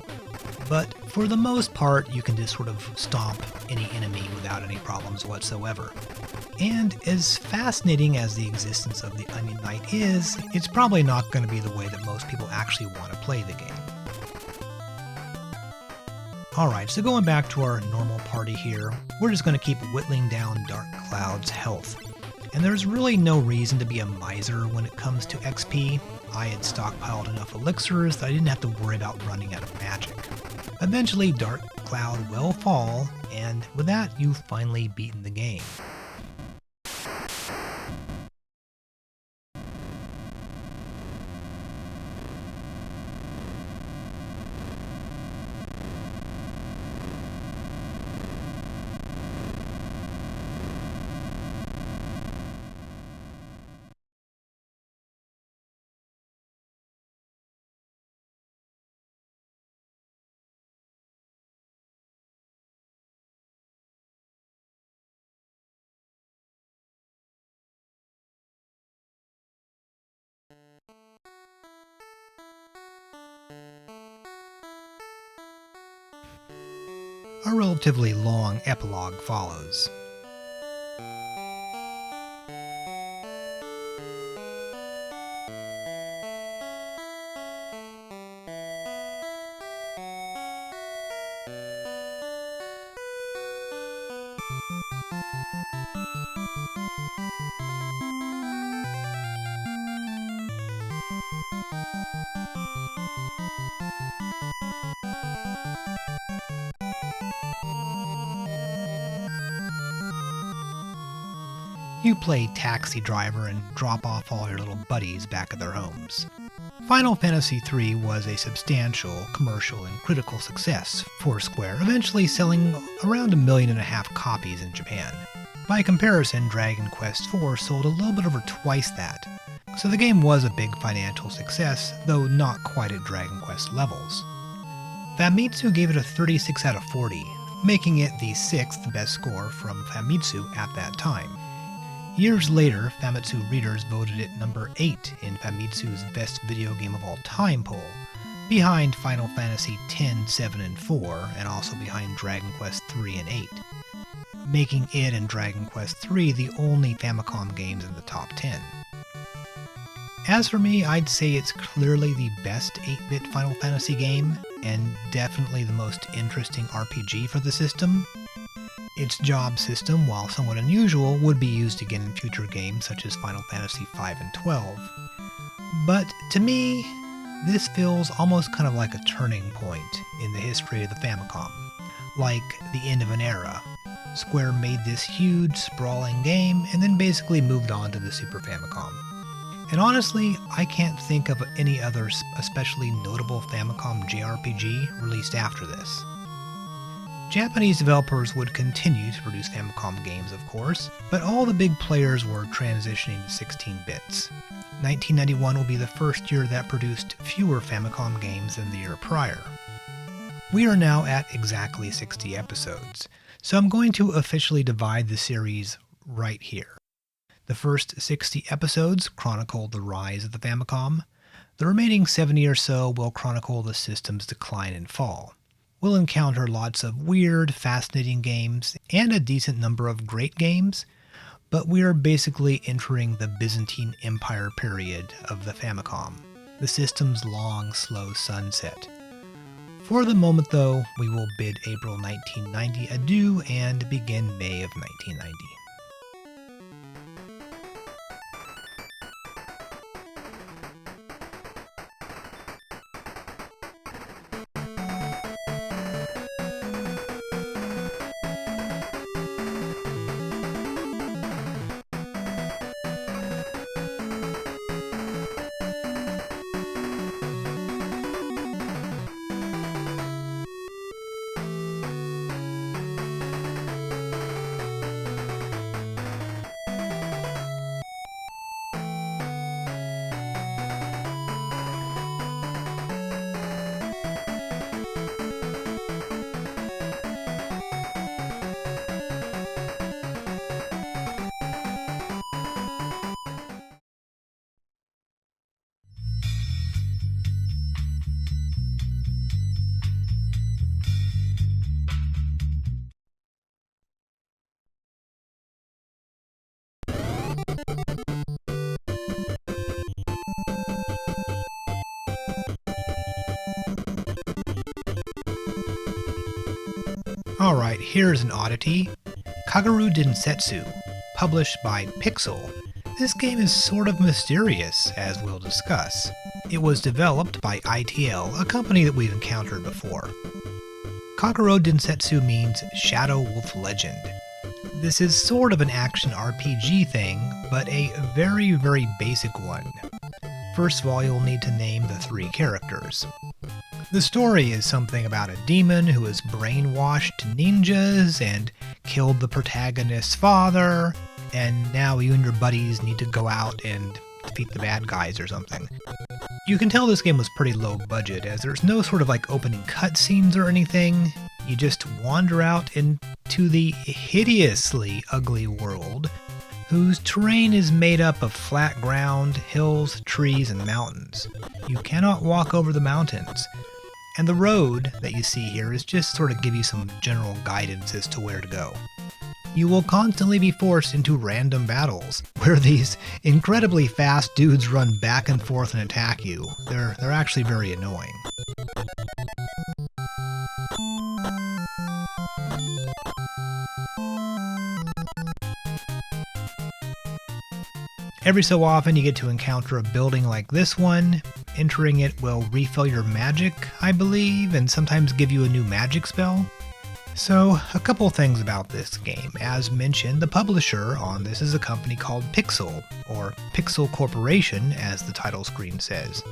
But for the most part, you can just sort of stomp any enemy without any problems whatsoever. And as fascinating as the existence of the Onion Knight is, it's probably not going to be the way that most people actually want to play the game. Alright, so going back to our normal party here, we're just going to keep whittling down Dark Cloud's health. And there's really no reason to be a miser when it comes to XP. I had stockpiled enough elixirs that I didn't have to worry about running out of magic. Eventually, Dark Cloud will fall, and with that, you've finally beaten the game. A relatively long epilogue follows. You play taxi driver and drop off all your little buddies back at their homes. Final Fantasy III was a substantial commercial and critical success for Square, eventually selling around 1.5 million copies in Japan. By comparison, Dragon Quest IV sold a little bit over twice that, so the game was a big financial success, though not quite at Dragon Quest levels. Famitsu gave it a 36 out of 40, making it the 6th best score from Famitsu at that time. Years later, Famitsu readers voted it number 8 in Famitsu's Best Video Game of All Time poll, behind Final Fantasy X, 7, and 4, and also behind Dragon Quest III and 8, making it and Dragon Quest III the only Famicom games in the top 10. As for me, I'd say it's clearly the best 8-bit Final Fantasy game, and definitely the most interesting RPG for the system. Its job system, while somewhat unusual, would be used again in future games such as Final Fantasy V and XII. But to me, this feels almost kind of like a turning point in the history of the Famicom, like the end of an era. Square made this huge, sprawling game and then basically moved on to the Super Famicom. And honestly, I can't think of any other especially notable Famicom JRPG released after this. Japanese developers would continue to produce Famicom games, of course, but all the big players were transitioning to 16 bits. 1991 will be the first year that produced fewer Famicom games than the year prior. We are now at exactly 60 episodes, so I'm going to officially divide the series right here. The first 60 episodes chronicle the rise of the Famicom. The remaining 70 or so will chronicle the system's decline and fall. We'll encounter lots of weird, fascinating games, and a decent number of great games, but we are basically entering the Byzantine Empire period of the Famicom, the system's long, slow sunset. For the moment, though, we will bid April 1990 adieu and begin May of 1990. Alright, here's an oddity. Kagerou Densetsu, published by Pixel. This game is sort of mysterious, as we'll discuss. It was developed by ITL, a company that we've encountered before. Kagerou Densetsu means Shadow Wolf Legend. This is sort of an action RPG thing, but a very, very basic one. First of all, you'll need to name the 3 characters. The story is something about a demon who has brainwashed ninjas and killed the protagonist's father, and now you and your buddies need to go out and defeat the bad guys or something. You can tell this game was pretty low budget, as there's no sort of like opening cutscenes or anything. You just wander out into the hideously ugly world, whose terrain is made up of flat ground, hills, trees, and mountains. You cannot walk over the mountains. And the road that you see here is just sort of give you some general guidance as to where to go. You will constantly be forced into random battles, where these incredibly fast dudes run back and forth and attack you. They're actually very annoying. Every so often you get to encounter a building like this one. Entering it will refill your magic, I believe, and sometimes give you a new magic spell. So, a couple things about this game. As mentioned, the publisher on this is a company called Pixel, or Pixel Corporation as the title screen says.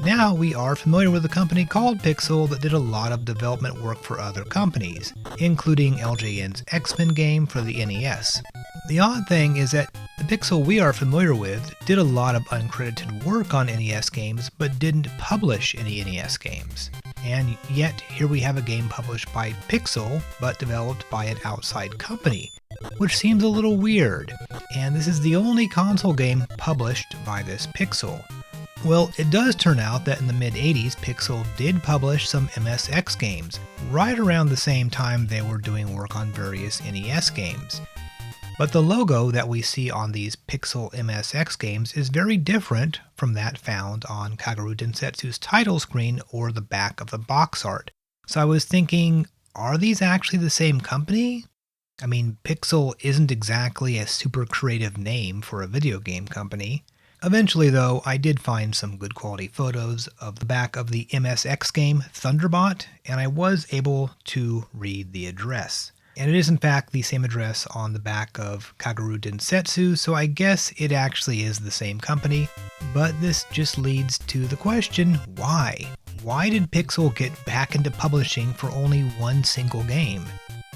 Now we are familiar with a company called Pixel that did a lot of development work for other companies, including LJN's X-Men game for the NES. The odd thing is that the Pixel we are familiar with did a lot of uncredited work on NES games, but didn't publish any NES games. And yet, here we have a game published by Pixel, but developed by an outside company, which seems a little weird, and this is the only console game published by this Pixel. Well, it does turn out that in the mid-80s, Pixel did publish some MSX games, right around the same time they were doing work on various NES games. But the logo that we see on these Pixel MSX games is very different from that found on Kagerou Densetsu's title screen or the back of the box art. So I was thinking, are these actually the same company? I mean, Pixel isn't exactly a super creative name for a video game company. Eventually, though, I did find some good quality photos of the back of the MSX game Thunderbot, and I was able to read the address. And it is in fact the same address on the back of Kagerou Densetsu, so I guess it actually is the same company. But this just leads to the question, why? Why did Pixel get back into publishing for only one single game?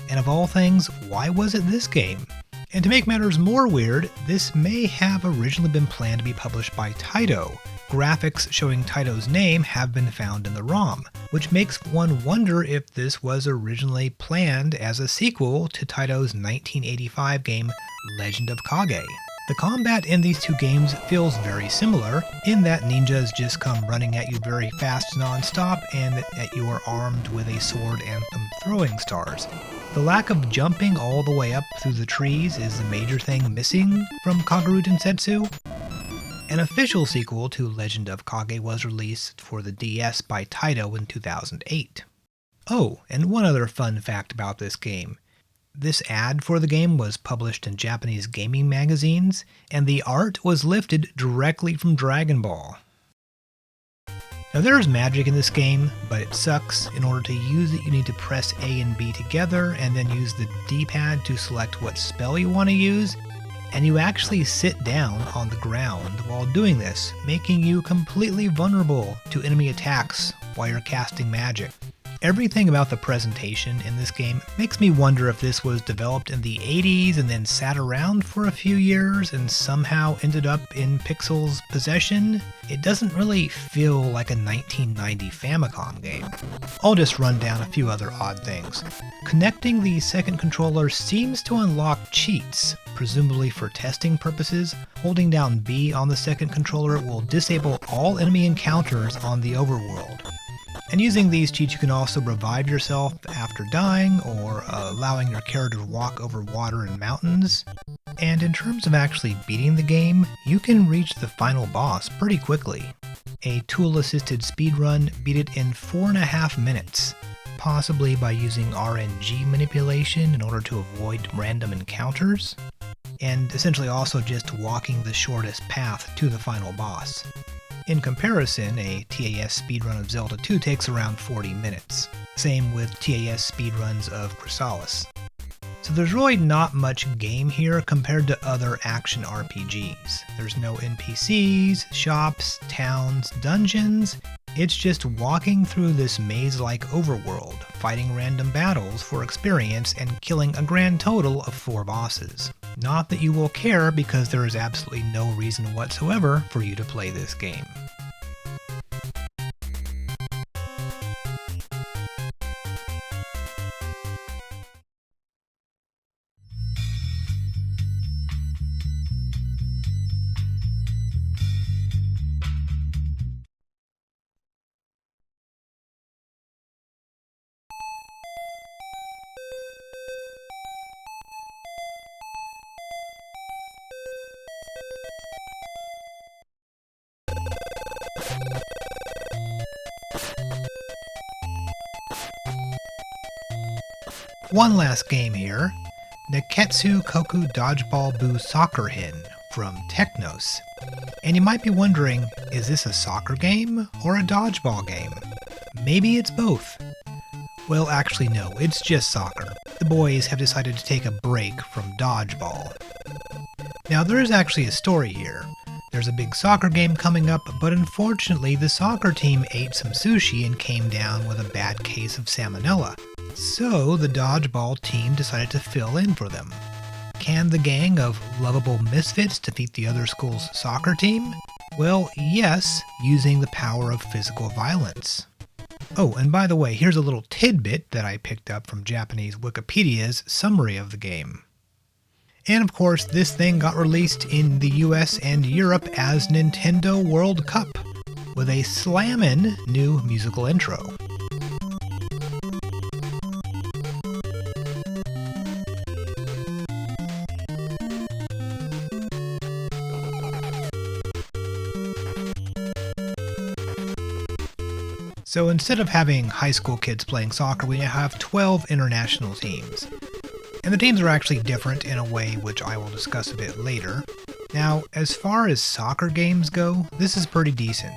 And of all things, why was it this game? And to make matters more weird, this may have originally been planned to be published by Taito. Graphics showing Taito's name have been found in the ROM, which makes one wonder if this was originally planned as a sequel to Taito's 1985 game Legend of Kage. The combat in these two games feels very similar, in that ninjas just come running at you very fast non-stop and that you are armed with a sword and some throwing stars. The lack of jumping all the way up through the trees is the major thing missing from Kagerou Densetsu. An official sequel to Legend of Kage was released for the DS by Taito in 2008. Oh, and one other fun fact about this game. This ad for the game was published in Japanese gaming magazines, and the art was lifted directly from Dragon Ball. Now there's magic in this game, but it sucks. In order to use it, you need to press A and B together, and then use the D-pad to select what spell you want to use. And you actually sit down on the ground while doing this, making you completely vulnerable to enemy attacks while you're casting magic. Everything about the presentation in this game makes me wonder if this was developed in the 80s and then sat around for a few years and somehow ended up in Pixel's possession. It doesn't really feel like a 1990 Famicom game. I'll just run down a few other odd things. Connecting the second controller seems to unlock cheats, presumably for testing purposes. Holding down B on the second controller will disable all enemy encounters on the overworld. And using these cheats you can also revive yourself after dying, or allowing your character to walk over water and mountains. And in terms of actually beating the game, you can reach the final boss pretty quickly. A tool-assisted speedrun beat it in 4.5 minutes, possibly by using RNG manipulation in order to avoid random encounters, and essentially also just walking the shortest path to the final boss. In comparison, a TAS speedrun of Zelda 2 takes around 40 minutes. Same with TAS speedruns of Chrysalis. So there's really not much game here compared to other action RPGs. There's no NPCs, shops, towns, dungeons. It's just walking through this maze-like overworld, fighting random battles for experience, and killing a grand total of 4 bosses. Not that you will care, because there is absolutely no reason whatsoever for you to play this game. One last game here. Neketsu Koku Dodgeball Boo Soccer Hin from Technos. And you might be wondering, is this a soccer game or a dodgeball game? Maybe it's both. Well, actually no, it's just soccer. The boys have decided to take a break from dodgeball. Now there is actually a story here. There's a big soccer game coming up, but unfortunately the soccer team ate some sushi and came down with a bad case of salmonella. So the dodgeball team decided to fill in for them. Can the gang of lovable misfits defeat the other school's soccer team? Well, yes, using the power of physical violence. Oh, and by the way, here's a little tidbit that I picked up from Japanese Wikipedia's summary of the game. And of course, this thing got released in the US and Europe as Nintendo World Cup, with a slammin' new musical intro. So instead of having high school kids playing soccer, we now have 12 international teams. And the teams are actually different in a way which I will discuss a bit later. Now, as far as soccer games go, this is pretty decent.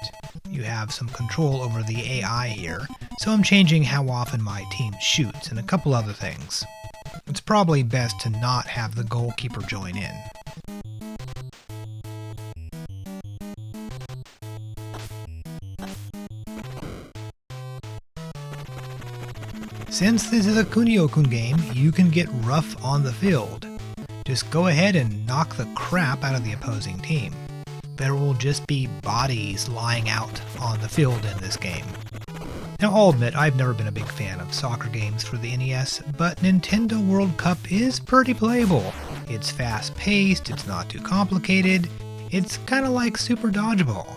You have some control over the AI here, so I'm changing how often my team shoots and a couple other things. It's probably best to not have the goalkeeper join in. Since this is a Kunio-kun game, you can get rough on the field. Just go ahead and knock the crap out of the opposing team. There will just be bodies lying out on the field in this game. Now I'll admit I've never been a big fan of soccer games for the NES, but Nintendo World Cup is pretty playable. It's fast-paced, it's not too complicated, it's kinda like Super Dodgeball.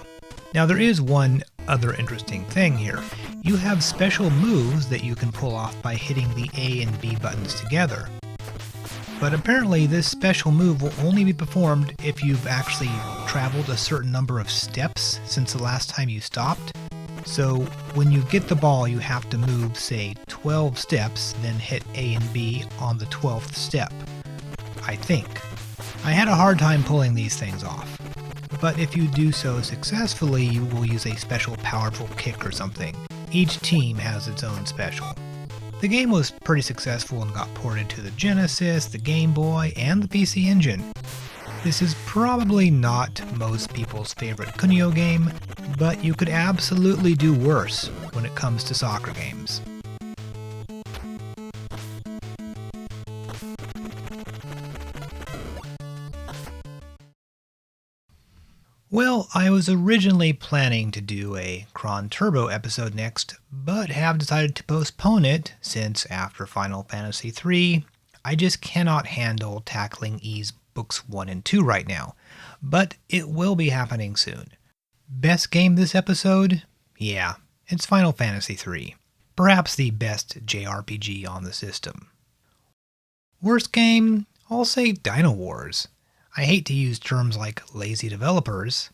Now there is one other interesting thing here. You have special moves that you can pull off by hitting the A and B buttons together. But apparently this special move will only be performed if you've actually traveled a certain number of steps since the last time you stopped. So when you get the ball, you have to move, say, 12 steps, then hit A and B on the 12th step. I think. I had a hard time pulling these things off. But if you do so successfully, you will use a special powerful kick or something. Each team has its own special. The game was pretty successful and got ported to the Genesis, the Game Boy, and the PC Engine. This is probably not most people's favorite Kunio game, but you could absolutely do worse when it comes to soccer games. Well, I was originally planning to do a Chrontendo episode next, but have decided to postpone it since after Final Fantasy III, I just cannot handle tackling Ys Books 1 and 2 right now, but it will be happening soon. Best game this episode? Yeah, it's Final Fantasy III. Perhaps the best JRPG on the system. Worst game? I'll say Dynowars. I hate to use terms like lazy developers.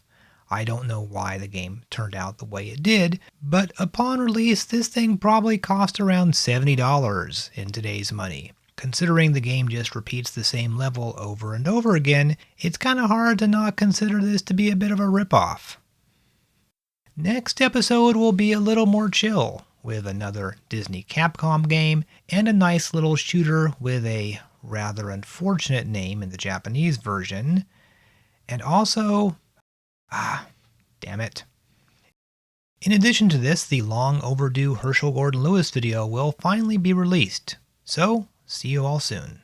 I don't know why the game turned out the way it did, but upon release this thing probably cost around $70 in today's money. Considering the game just repeats the same level over and over again, it's kinda hard to not consider this to be a bit of a ripoff. Next episode will be a little more chill, with another Disney Capcom game and a nice little shooter with a rather unfortunate name in the Japanese version, and also, damn it. In addition to this, the long overdue Herschel Gordon Lewis video will finally be released, so see you all soon.